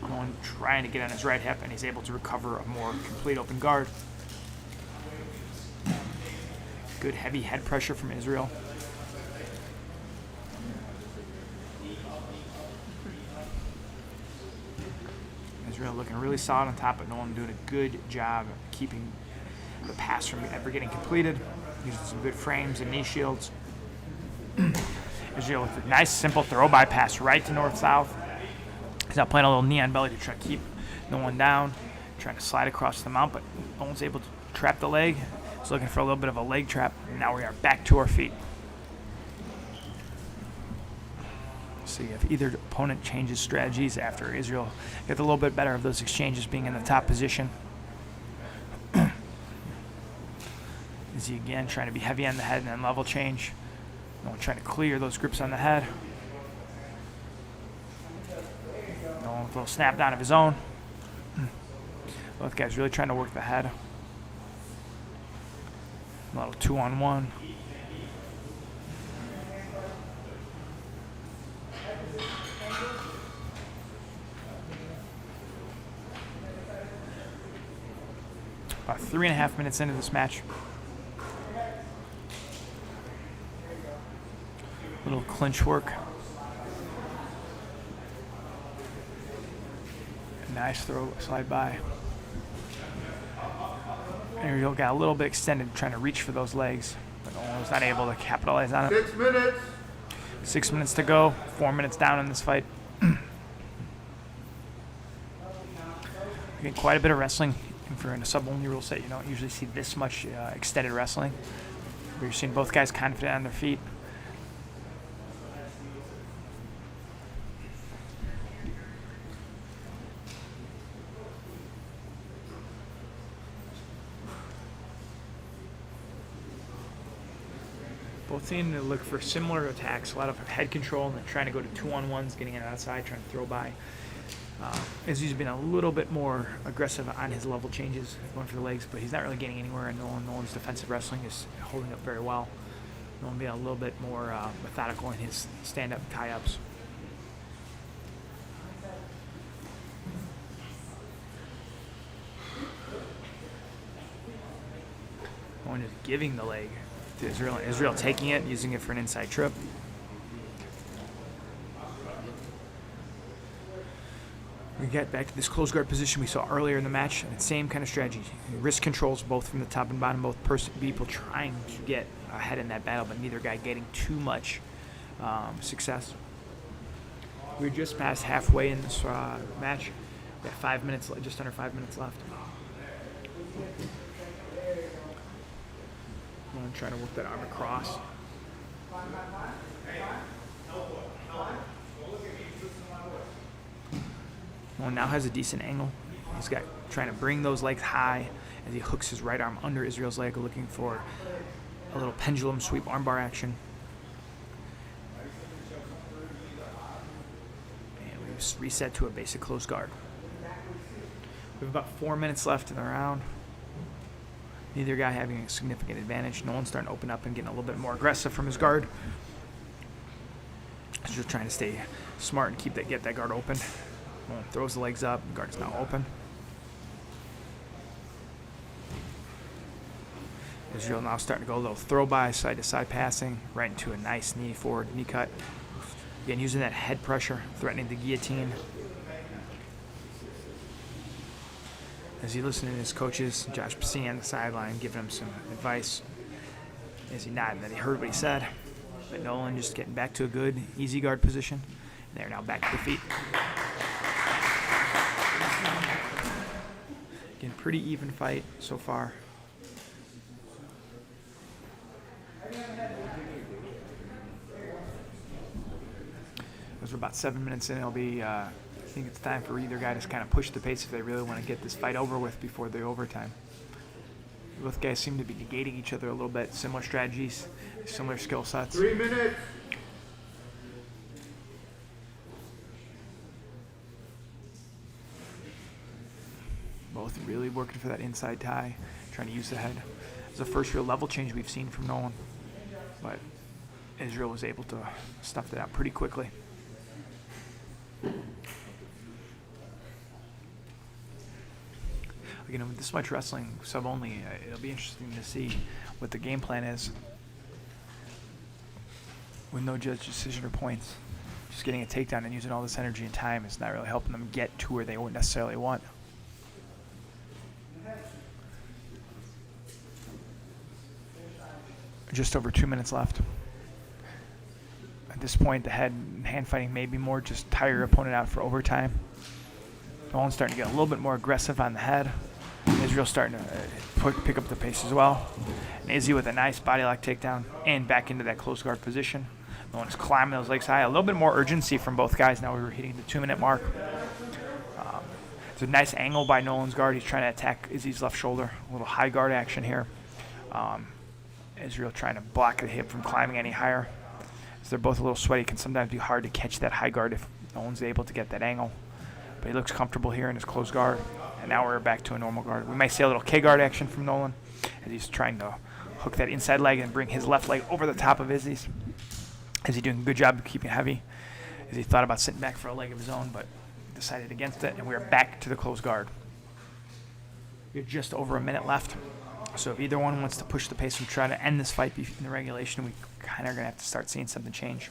Nolan trying to get on his right hip, and he's able to recover a more complete open guard. Good heavy head pressure from Israel. Israel looking really solid on top, but Nolan doing a good job of keeping the pass from ever getting completed. Using some good frames and knee shields. Israel with a nice, simple throw by pass right to north-south. He's now playing a little knee on belly to try to keep Nolan down, trying to slide across the mount, but Nolan's able to trap the leg. He's looking for a little bit of a leg trap, and now we are back to our feet. See if either opponent changes strategies after Israel gets a little bit better of those exchanges being in the top position. Izzy again trying to be heavy on the head and then level change. Nolan trying to clear those grips on the head. Nolan with a little snap down of his own. Both guys really trying to work the head. A little 2-on-1. About 3.5 minutes into this match. Little clinch work. Nice throw, slide by. Ariel got a little bit extended trying to reach for those legs, but Nolan was not able to capitalize on it. 6 minutes. 6 minutes to go, 4 minutes down in this fight. Getting quite a bit of wrestling. And for in a sub-only rule set, you don't usually see this much extended wrestling. But you're seeing both guys confident on their feet. Both seem to look for similar attacks, a lot of head control, and then trying to go to 2-on-1s, getting it outside, trying to throw by. Izzy's been a little bit more aggressive on his level changes, going for the legs, but he's not really getting anywhere, and Nolan's defensive wrestling is holding up very well. Nolan being a little bit more methodical in his stand-up tie-ups. Nolan is giving the leg to Israel. Israel taking it, using it for an inside trip. We get back to this close guard position we saw earlier in the match. And same kind of strategy. Wrist controls both from the top and bottom, both people trying to get ahead in that battle, but neither guy getting too much success. We're just past halfway in this match. We got 5 minutes, just under 5 minutes left. I'm trying to work that arm across. Nolan now has a decent angle. He's got trying to bring those legs high as he hooks his right arm under Israel's leg, looking for a little pendulum sweep armbar action. And we just reset to a basic close guard. We have about 4 minutes left in the round. Neither guy having a significant advantage. Nolan's starting to open up and getting a little bit more aggressive from his guard. He's just trying to stay smart and get that guard open. Nolan throws the legs up. The guard is now open. Israel now starting to go a little throw by, side to side passing, right into a nice knee forward, knee cut. Again, using that head pressure, threatening the guillotine. As he listened to his coaches, Josh Passini on the sideline, giving him some advice. As he nodded that he heard what he said. But Nolan just getting back to a good, easy guard position. And they're now back to the feet. Again, pretty even fight so far. As we're about 7 minutes in, it'll be, I think it's time for either guy to kind of push the pace if they really want to get this fight over with before the overtime. Both guys seem to be negating each other a little bit. Similar strategies, similar skill sets. 3 minutes. Both really working for that inside tie, trying to use the head. It's the first real level change we've seen from Nolan, but Israel was able to stuff that out pretty quickly. Again, with this much wrestling, sub only, it'll be interesting to see what the game plan is with no judge decision or points. Just getting a takedown and using all this energy and time is not really helping them get to where they would necessarily want. Just over 2 minutes left. At this point, the head and hand fighting may be more just tire your opponent out for overtime. Nolan's starting to get a little bit more aggressive on the head. Israel's starting to pick up the pace as well. And Izzy with a nice body lock takedown and back into that close guard position. Nolan's climbing those legs high. A little bit more urgency from both guys. Now we were hitting the 2 minute mark. It's a nice angle by Nolan's guard. He's trying to attack Izzy's left shoulder. A little high guard action here. Israel trying to block the hip from climbing any higher. So they're both a little sweaty. It can sometimes be hard to catch that high guard if no one's able to get that angle. But he looks comfortable here in his close guard. And now we're back to a normal guard. We might see a little K-guard action from Nolan as he's trying to hook that inside leg and bring his left leg over the top of Izzy's. Is he doing a good job of keeping heavy? As he thought about sitting back for a leg of his own, but decided against it. And we are back to the close guard. We have just over a minute left. So if either one wants to push the pace and try to end this fight in the regulation, we kind of are going to have to start seeing something change.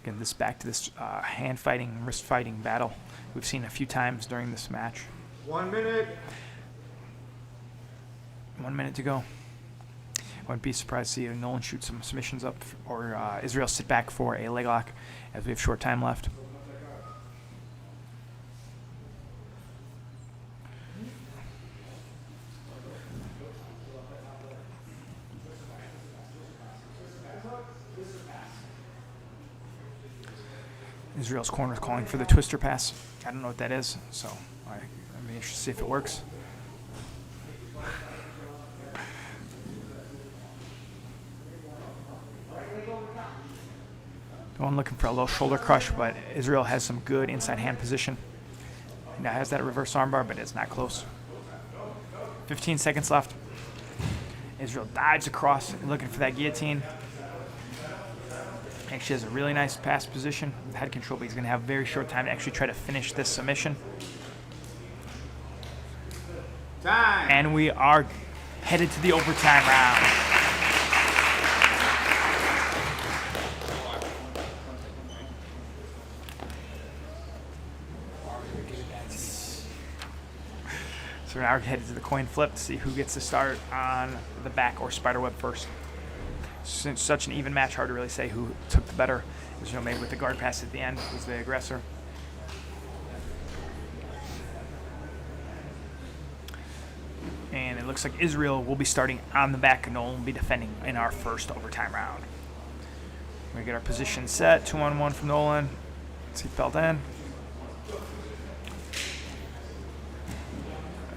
Again, this back to this hand fighting, wrist fighting battle we've seen a few times during this match. 1 minute. 1 minute to go. I wouldn't be surprised to see Nolan shoot some submissions up or Israel sit back for a leg lock as we have short time left. Israel's corner is calling for the twister pass. I don't know what that is, so I'd be interested to see if it works. Nolan looking for a little shoulder crush, but Israel has some good inside hand position. Now has that reverse armbar, but it's not close. 15 seconds left. Israel dives across, looking for that guillotine. Actually has a really nice pass position with head control, but he's going to have a very short time to actually try to finish this submission. Time. And we are headed to the overtime round. So now we're headed to the coin flip to see who gets to start on the back or spiderweb first. Since such an even match, hard to really say who took the better. Israel made with the guard pass at the end was the aggressor. And it looks like Israel will be starting on the back and Nolan will be defending in our first overtime round. We get our position set, 2-on-1 from Nolan. Seatbelt in.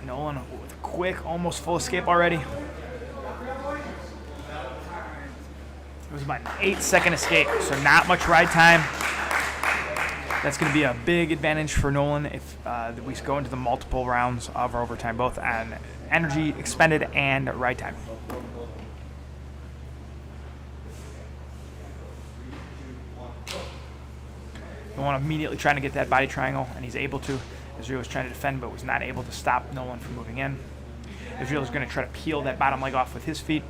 Nolan with a quick, almost full escape already. It was about an 8-second escape, so not much ride time. That's going to be a big advantage for Nolan if we go into the multiple rounds of our overtime, both on energy expended and ride time. Nolan immediately trying to get that body triangle, and he's able to. Israel was trying to defend, but was not able to stop Nolan from moving in. Israel is going to try to peel that bottom leg off with his feet.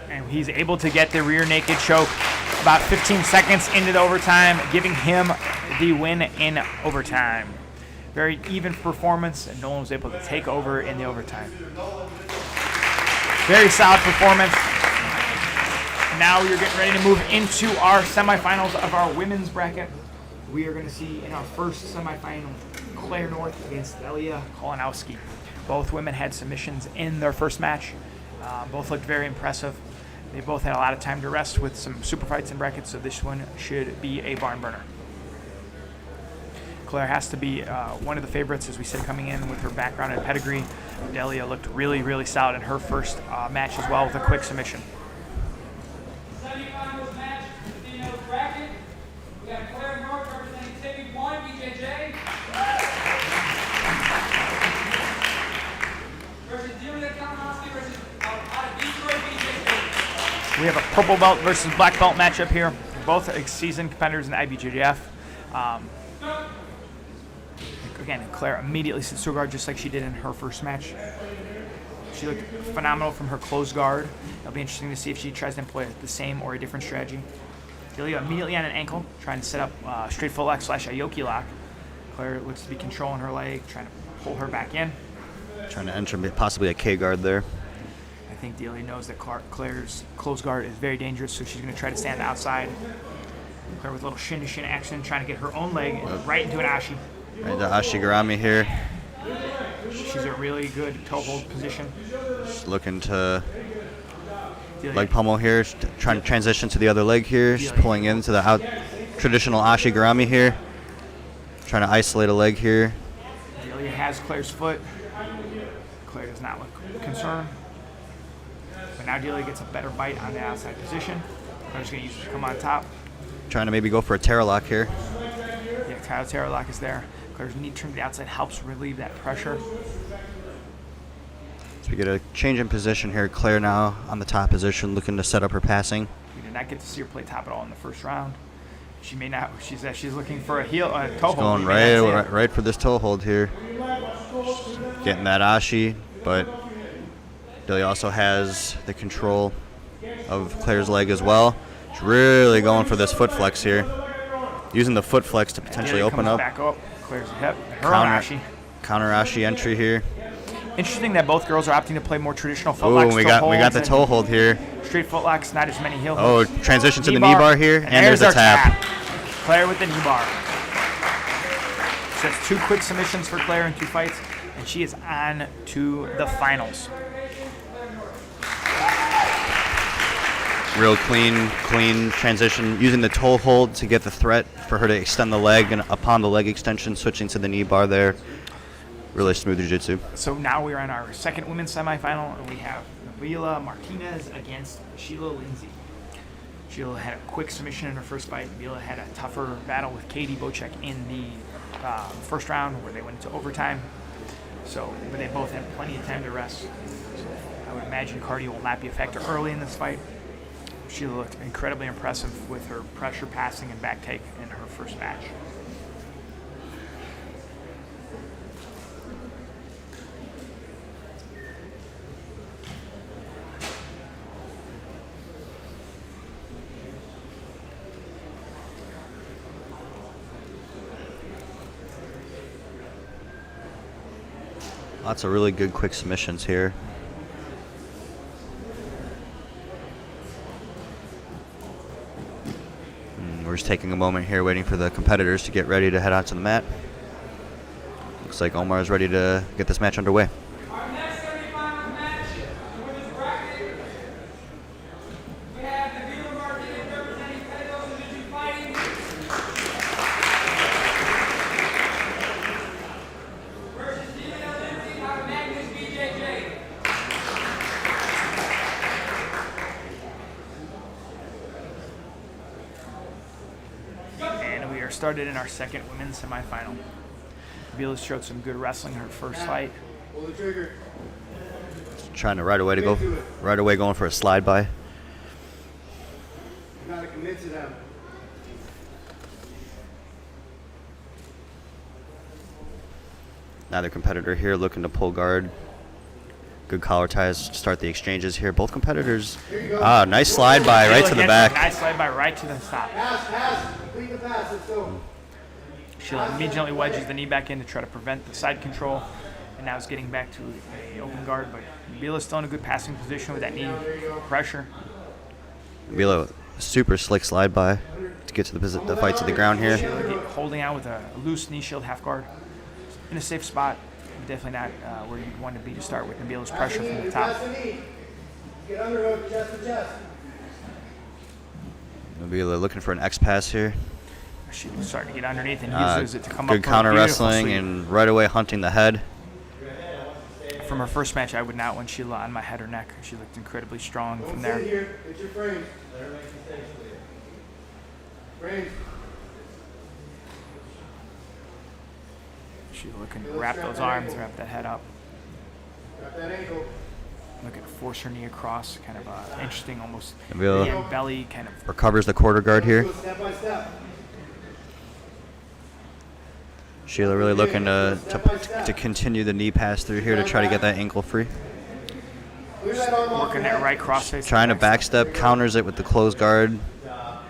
And he's able to get the rear naked choke about 15 seconds into the overtime, giving him the win in overtime. Very even performance, and Nolan was able to take over in the overtime. Very solid performance. Now you're getting ready to move into our semifinals of our women's bracket. We are going to see in our first semifinal, Claire North against Adelia Kolonowski. Both women had submissions in their first match. Both looked very impressive. They both had a lot of time to rest with some super fights and brackets, so this one should be a barn burner. Claire has to be one of the favorites, as we said, coming in with her background and pedigree. Delia looked really, really solid in her first match as well with a quick submission. Semifinals match within the bracket. We got Claire North representing Timmy 1, BJJ. Versus Adelia Kolonowski versus out of Detroit, BJJ. We have a purple belt versus black belt matchup here. Both seasoned competitors in the IBJJF. Again, Claire immediately sits to a guard just like she did in her first match. She looked phenomenal from her closed guard. It'll be interesting to see if she tries to employ the same or a different strategy. Delia immediately on an ankle, trying to set up straight full lock / a yoki lock. Claire looks to be controlling her leg, trying to pull her back in. Trying to enter possibly a K guard there. I think Delia knows that Claire's closed guard is very dangerous, so she's going to try to stand outside. Claire with a little shin-to-shin action, trying to get her own leg right into an ashi. Right, the Ashigarami here. She's a really good toe hold position. Just looking to Delia, leg pummel here. Trying to transition to the other leg here. She's pulling into the traditional Ashigarami here. Trying to isolate a leg here. Delia has Claire's foot. Claire does not look concerned. But now Delia gets a better bite on the outside position. Claire's going to use it to come on top. Trying to maybe go for a Terra lock here. Yeah, Terra lock is there. Claire's knee turn to the outside helps relieve that pressure. So we get a change in position here. Claire now on the top position, looking to set up her passing. We did not get to see her play top at all in the first round. She may not. She's looking for a toe hold. Going right for this toe hold here. Getting that ashi, but Delia also has the control of Claire's leg as well. She's really going for this foot flex here. Using the foot flex to potentially open up. Back up. Claire's hip. Her own ashi. Counter ashi entry here. Interesting that both girls are opting to play more traditional foot Oh, locks. we got the toe hold here. Straight foot locks, not as many heel Oh, hooks. transition to the knee bar here, and there's a tap. Claire with the knee bar. So that's 2 quick submissions for Claire in 2 fights, and she is on to the finals. Real clean transition, using the toe hold to get the threat for her to extend the leg, and upon the leg extension, switching to the knee bar there. Really smooth jiu-jitsu. So now we're on our second women's semifinal, and we have Nabila Martinez against Sheila Lindsey. Sheila had a quick submission in her first fight. Nabila had a tougher battle with Katie Bocek in the first round, where they went into overtime. But they both had plenty of time to rest. So I would imagine cardio will not be a factor early in this fight. Sheila looked incredibly impressive with her pressure passing and back take in her first match. Lots of really good quick submissions here. We're just taking a moment here waiting for the competitors to get ready to head out to the mat. Looks like Omar is ready to get this match underway. Our next semifinals match for this bracket, we have Nabila Martinez representing Pedro Fighting versus Lindsey out of Magnus BJJ. And we are started in our second women's semifinal. Nabila showed some good wrestling in her first fight. Pull the trigger. Trying to right away going for a slide by. You gotta commit to them. Neither competitor here looking to pull guard. Good collar ties to start the exchanges here. Both competitors. Nice slide by right to the back. Nice slide by right to the top. Pass. Complete the pass. Let's go. Sheila immediately wedges the knee back in to try to prevent the side control, and now is getting back to an open guard, but Nabila's still in a good passing position with that knee pressure. Nabila, super slick slide by to get to the fight to the ground here. Sheila holding out with a loose knee shield half guard in a safe spot. Definitely not where you'd want to be to start with Nabila's pressure from the top. Get underhook, chest to chest. Nabila looking for an X pass here. She's starting to get underneath and uses it to come up. Good counter wrestling and right away hunting the head. From her first match, I would not want Sheila on my head or neck. She looked incredibly strong from there. Here. Get your frames. Frames. She's looking to wrap those arms, wrap that head up. Wrap that ankle. Looking to force her knee across, kind of interesting, almost Nabila belly kind of. recovers the quarter guard here. Step by step. Sheila really looking to continue the knee pass through here to try to get that ankle free. Working that right crossface. Trying to backstep, counters it with the closed guard.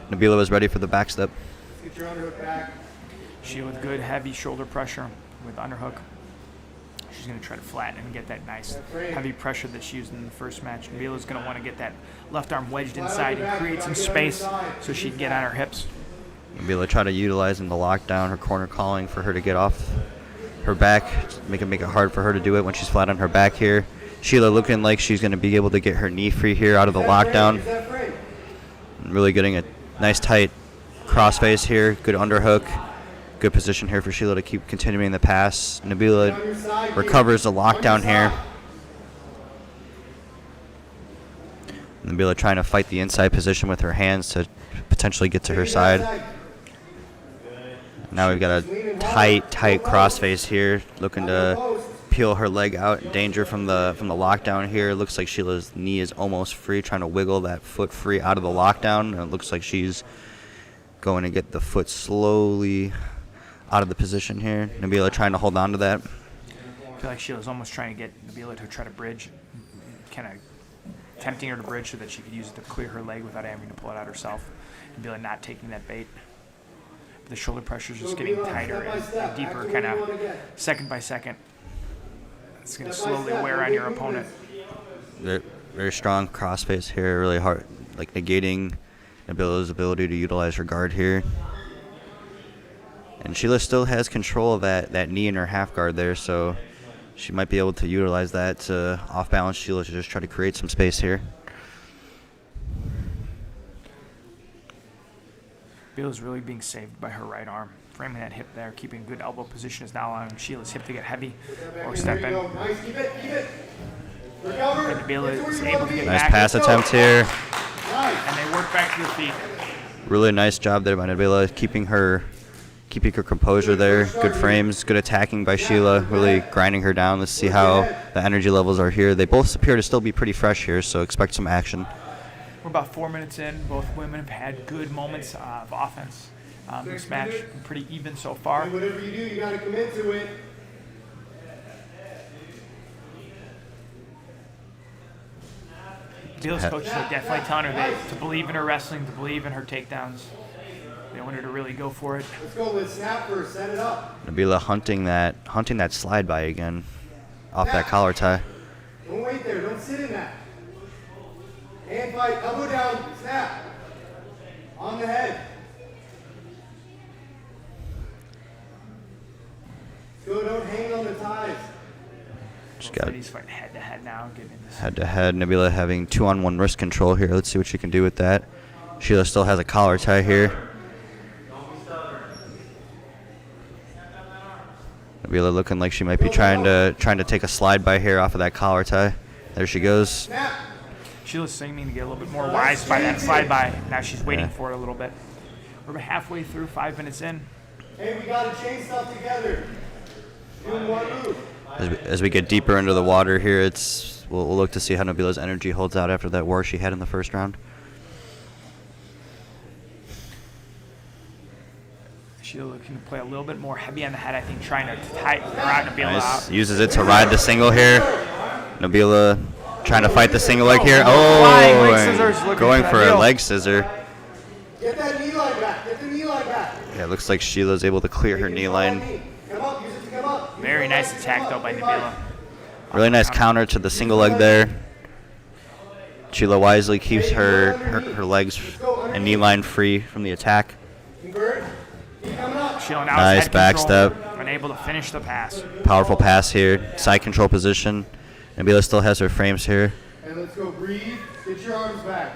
Nabila was ready for the backstep. Get your underhook back. Sheila with good heavy shoulder pressure with underhook. She's going to try to flatten and get that nice heavy pressure that she used in the first match. Nabila's going to want to get that left arm wedged inside and create some space so she can get on her hips. Nabila try to utilize in the lockdown, her corner calling for her to get off her back, make it hard for her to do it when she's flat on her back here. Sheila looking like she's going to be able to get her knee free here out of the lockdown. Really getting a nice tight crossface here, good underhook. Good position here for Sheila to keep continuing the pass. Nabila recovers the lockdown here. Nabila trying to fight the inside position with her hands to potentially get to her side. Now we've got a tight crossface here, looking to peel her leg out. Danger from the lockdown here. Looks like Sheila's knee is almost free, trying to wiggle that foot free out of the lockdown. And it looks like she's going to get the foot slowly out of the position here. Nabila trying to hold on to that. I feel like Sheila's almost trying to get Nabila to try to bridge, kind of tempting her to bridge so that she could use it to clear her leg without having to pull it out herself. Nabila not taking that bait. But the shoulder pressure is just getting tighter and deeper, kind of second by second. It's going to slowly wear on your opponent. Very strong crossface here, really hard, like negating Nabila's ability to utilize her guard here. And Sheila still has control of that knee in her half guard there, so she might be able to utilize that to off balance Sheila to just try to create some space here. Nabila's really being saved by her right arm. Framing that hip there, keeping good elbow position is now allowing Sheila's hip to get heavy or step in. Nice, keep it. And Nabila is able to get Nice back. pass attempt here. And they work back to their feet. Really nice job there by Nabila, keeping her composure there. Good frames, good attacking by Sheila, really grinding her down. Let's see how the energy levels are here. They both appear to still be pretty fresh here, so expect some action. We're about 4 minutes in. Both women have had good moments of offense. This match has been pretty even so far. Whatever you do, you got to commit to it. Nabila's coaches are definitely telling her to believe in her wrestling, to believe in her takedowns. They want her to really go for it. Let's go. Let's snap first. Set it up. Nabila hunting that slide by again off that collar tie. Don't wait there. Don't sit in that. Hand fight. Elbow down. Snap. On the head. Go. Don't hang on the ties. Just got He's fighting head to head now. Getting in this. head to head. Nabila having 2-on-1 wrist control here. Let's see what she can do with that. Sheila still has a collar tie here. Nabila looking like she might be trying to take a slide by here off of that collar tie. There she goes. Sheila's seeming to get a little bit more wise by that slide by. Now she's waiting for it a little bit. We're about halfway through, 5 minutes in. Hey, we got to chain stuff together. Do one move. As we get deeper into the water here, we'll look to see how Nabila's energy holds out after that war she had in the first round. Sheila looking to play a little bit more heavy on the head, I think, trying to tighten Nabila out. Uses it to ride the single here. Nabila trying to fight the single leg here. Flying leg and scissors, looking going for for that a heel. leg scissor. Get that knee line back. Get the knee line back. Yeah, it looks like Sheila's able to clear her knee line. Come up. Use it to come up. Very nice attack, though, by Nabila. Really nice counter to the single leg there. Sheila wisely keeps her legs and knee line free from the attack. Convert. Keep coming up. Sheila now Nice has head back control, step. unable to finish the pass. Powerful pass here. Side control position. Nabila still has her frames here. And let's go. Breathe. Get your arms back.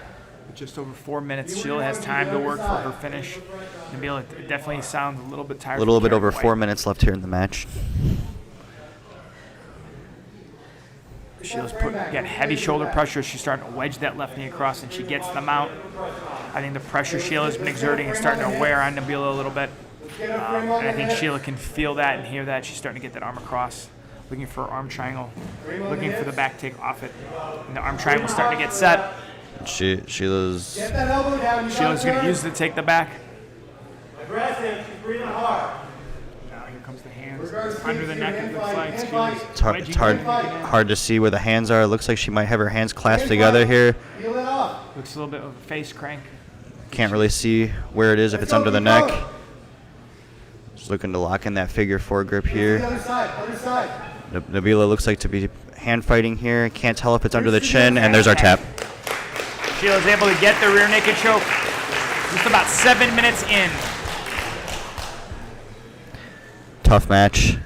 With just over 4 minutes, Sheila has time to work for her finish. Nabila definitely sounds a little bit tired. A little from bit over carrying 4 weight. minutes left here in the match. Sheila's getting heavy shoulder pressure. She's starting to wedge that left knee across, and she gets them out. I think the pressure Sheila's been exerting is starting to wear on Nabila a little bit. And I think Sheila can feel that and hear that. She's starting to get that arm across, looking for arm triangle, looking for the back take off it. And the arm triangle's starting to get set. Sheila's Get that elbow down. Sheila's going to use it to take the back. Aggressive. She's breathing hard. Now here comes the hands under the neck. It looks like Sheila's it's hard to see where the hands are. It looks like she might have her hands clasped together here. Feel it off. looks a little bit of a face crank. Can't really see where it is, if it's under the neck. Just looking to lock in that figure four grip The here. other side. Other side. Nabila looks like to be hand fighting here. Can't tell if it's under the chin, and there's our tap. Sheila's able to get the rear naked choke. Just about 7 minutes in. Tough match.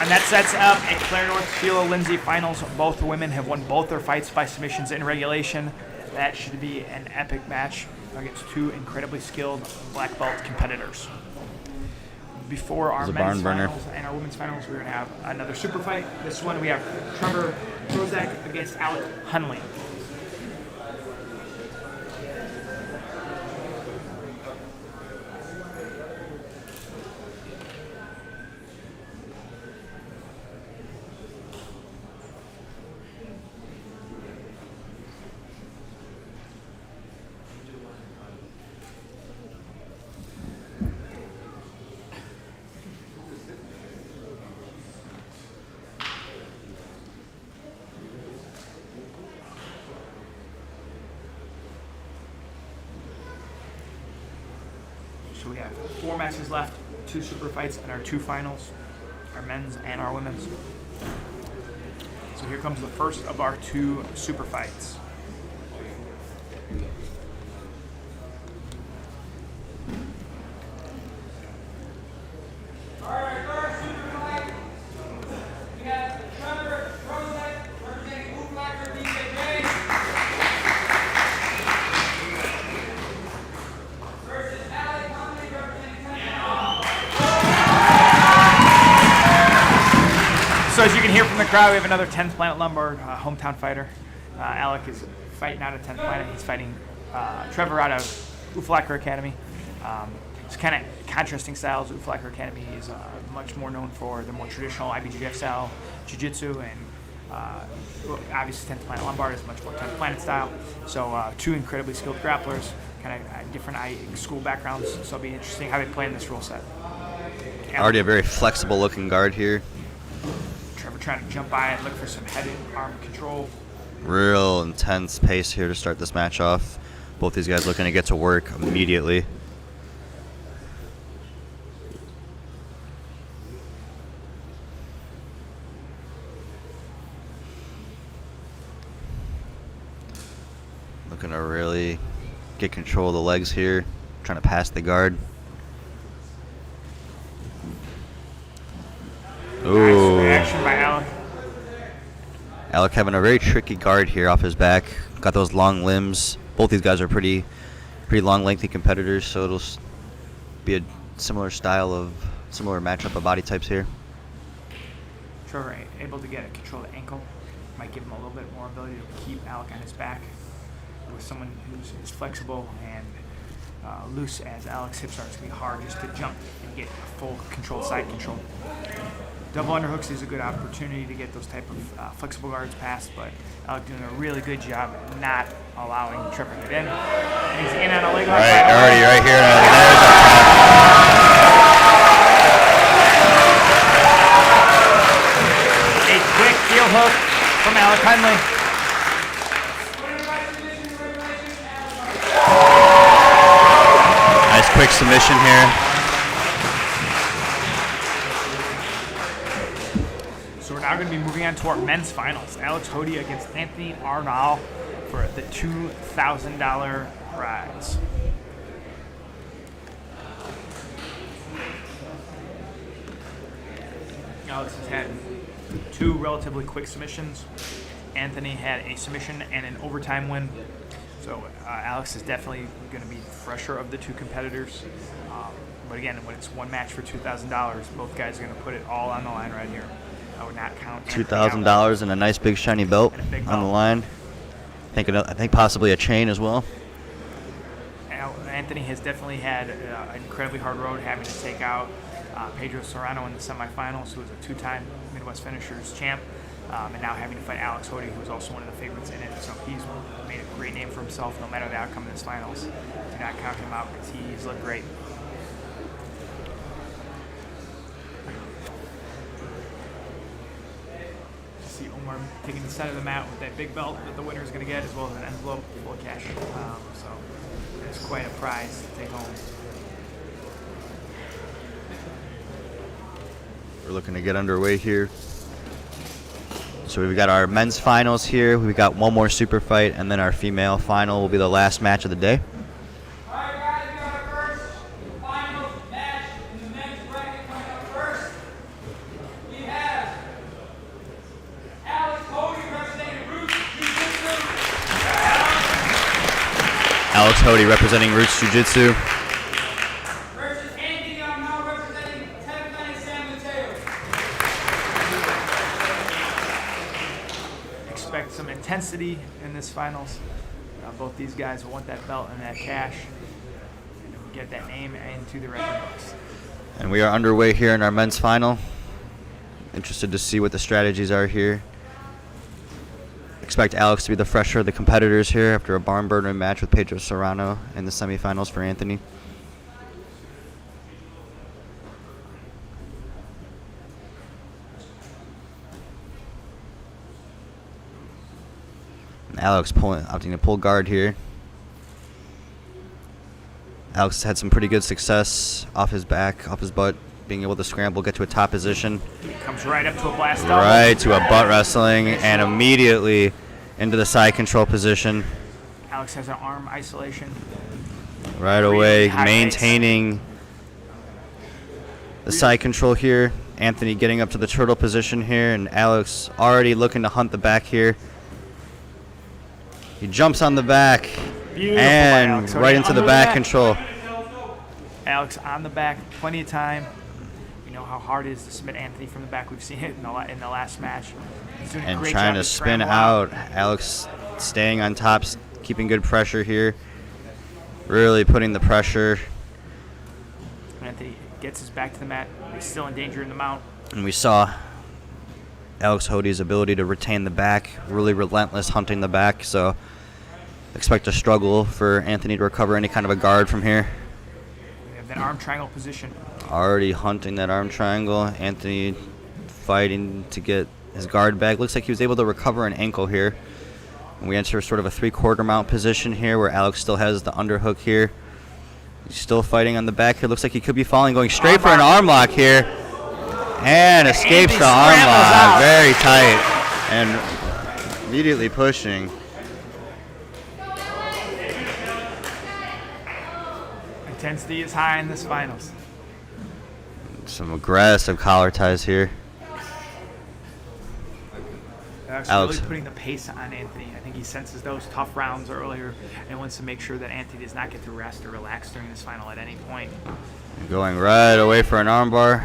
And that sets up a Claire North Sheila Lindsey finals. Both women have won both their fights by submissions in regulation. That should be an epic match against two incredibly skilled black belt competitors. Before our It's a men's barn burner. finals and our women's finals, we're going to have another super fight. This one we have Trevor Prozac against Alec Hundley. So we have 4 matches left, 2 super fights, and our 2 finals, our men's and our women's. So here comes the first of our 2 super fights. Alright, first super fight. We have Trevor Prozac representing Bootblacker BJJ So as you can hear from the crowd, we have another 10th Planet Lombard hometown fighter. Alec is fighting out of 10th Planet. He's fighting Trevor out of Uflacker Academy. It's kind of contrasting styles. Uflacker Academy is much more known for the more traditional IBJJF style jiu-jitsu, and obviously 10th Planet Lombard is much more 10th Planet style. So two incredibly skilled grapplers, kind of different school backgrounds. So it'll be interesting how they play in this rule set. Already a very flexible looking guard here. Trevor trying to jump by and look for some head and arm control. Real intense pace here to start this match off. Both these guys looking to get to work immediately. Looking to really get control of the legs here. Trying to pass the guard. Ooh. Nice reaction by Alec. Alec having a very tricky guard here off his back. Got those long limbs. Both these guys are pretty long, lengthy competitors, so it'll be a similar matchup of body types here. Trevor able to get a control of the ankle. Might give him a little bit more ability to keep Alec on his back. With someone who's flexible and loose as Alec's hips are, it's going to be hard just to jump and get full control, side control. Double underhooks is a good opportunity to get those type of flexible guards past, but Alec doing a really good job at not allowing Trevor to get in. And he's in on a leg lock. Already right here. A quick heel hook from Alec Hundley. Nice quick submission here. So we're now going to be moving on to our men's finals. Alex Hodi against Anthony Arnold for the $2,000 prize. Alex has had two relatively quick submissions. Anthony had a submission and an overtime win. So Alex is definitely going to be the fresher of the two competitors. But again, when it's one match for $2,000, both guys are going to put it all on the line right here. I would not count $2,000 and a nice big shiny belt on the line. I think possibly a chain as well. Anthony has definitely had an incredibly hard road, having to take out Pedro Serrano in the semifinals, who was a two-time Midwest Finishers champ. And now having to fight Alex Hodi, who's also one of the favorites in it. So he's made a great name for himself no matter the outcome of this finals. Do not count him out because he's looked great. See Omar taking the center of the mat with that big belt that the winner is going to get, as well as an envelope full of cash. So it's quite a prize to take home. We're looking to get underway here. So we've got our men's finals here. We've got one more super fight, and then our female final will be the last match of the day. All right, guys, we got our first finals match in the men's bracket coming up first. We have Alex Hodi representing Roots Jiu Jitsu. Alex Hodi representing Roots Jiu Jitsu. Versus Anthony Arnold representing 10th Planet San Mateo. Expect some intensity in this finals. Both these guys will want that belt and that cash, and get that name into the record books. And we are underway here in our men's final. Interested to see what the strategies are here. Expect Alex to be the fresher of the competitors here after a barn burner match with Pedro Serrano in the semifinals for Anthony. Alex opting to pull guard here. Alex had some pretty good success off his back, off his butt, being able to scramble, get to a top position. Comes right up to a blast double. Right to a butt wrestling and immediately into the side control position. Alex has an arm isolation. Right Really away, high maintaining the side control here. Anthony getting up to the turtle position here, and Alex already looking to hunt the back here. He jumps on the back. Beautiful and Alex. right into the back control. Alex on the back, plenty of time. We know how hard it is to submit Anthony from the back. We've seen it in the last match. He's doing a And great trying job to spin scramble out. Alex staying on top, keeping good pressure here. Really putting the pressure. Anthony gets his back to the mat. He's still in danger in the mount. And we saw Alex Hodie's ability to retain the back, really relentless hunting the back. So expect a struggle for Anthony to recover any kind of a guard from here. We have that arm triangle position. Already hunting that arm triangle. Anthony fighting to get his guard back. Looks like he was able to recover an ankle here. And we enter sort of a 3/4 mount position here where Alex still has the underhook here. He's still fighting on the back here. Looks like he could be falling, going straight for an arm lock here. And escapes the arm lock. Very tight. And immediately pushing. Intensity is high in this finals. Some aggressive collar ties here. Alex really putting the pace on Anthony. I think he senses those tough rounds earlier and wants to make sure that Anthony does not get to rest or relax during this final at any point. Going right away for an armbar.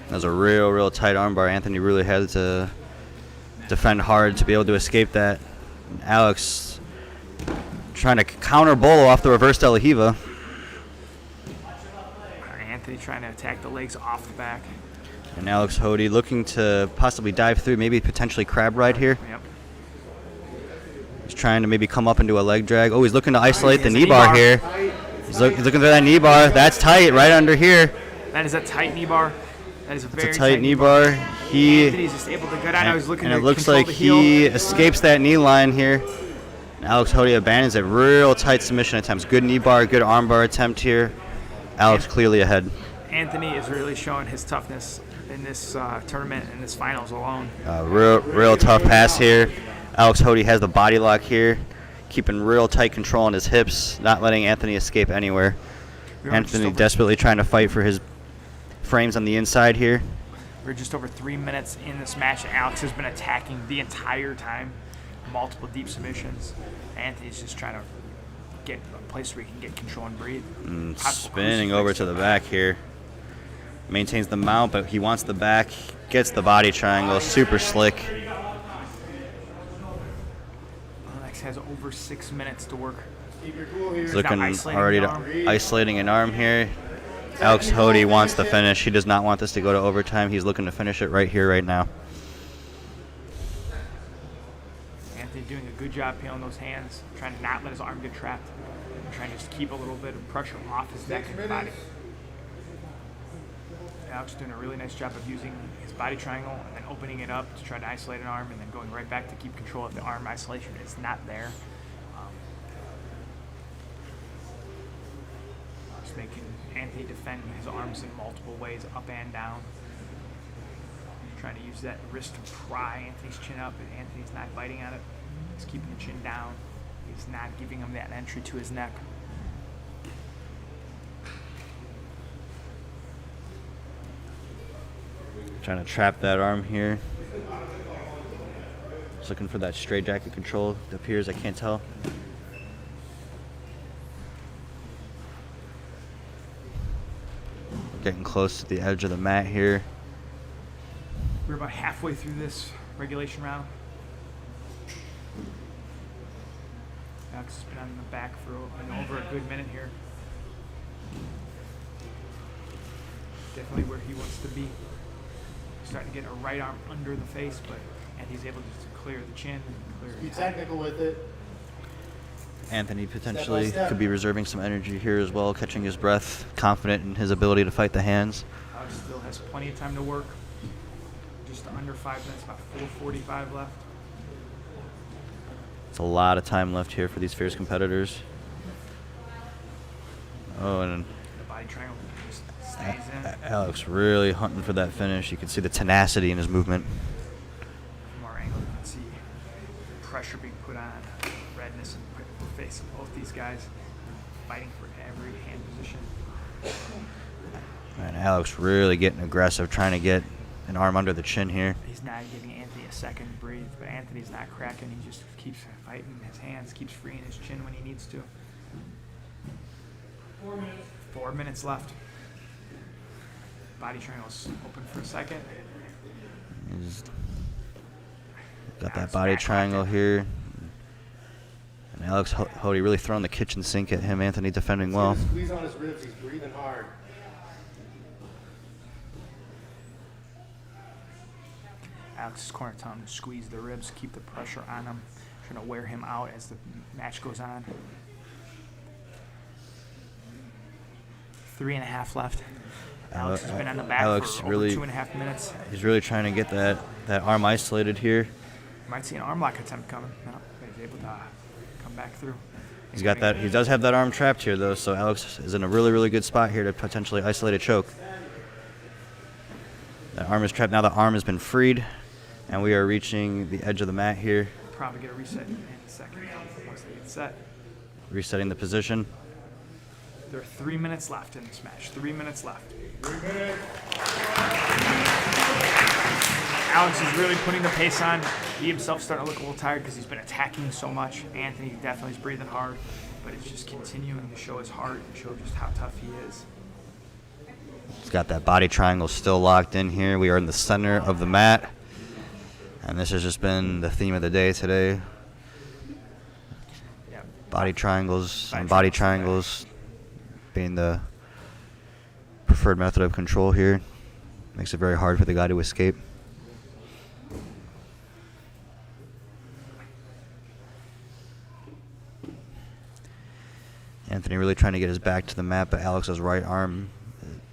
That was a real tight armbar. Anthony really had to defend hard to be able to escape that. And Alex trying to counter Bolo off the reverse De La Riva. Anthony trying to attack the legs off the back. And Alex Hodi looking to possibly dive through, maybe potentially crab ride here. Yep. He's trying to maybe come up into a leg drag. Oh, he's looking to isolate the knee bar here. He's looking for that knee bar. That's tight right under here. That is a tight knee bar. That is a very tight knee bar. Anthony's just able to go down. I was looking and to it looks control like the heel. he escapes that knee line here. And Alex Hodi abandons it. Real tight submission attempts. Good knee bar, good arm bar attempt here. Alex clearly ahead. Anthony is really showing his toughness in this tournament, in this finals alone. Real tough pass here. Alex Hodi has the body lock here, keeping real tight control on his hips, not letting Anthony escape anywhere. Anthony desperately trying to fight for his frames on the inside here. We're just over 3 minutes in this match, and Alex has been attacking the entire time. Multiple deep submissions. Anthony's just trying to get a place where he can get control and breathe. Spinning over to the back here. Maintains the mount, but he wants the back. Gets the body triangle. Super slick. Alex has over 6 minutes to work. He's looking already to isolating an arm here. Alex Hodi wants the finish. He does not want this to go to overtime. He's looking to finish it right here, right now. Anthony doing a good job peeling those hands, trying to not let his arm get trapped, and trying to just keep a little bit of pressure off his neck and body. Alex doing a really nice job of using his body triangle and then opening it up to try to isolate an arm and then going right back to keep control if the arm isolation is not there. Just making Anthony defend his arms in multiple ways, up and down. Trying to use that wrist to pry Anthony's chin up, and Anthony's not biting on it. He's keeping the chin down. He's not giving him that entry to his neck. Trying to trap that arm here. Just looking for that straight jacket control. It appears, I can't tell. Getting close to the edge of the mat here. We're about halfway through this regulation round. Alex has been on the back for over a good minute here. Definitely where he wants to be. Starting to get a right arm under the face, but Anthony's able to clear the chin. Be technical with it. Anthony potentially could be reserving some energy here as well, catching his breath, confident in his ability to fight the hands. Alex still has plenty of time to work. Just under 5 minutes, about 4:45 left. It's a lot of time left here for these fierce competitors. Oh, and The body triangle just stays in. Alex really hunting for that finish. You can see the tenacity in his movement. From our angle, you can see pressure being put on, redness in the face of both these guys, fighting for every hand position. And Alex really getting aggressive, trying to get an arm under the chin here. He's not giving Anthony a second to breathe, but Anthony's not cracking. He just keeps fighting his hands, keeps freeing his chin when he needs to. 4 minutes. 4 minutes left. Body triangle's open for a second. He's got that body triangle here. And Alex Hodi really throwing the kitchen sink at him. Anthony defending well. Squeeze on his ribs. He's breathing hard. Alex's corner telling him to squeeze the ribs, keep the pressure on him, trying to wear him out as the match goes on. 3.5 left. Alex has been on the back for over 2.5 minutes. He's really trying to get that arm isolated here. Might see an arm lock attempt coming. No, he's able to come back through. He's got that. He does have that arm trapped here, though, so Alex is in a really, really good spot here to potentially isolate a choke. That arm is trapped. Now the arm has been freed, and we are reaching the edge of the mat here. Probably get a reset in a second once they get set. Resetting the position. There are 3 minutes left in this match. 3 minutes left. 3 minutes. Alex is really putting the pace on. He himself starting to look a little tired because he's been attacking so much. Anthony definitely is breathing hard, but it's just continuing to show his heart and show just how tough he is. He's got that body triangle still locked in here. We are in the center of the mat, and this has just been the theme of the day today. Yeah. Body triangles and body triangles being the preferred method of control here. Makes it very hard for the guy to escape. Anthony really trying to get his back to the mat, but Alex's right arm,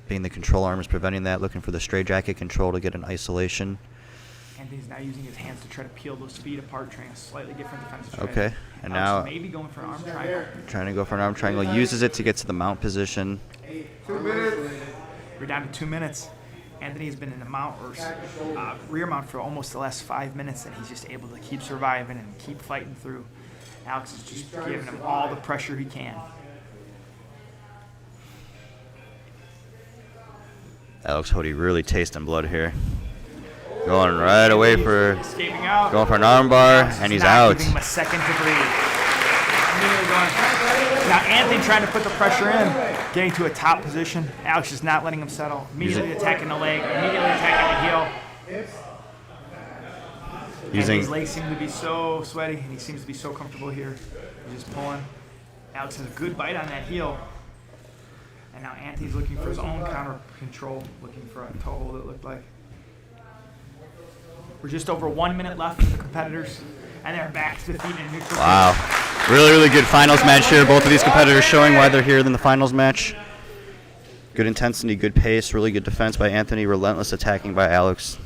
being the control arm, is preventing that, looking for the straitjacket control to get an isolation. Anthony's now using his hands to try to peel those feet apart, trying a slightly different defensive strategy. Okay, and Alex now maybe going for an arm triangle. trying to go for an arm triangle, uses it to get to the mount position. 2 minutes. We're down to 2 minutes. Anthony has been in the mount or rear mount for almost the last 5 minutes, and he's just able to keep surviving and keep fighting through. Alex is just giving him all the pressure he can. Alex Hodi really tasting blood here. Going right away for Escaping out. going for an arm bar, and he's out. Giving him a second to breathe. Now Anthony trying to put the pressure in, getting to a top position. Alex is not letting him settle. Immediately attacking the leg, immediately attacking the heel. Anthony's legs seem to be so sweaty, and he seems to be so comfortable here. He's just pulling. Alex has a good bite on that heel. And now Anthony's looking for his own counter control, looking for a toe hold, it looked like. We're just over 1 minute left for the competitors, and they're back to the feet in neutral. Wow. Really, really good finals match here. Both of these competitors showing why they're here in the finals match. Good intensity, good pace, really good defense by Anthony, relentless attacking by Alex.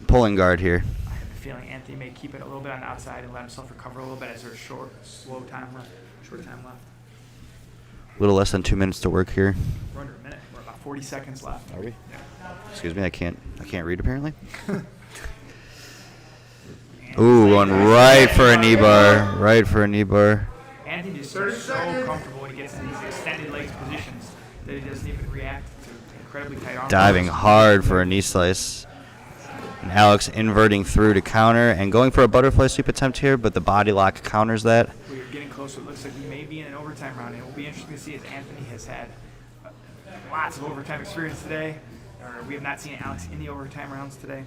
Pulling guard here. I have a feeling Anthony may keep it a little bit on the outside and let himself recover a little bit as there's short time left. A little less than 2 minutes to work here. We're under a minute. We're about 40 seconds left. Are we? Excuse me, I can't read apparently. Ooh, going right for a knee bar. Right for a knee bar. Anthony just is so comfortable when he gets to these extended legs positions that he doesn't even react to incredibly tight arms. Diving hard for a knee slice. And Alex inverting through to counter and going for a butterfly sweep attempt here, but the body lock counters that. We're getting closer. It looks like we may be in an overtime round. It will be interesting to see as Anthony has had lots of overtime experience today. Or we have not seen Alex in the overtime rounds today.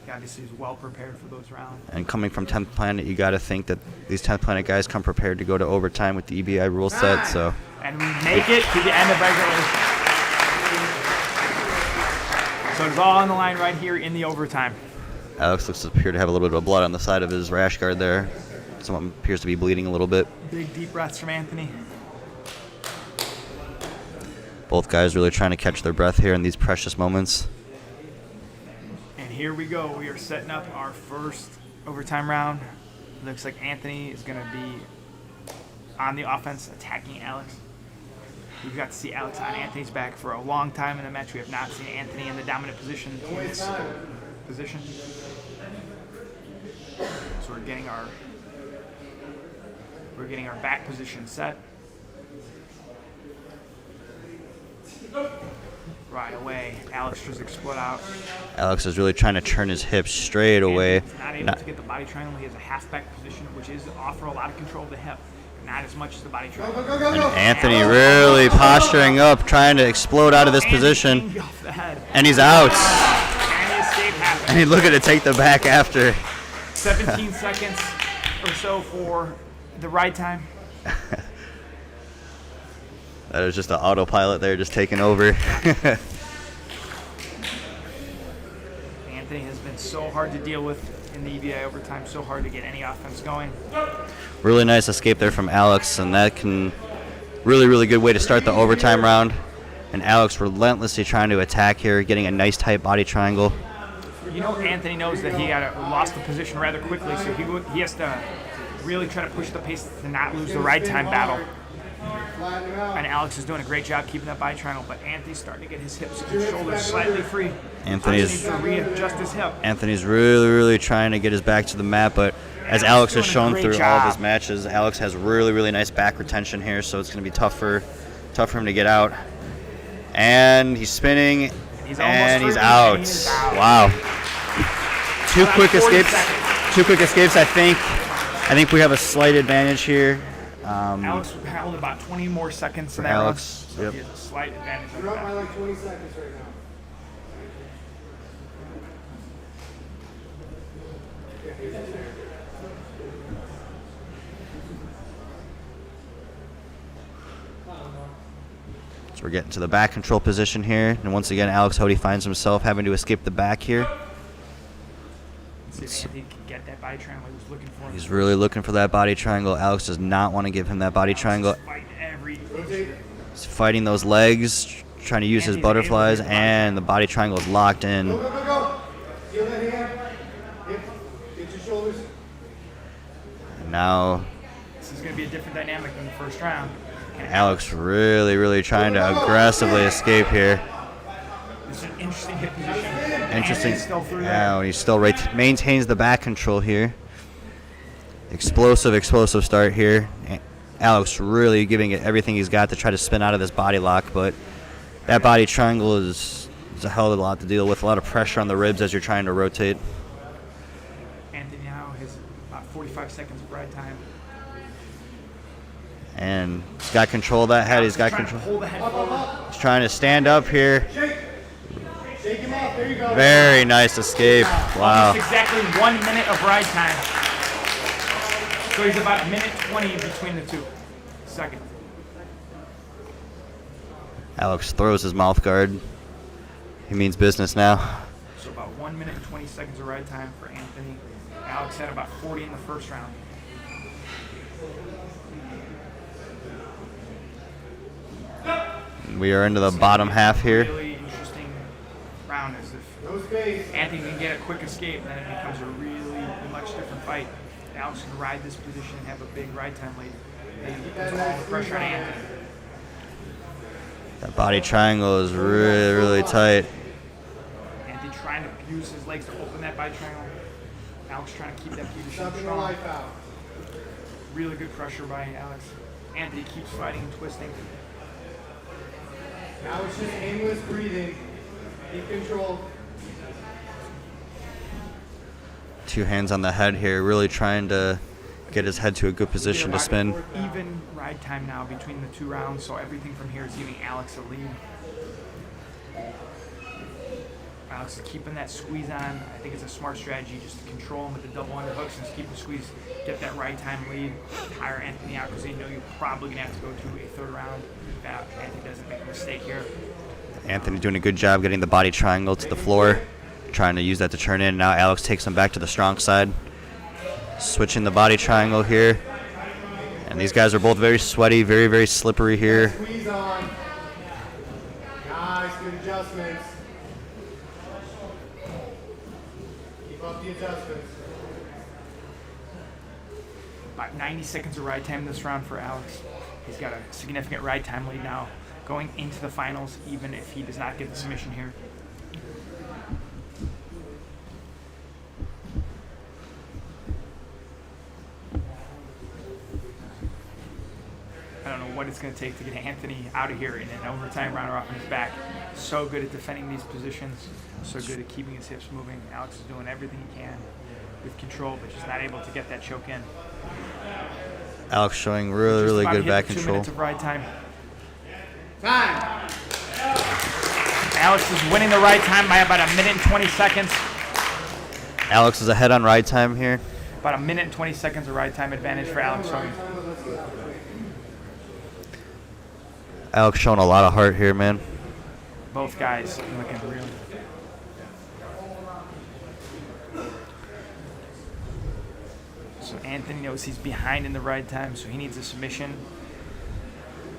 He obviously is well prepared for those rounds. And coming from 10th Planet, you got to think that these 10th Planet guys come prepared to go to overtime with the EBI rule set. So. And we make it to the end of regulation. So it's all on the line right here in the overtime. Alex looks to appear to have a little bit of blood on the side of his rash guard there. Someone appears to be bleeding a little bit. Big deep breaths from Anthony. Both guys really trying to catch their breath here in these precious moments. And here we go. We are setting up our first overtime round. Looks like Anthony is going to be on the offense attacking Alex. We've got to see Alex on Anthony's back for a long time in the match. We have not seen Anthony in the dominant position in this position. So we're getting our back position set. Right away, Alex just explode out. Alex is really trying to turn his hips straight away. He's not able to get the body triangle. He has a half back position, which is offer a lot of control of the hip. not as much as the body triangle. And Anthony really posturing up, trying to explode out of this position. Off the head. And he's out. And the escape happened. And he's looking to take the back after. 17 seconds or so for the ride time. That was just an autopilot there, just taking over. Anthony has been so hard to deal with in the EBI overtime, so hard to get any offense going. Really nice escape there from Alex, and that can really good way to start the overtime round. And Alex relentlessly trying to attack here, getting a nice tight body triangle. You know, Anthony knows that he lost the position rather quickly, so he has to really try to push the pace to not lose the ride time battle. And Alex is doing a great job keeping that body triangle, but Anthony's starting to get his hips and shoulders slightly free. Anthony's needs to readjust his hip. Anthony's really trying to get his back to the mat, but as Alex has shown doing a through great all of job. his matches, Alex has really nice back retention here, so it's going to be tough for him to get out. And he's spinning, and he's out. and he is out. Wow. Two About quick 40 escapes. seconds. Two quick escapes. I think we have a slight advantage here. Alex held about 20 more seconds in For that Alex, run, so yep. he has a slight advantage over You're up by that. like 20 seconds right now. So we're getting to the back control position here, and once again, Alex Hodie finds himself having to escape the back here. See if Anthony can get that body triangle he was looking for. He's really looking for that body triangle. Alex does not want to give him that body triangle. Fight every He's fighting those legs, trying to use his butterflies, and the body triangle is locked in. Go. Feel that hand. Hip. Get your shoulders. And now This is going to be a different dynamic than the first round. Alex really trying to aggressively escape here. This is an interesting hip position. Interesting. Anthony's still through Now he still maintains the back control here. Explosive start here. Alex really giving it everything he's got to try to spin out of this body lock, but that body triangle is a hell of a lot to deal with. A lot of pressure on the ribs as you're trying to rotate. Anthony now has about 45 seconds of ride time. And he's got control of that head. He's got Trying to control. pull the head forward. He's trying to stand up here. Shake him off. There you go. Very nice escape. Wow. Almost exactly 1 minute of ride time. So he's about a minute 20 between the two. Second. Alex throws his mouth guard. He means business now. So about 1 minute and 20 seconds of ride time for Anthony. Alex had about 40 in the first round. We are into the bottom half here. Really interesting round is No if space. Anthony can get a quick escape, then it becomes a really much different fight. Alex can ride this position and have a big ride time lead. Then he puts all the pressure on Anthony. That body triangle is really tight. Anthony trying to use his legs to open that body triangle. Alex trying to keep that position Sucking the strong. life out. Really good pressure by Alex. Anthony keeps fighting and twisting. Now it's just aimless breathing. Keep control. Two hands on the head here, really trying to get his head to a good position to spin. Even ride time now between the two rounds, so everything from here is giving Alex a lead. Alex is keeping that squeeze on. I think it's a smart strategy just to control him with the double underhooks and just keep the squeeze, get that ride time lead, tire Anthony out because they know you're probably going to have to go to a third round if Anthony doesn't make a mistake here. Anthony doing a good job getting the body triangle to the floor, trying to use that to turn in. Now Alex takes him back to the strong side. Switching the body triangle here. And these guys are both very sweaty, very slippery here. Squeeze on. Nice, good adjustments. Keep up the adjustments. About 90 seconds of ride time this round for Alex. He's got a significant ride time lead now going into the finals, even if he does not get the submission here. I don't know what it's going to take to get Anthony out of here in an overtime round or off on his back. So good at defending these positions, so good at keeping his hips moving. Alex is doing everything he can with control, but just not able to get that choke in. Alex showing really, Just really about to good hit back the 2 control. minutes of ride time. Time. Alex is winning the ride time by about 1 minute and 20 seconds. Alex is ahead on ride time here. About 1 minute and 20 seconds of ride time advantage for Alex showing. Alex showing a lot of heart here, man. Both guys looking really. So Anthony knows he's behind in the ride time, so he needs a submission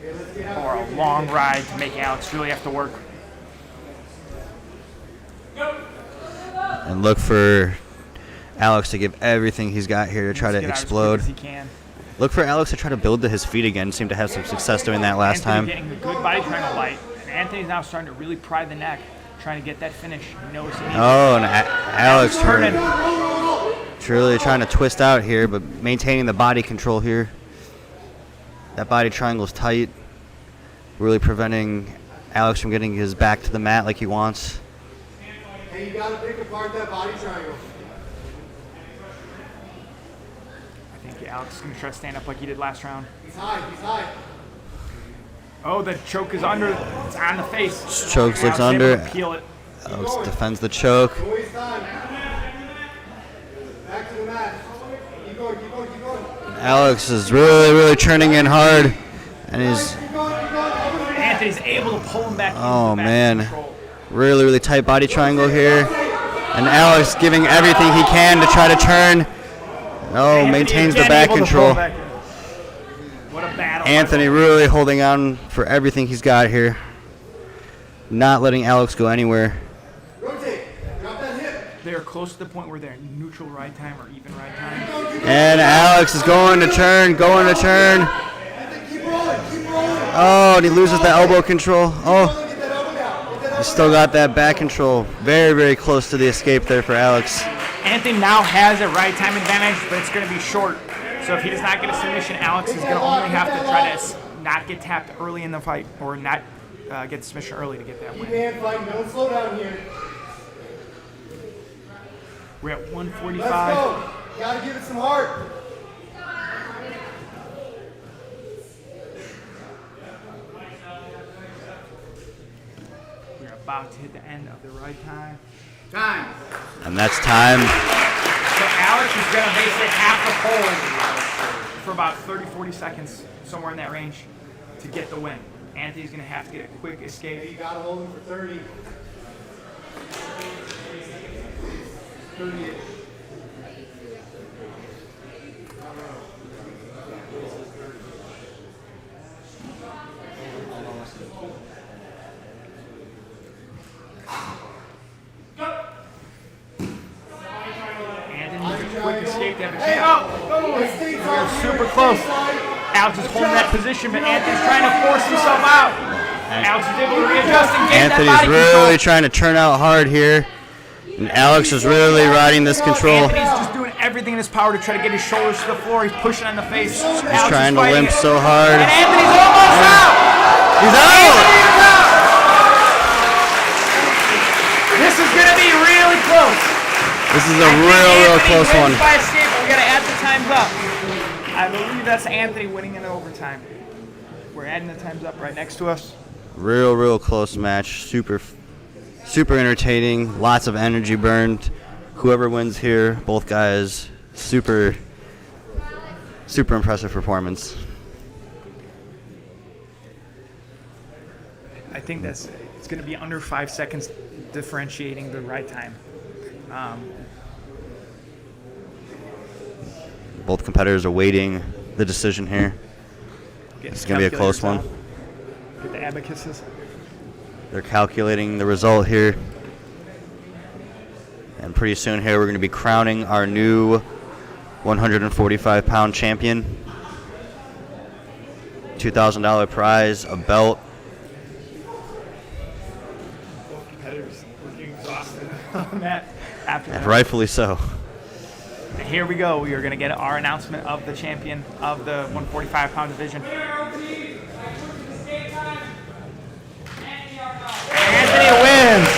or a long ride to make Alex really have to work. And look for Alex to give everything he's got here to try to Get out as explode. quick as he can. Look for Alex to try to build to his feet again. Seemed to have some success doing that last Anthony time. getting a good body triangle light. And Anthony's now starting to really pry the neck, trying to get that finish. He knows he needs Oh, and Alex turning. really trying to twist out here, but maintaining the body control here. That body triangle is tight, really preventing Alex from getting his back to the mat like he wants. Hey, you gotta pick apart that body triangle. I think Alex is going to try to stand up like he did last round. He's high, he's high. Oh, the choke is under. It's on the face. Chokes looks Alex is able under. to peel it. Alex defends the choke. Don't waste time. Back to the mat. Keep going, keep going, keep going. Alex is really, really turning in hard, and he's Keep going, keep going. Over the mat. Anthony's able to pull him back into Oh, the back man. control. really, really tight body triangle here. And Alex giving everything he can to try to turn. Oh, Anthony maintains the again back able to pull control. back in. What a battle. Anthony really holding on for everything he's got here. Not letting Alex go anywhere. Rotate. Drop that hip. They're close to the point where they're neutral ride time or even ride time. And Alex is going to turn, going to turn. Keep rolling, keep rolling. Oh, and he loses the elbow control. Oh, Get that elbow down. Get that he still got that back control. Very, very close to the escape there for Alex. Anthony now has a ride time advantage, but it's going to be short. So if he does not get a submission, Alex is going to only have to try to not get tapped early in the fight or not get the submission early to get that Keep win. hand fighting, don't slow down here. We're at Let's 145. go. Gotta give it some heart. We're about to hit the end of the ride time. Time. And that's time. So Alex is going to basically have to hold for about 30, 40 seconds, somewhere in that range, to get the win. Anthony's going to have to get a quick escape. You gotta hold him for 30. 38. Anthony's a quick escape to have a chance. They're super close. Alex is holding that position, but Anthony's trying to force himself out. Alex is able to readjust and get that Anthony's body really control. trying to turn out hard here. And Alex is really riding this control. Anthony's just doing everything in his power to try to get his shoulders to the floor. He's pushing on the face. He's Alex trying is to fighting limp it. so hard. And Anthony's almost out. He's out! This is going to be really close. This is a real close one. By escape. We got to add the times up. I believe that's Anthony winning in overtime. We're adding the times up right next to us. Real close match. Super entertaining. Lots of energy burned. Whoever wins here, both guys, super impressive performance. I think it's going to be under 5 seconds differentiating the ride time. Both competitors are waiting the decision here. It's going to be a close one. Get the abacuses. They're calculating the result here. And pretty soon here we're going to be crowning our new 145-pound champion. $2,000 prize, a belt. Both competitors looking exhausted on that after And that. rightfully so. And here we go. We are going to get our announcement of the champion of the 145-pound division. Anthony wins.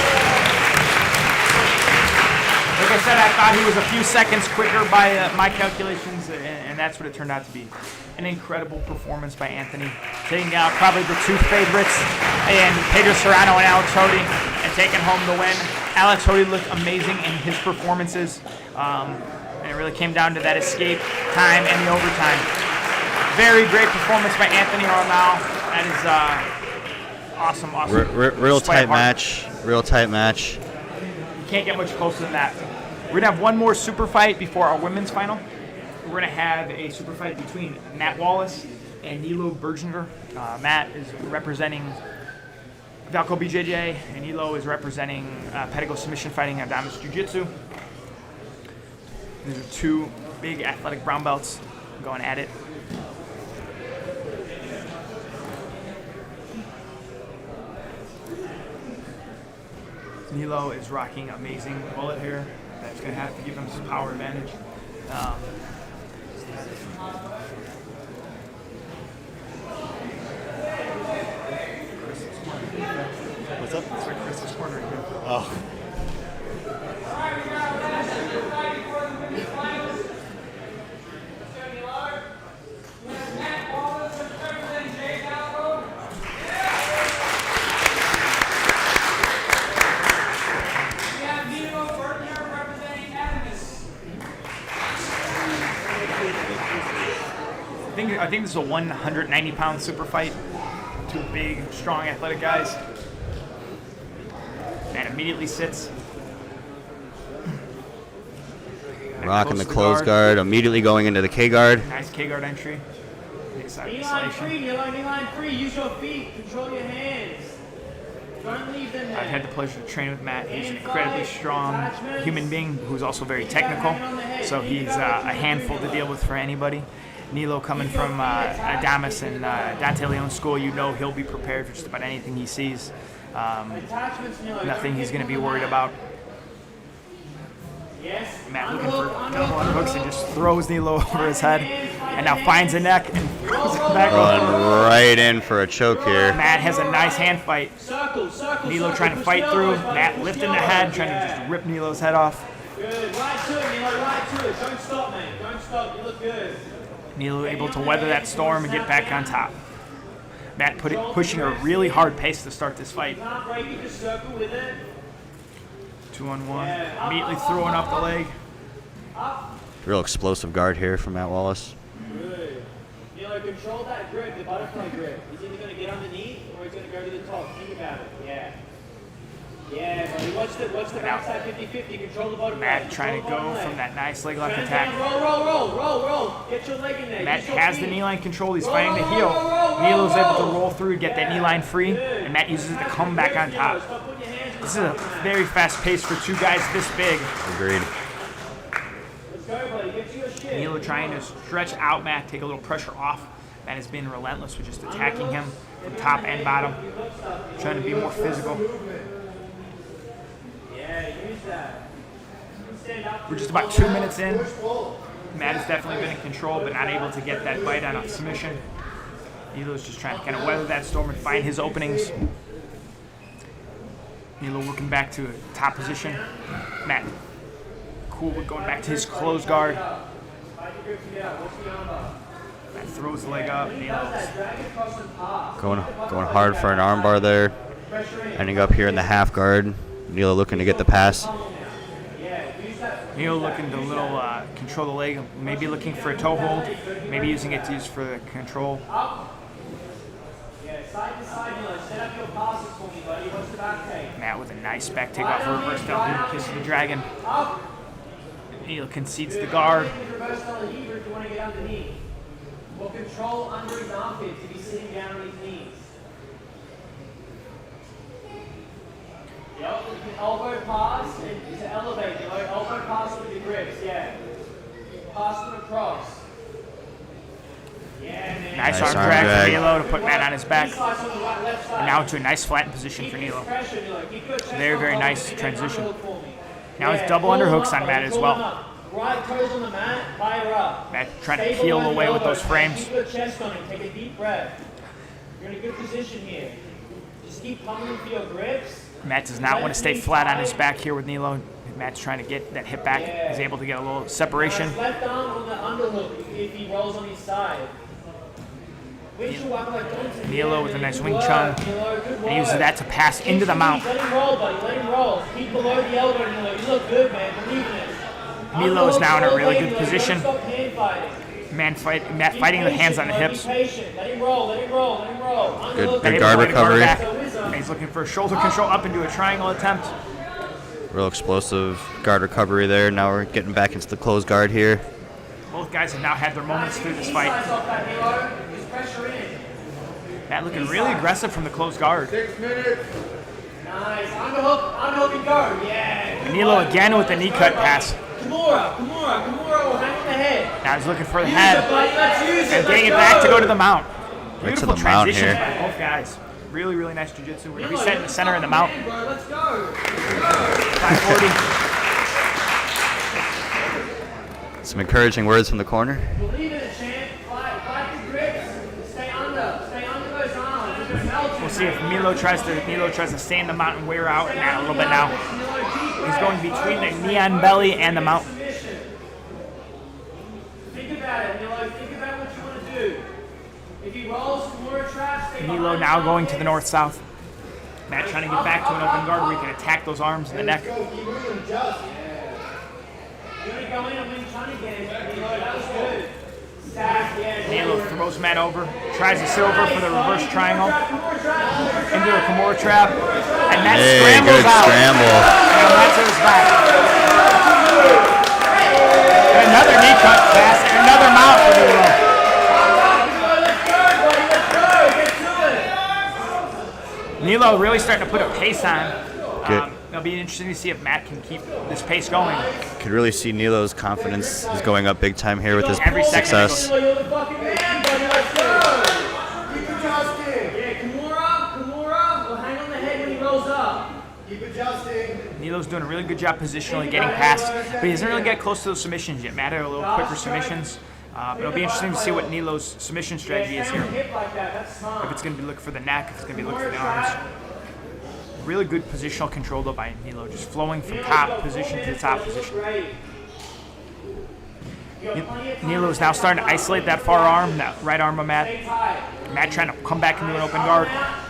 Like I said, I thought he was a few seconds quicker by my calculations, and that's what it turned out to be. An incredible performance by Anthony, taking out probably the two favorites, and Pedro Serrano and Alex Hodi, and taking home the win. Alex Hodi looked amazing in his performances, and it really came down to that escape time and the overtime. Very great performance by Anthony Arnold. That is awesome. Real tight match. Real tight match. You can't get much closer than that. We're going to have one more super fight before our women's final. We're going to have a super fight between Matt Wallace and Nilo Berginger. Matt is representing Valco BJJ, and Nilo is representing Pedro submission fighting Adamas Jiu Jitsu. These are two big athletic brown belts going at it. Nilo is rocking amazing bullet hair. That's going to have to give him some power advantage. What's up? It's like Chris's corner right here. Oh. I think this is a 190-pound super fight. Two big, strong, athletic guys. Man immediately sits. Rocking the closed guard, immediately going into the K guard. Nice K guard entry. Big side Knee line isolation. free, knee line free. Use your feet. Control your hands. Don't leave them there. I've had the pleasure to train with Matt. He's an incredibly strong human being who's also very technical. So he's a handful to deal with for anybody. Nilo coming from Adamas and Dante Leon's school, you know he'll be prepared for just about anything he sees. Nothing he's going to be worried about. Matt looking for double underhooks and just throws Nilo over his head, and now finds a neck and throws it back over. Right in for a choke here. Matt has a nice hand fight. Nilo trying to fight through. Matt lifting the head, trying to just rip Nilo's head off. Good. Right to it, Nilo. Right to it. Don't stop, man. Don't stop. You look good. Nilo able to weather that storm and get back on top. Matt pushing a really hard pace to start this fight. 2-on-1. Immediately throwing up the leg. Real explosive guard here from Matt Wallace. Good. Nilo, control that grip, the butterfly grip. He's either going to get underneath or he's going to go to the top. Think about it. Yeah. Yeah, buddy. Watch the backside 50-50. Control the butterfly. Matt trying to go from that nice leg lock attack. Roll. Get your leg in there. Matt has the knee line control. He's fighting the heel. Nilo's able to roll through, get that knee line free, and Matt uses it to come back on top. This is a very fast pace for two guys this big. Agreed. Let's go, buddy. Get you a shit. Nilo trying to stretch out Matt, take a little pressure off. Matt has been relentless with just attacking him from top and bottom, trying to be more physical. We're just about 2 minutes in. Matt has definitely been in control, but not able to get that bite on a submission. Nilo's just trying to kind of weather that storm and find his openings. Nilo working back to a top position. Matt, cool with going back to his closed guard. Matt throws the leg up. Nilo's Going hard for an armbar there. Ending up here in the half guard. Nilo looking to get the pass. Nilo looking to control the leg, maybe looking for a toe hold, maybe using it to use for the control. Matt with a nice back take off reverse down, kiss of the dragon. Nilo concedes the guard. Will control under his armpit to be sitting down on his knees. Yep, you can elbow pass and to elevate, you know, elbow pass with your grips, yeah. Pass them across. Yeah, man. Nice arm drag for Nilo to put Matt on his back. And now into a nice flattened position for Nilo. Very, very nice transition. Now it's double underhooks on Matt as well. Right toes on the mat, higher up. Matt trying to peel away with those frames. Keep your chest on him, take a deep breath. You're in a good position here. Just keep pummeling for your grips. Matt does not want to stay flat on his back here with Nilo. Matt's trying to get that hip back. He's able to get a little separation. Left arm on the underhook if he rolls on his side. Nilo with a nice wing chun. And he uses that to pass into the mount. Let him roll, buddy. Let him roll. Keep below the elbow, Nilo. You look good, man. Believe in it. Nilo is now in a really good position. Stop hand fighting. Matt fighting the hands on the hips. Let him roll. Let him roll. Let him roll. Good guard recovery. And he's looking for a shoulder control up into a triangle attempt. Real explosive guard recovery there. Now we're getting back into the closed guard here. Both guys have now had their moments through this fight. Matt looking really aggressive from the closed guard. 6 minutes. Nice. Underhook and guard. Yeah. Nilo again with the knee cut pass. Kimura will hang on the head. Now he's looking for the head. Let's use it. And getting it back to go to the mount. Right to Beautiful the mount transitions here. by both guys. Really, really nice jiu-jitsu. We're going to be set in the center in the mount. Let's go. 540. Some encouraging words from the corner. Believe in it, champ. Fight the grips. Stay under those arms. We'll see if Nilo tries to stay in the mount and wear out Matt a little bit now. He's going between the knee on belly and the mount. Think about it, Nilo. Think about what you want to do. If he rolls, Kimura traps, stay Nilo now going to the north-south. Matt trying to get back to an open guard where he can attack those arms in the neck. You're going to go in and win Chun again. Nilo, that was good. Stack, yeah. Nilo throws Matt over, tries to sit over for the reverse triangle, into a Kimura trap, and Matt scrambles good out. scramble. And Matt to his back. And another knee cut pass, and another mount for Nilo. Nilo really starting to put a pace on. It'll be interesting to see if Matt can keep this pace going. Could really see Nilo's confidence is going up big time here with his Every second success. You're the fucking man, buddy. Let's go. Keep adjusting. Yeah, Kimura will hang on the head when he rolls up. Keep adjusting. Nilo's doing a really good job positionally getting past, but he doesn't really get close to those submissions yet. Matt had a little quicker submissions. But it'll be interesting to see what Nilo's submission strategy is here. Hip like that. That's smart. If it's going to be looking for the neck, if it's going to be looking for the arms. Really good positional control though by Nilo, just flowing from top position to top position. Nilo's now starting to isolate that far arm, that right arm of Matt. Matt trying to come back into an open guard. I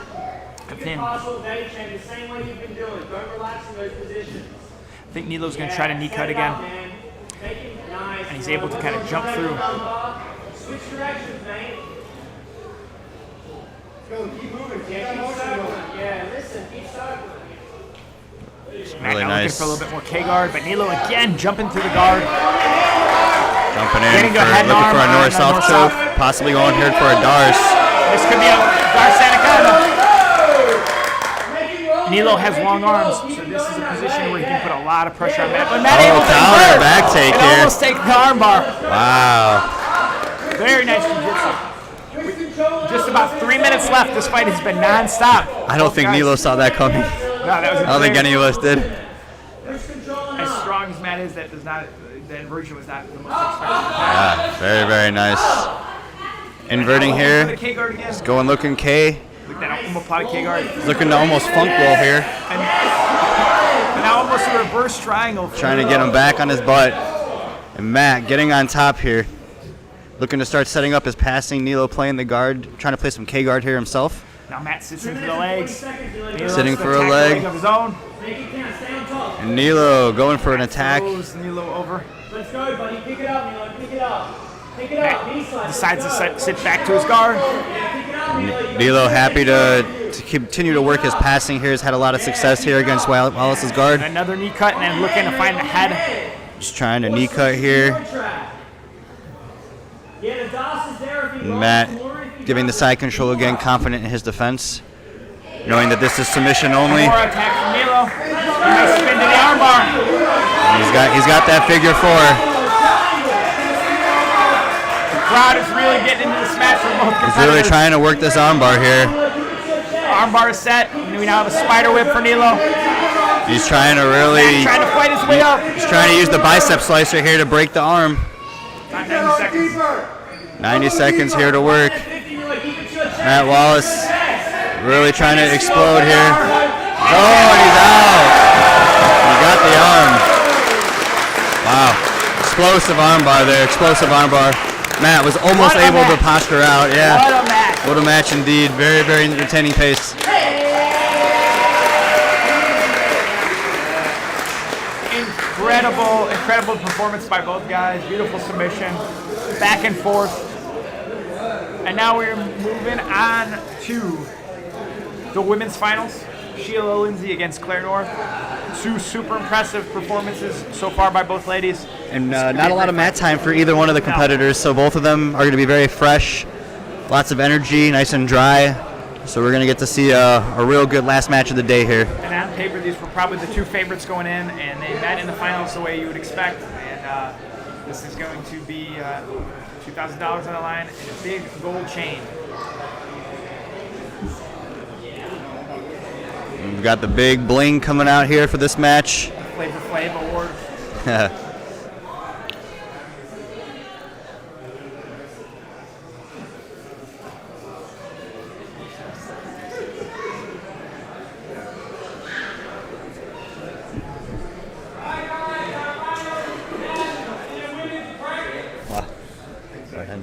think Nilo's going to try to knee cut again. And he's able to kind of jump through. Switch directions, mate. Go, keep moving. Yeah, listen, keep circling. Matt Really now nice. looking for a little bit more K-guard, but Nilo again jumping through the guard. Jumping in, Getting to for, head and looking arm for a on north-south north-south. choke, possibly going here for a Dars. This could be a Dar Sanacana. Nilo has long arms, so this is a position where he can put a lot of pressure on Matt. But Matt able to counter convert back take and here. almost take the armbar. Wow. Very nice jiu-jitsu. Just about 3 minutes left. This fight has been non-stop. I don't think Nilo saw that coming. No, that was I don't think any of us did. as strong as Matt is, that inversion was not the most expected. Yeah, very, very nice. Inverting here. The K-guard again. Going looking K. Look at that omoplata K-guard. Looking to almost funk roll here. And now almost a reverse triangle. Trying to get him back on his butt. And Matt getting on top here. Looking to start setting up his passing. Nilo playing the guard. Trying to play some K-guard here himself. Now Matt sits into the legs. Nilo Sitting to for a attack the leg. of his own. And Nilo going for an attack. Throws Nilo over. Let's go, buddy. Pick it up, Nilo. Pick it up. Pick it up. Knee slide. Decides to sit back to his guard. Pick it up, Nilo. Nilo happy to continue to work his passing here. Has had a lot of success here against Wallace's guard. Another knee cut and then looking to find the head. Just trying to knee cut here. Yeah, the DOS is there if he rolls. Matt giving the side control again, confident in his defense. Knowing that this is submission only. More attack from Nilo. Nice spin to the armbar. He's got that figure four. The crowd is really getting into this match for both He's really competitors. trying to work this armbar here. Armbar is set. We now have a spider whip for Nilo. He's trying to really, Trying to fight his way up. he's trying to use the bicep slicer here to break the arm. 90 seconds. 90 seconds here to work. Matt Wallace really trying to explode here. Oh, and he's out. He got the arm. Wow. Explosive armbar there. Explosive armbar. Matt was almost What a able to match. posture out. Yeah. What a match. What a match indeed. Very, very entertaining pace. Incredible performance by both guys. Beautiful submission, back and forth. And now we're moving on to the women's finals. Sheila Lindsey against Claire North. Two super impressive performances so far by both ladies. And not a lot of mat time for either one of the competitors, so both of them are going to be very fresh, lots of energy, nice and dry. So we're going to get to see a real good last match of the day here. And on paper, these were probably the two favorites going in, and they met in the finals the way you would expect. And this is going to be $2,000 on the line and a big gold chain. We've got the big bling coming out here for this match. Flavor Flav Award. Wow. Go ahead.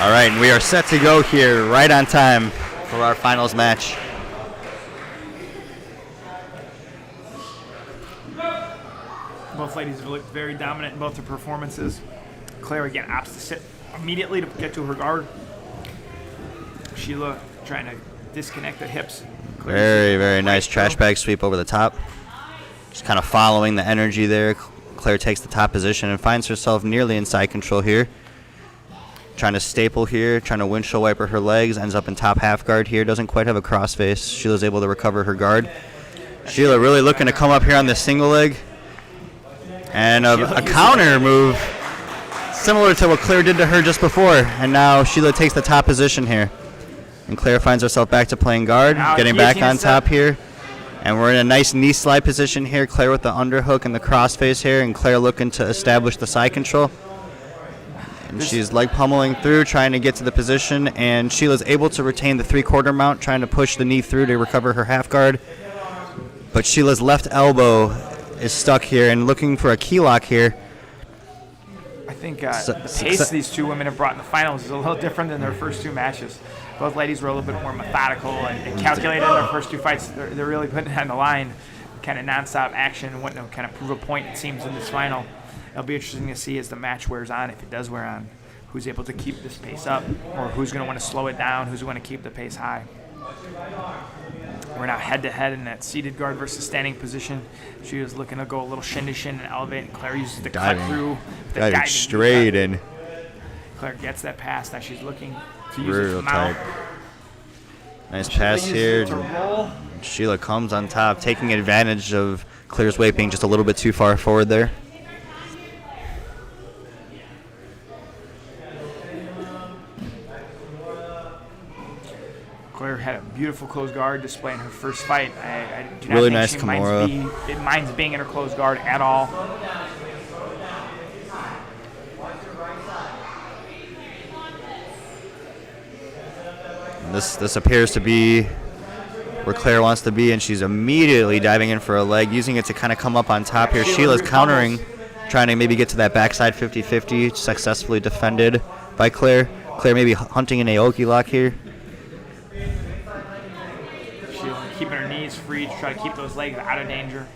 All right, and we are set to go here right on time for our finals match. Both ladies have looked very dominant in both their performances. Claire again opts to sit immediately to get to her guard. Sheila trying to disconnect the hips. Very, very nice trash bag sweep over the top. Just kind of following the energy there. Claire takes the top position and finds herself nearly inside control here. Trying to staple here, trying to windshield wiper her legs, ends up in top half guard here, doesn't quite have a crossface. Sheila's able to recover her guard. Sheila really looking to come up here on the single leg. And a counter move similar to what Claire did to her just before. And now Sheila takes the top position here. And Claire finds herself back to playing guard, Now getting back guillotine on step. top here. And we're in a nice knee slide position here. Claire with the underhook and the crossface here, and Claire looking to establish the side control. And she's leg pummeling through, trying to get to the position, and Sheila's able to retain the three-quarter mount, trying to push the knee through to recover her half guard. But Sheila's left elbow is stuck here and looking for a key lock here. I think the pace these two women have brought in the finals is a little different than their first two matches. Both ladies were a little bit more methodical and calculated in their first two fights. They're really putting it on the line, kind of nonstop action, and wanting to kind of prove a point, it seems, in this final. It'll be interesting to see as the match wears on, if it does wear on, who's able to keep this pace up, or who's going to want to slow it down, who's going to keep the pace high. We're now head-to-head in that seated guard versus standing position. She was looking to go a little shin-to-shin and elevate, and Claire uses the cut through. The Diving straight in. Claire gets that pass. Now she's looking to use Real it to mount. tight. Nice pass here. To roll. Sheila comes on top, taking advantage of Claire's weight being just a little bit too far forward there. Claire had a beautiful closed guard display in her first fight. I do not Really think nice she Kimura. minds being in her closed guard at all. This appears to be where Claire wants to be, and she's immediately diving in for a leg, using it to kind of come up on top here. Sheila's countering, trying to maybe get to that backside 50-50, successfully defended by Claire. Claire maybe hunting an Aoki lock here. Sheila keeping her knees free to try to keep those legs out of danger.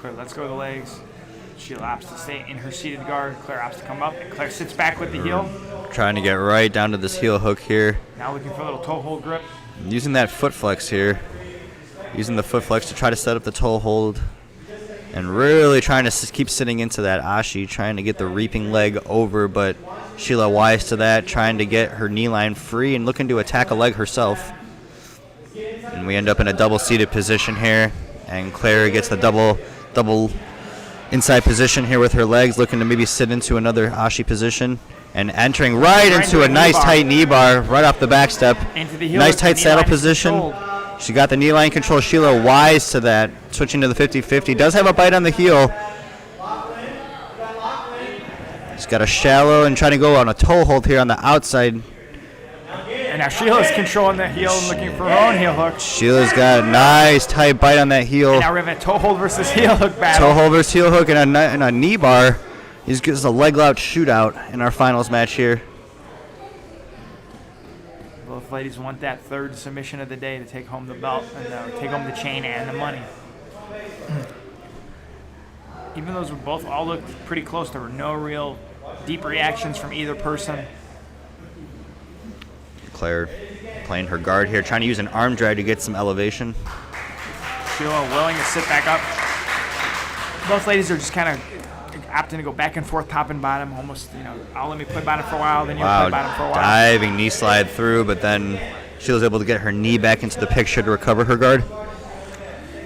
Claire lets go of the legs. Sheila opts to stay in her seated guard. Claire opts to come up, and Claire sits back with the heel. Trying to get right down to this heel hook here. Now looking for a little toe hold grip. Using that foot flex here. Using the foot flex to try to set up the toe hold. And really trying to keep sitting into that ashi, trying to get the reaping leg over, but Sheila wise to that, trying to get her knee line free and looking to attack a leg herself. And we end up in a double-seated position here, and Claire gets the double inside position here with her legs, looking to maybe sit into another ashi position, and entering right into a nice tight knee bar right off the back step. Into the heel Nice hook, tight the knee saddle line is position. controlled. She got the knee line control. Sheila wise to that, switching to the 50-50. Does have a bite on the heel. She's got a shallow and trying to go on a toe hold here on the outside. And now Sheila's controlling the heel and looking for her own heel hook. Sheila's got a nice tight bite on that heel. And now we're having a toe hold versus heel hook battle. Toe hold versus heel hook and a knee bar. This gives a leg lock shootout in our finals match here. Both ladies want that third submission of the day to take home the belt and take home the chain and the money. Even though those both all looked pretty close, there were no real deep reactions from either person. Claire playing her guard here, trying to use an arm drag to get some elevation. Sheila willing to sit back up. Both ladies are just kind of opting to go back and forth, top and bottom, almost, I'll let me play bottom for a while, then you'll play bottom for a while. Diving knee slide through, but then Sheila's able to get her knee back into the picture to recover her guard.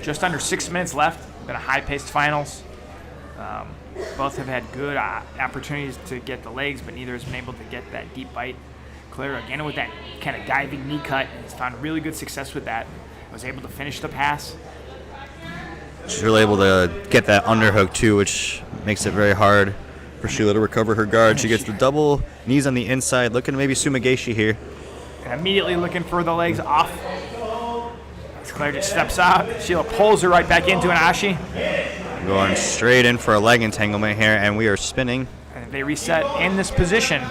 Just under 6 minutes left. Been a high-paced finals. Both have had good opportunities to get the legs, but neither has been able to get that deep bite. Claire, again, with that kind of diving knee cut, has found really good success with that. Was able to finish the pass. She's really able to get that underhook, too, which makes it very hard for Sheila to recover her guard. She gets the double knees on the inside, looking maybe Sumigashi here. And immediately looking for the legs off. As Claire just steps out. Sheila pulls her right back into an ashi. Going straight in for a leg entanglement here, and we are spinning. And if they reset in this position,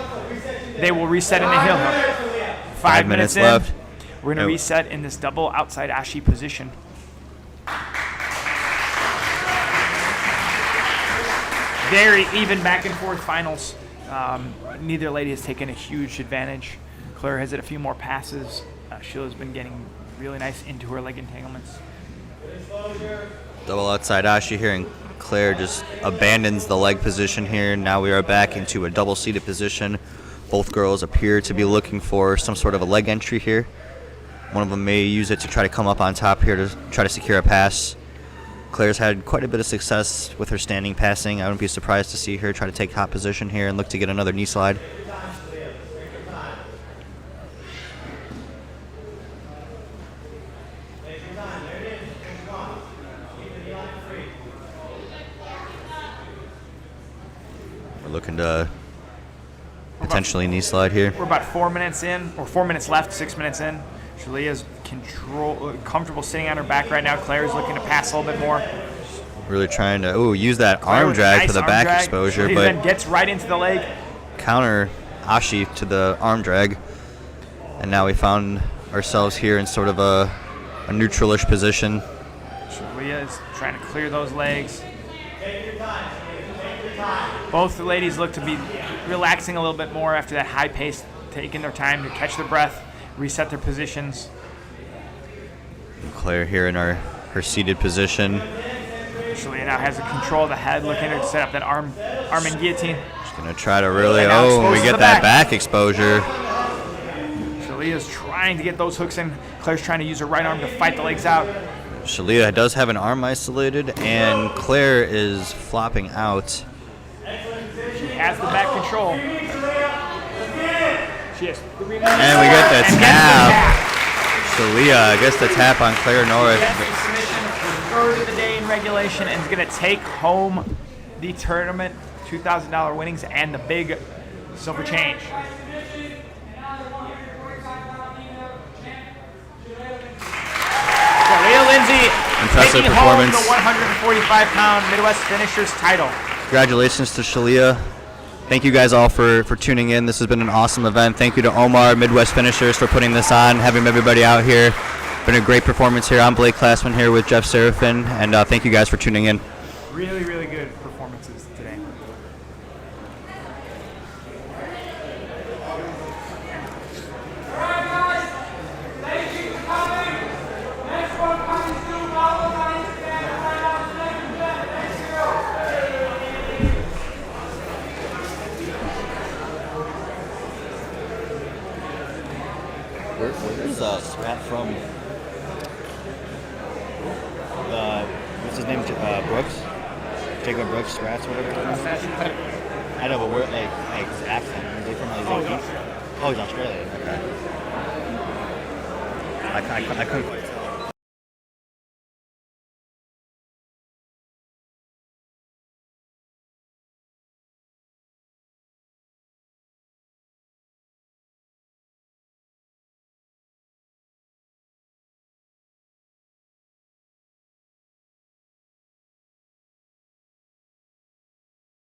they will reset in the heel hook. 5 minutes left. We're going to reset in this double outside ashi position. Very even back and forth finals. Neither lady has taken a huge advantage. Claire has hit a few more passes. Sheila's been getting really nice into her leg entanglements. Double outside ashi here, and Claire just abandons the leg position here. Now we are back into a double seated position. Both girls appear to be looking for some sort of a leg entry here. One of them may use it to try to come up on top here to try to secure a pass. Claire's had quite a bit of success with her standing passing. I wouldn't be surprised to see her try to take top position here and look to get another knee slide. We're looking to potentially knee slide here. We're about 4 minutes in, or 4 minutes left, 6 minutes in. Shalia's comfortable sitting on her back right now. Claire's looking to pass a little bit more. Really trying to use that arm drag for the back exposure, but then gets right into the leg. Counter ashi to the arm drag, and now we found ourselves here in sort of a neutralish position. Shalia is trying to clear those legs. Both the ladies look to be relaxing a little bit more after that high pace, taking their time to catch their breath, reset their positions. Claire here in her seated position. Shalia now has the control of the head, looking to set up that arm and guillotine. She's going to try to really, we get that back exposure. Shalia's trying to get those hooks in. Claire's trying to use her right arm to fight the legs out. Shalia does have an arm isolated, and Claire is flopping out. She has the back control. She has 3 minutes. And we get the tap. Shalia gets the tap on Claire North. Third of the day in regulation, and is going to take home the tournament $2,000 winnings and the big silver change. Lindsey impressive taking performance. Home the 145-pound Midwest Finishers title. Congratulations to Sheila. Thank you guys all for tuning in. This has been an awesome event. Thank you to Omar, Midwest Finishers, for putting this on, having everybody out here. Been a great performance here. I'm Blake Classman here with Jeff Serafin, and thank you guys for tuning in. Really, really good performances today. Where's Sprat from? What's his name? Brooks? Jacob Brooks, Sprats, whatever. I know, but where, like his accent? Is he from like East? Oh, he's Australian. Okay. I couldn't.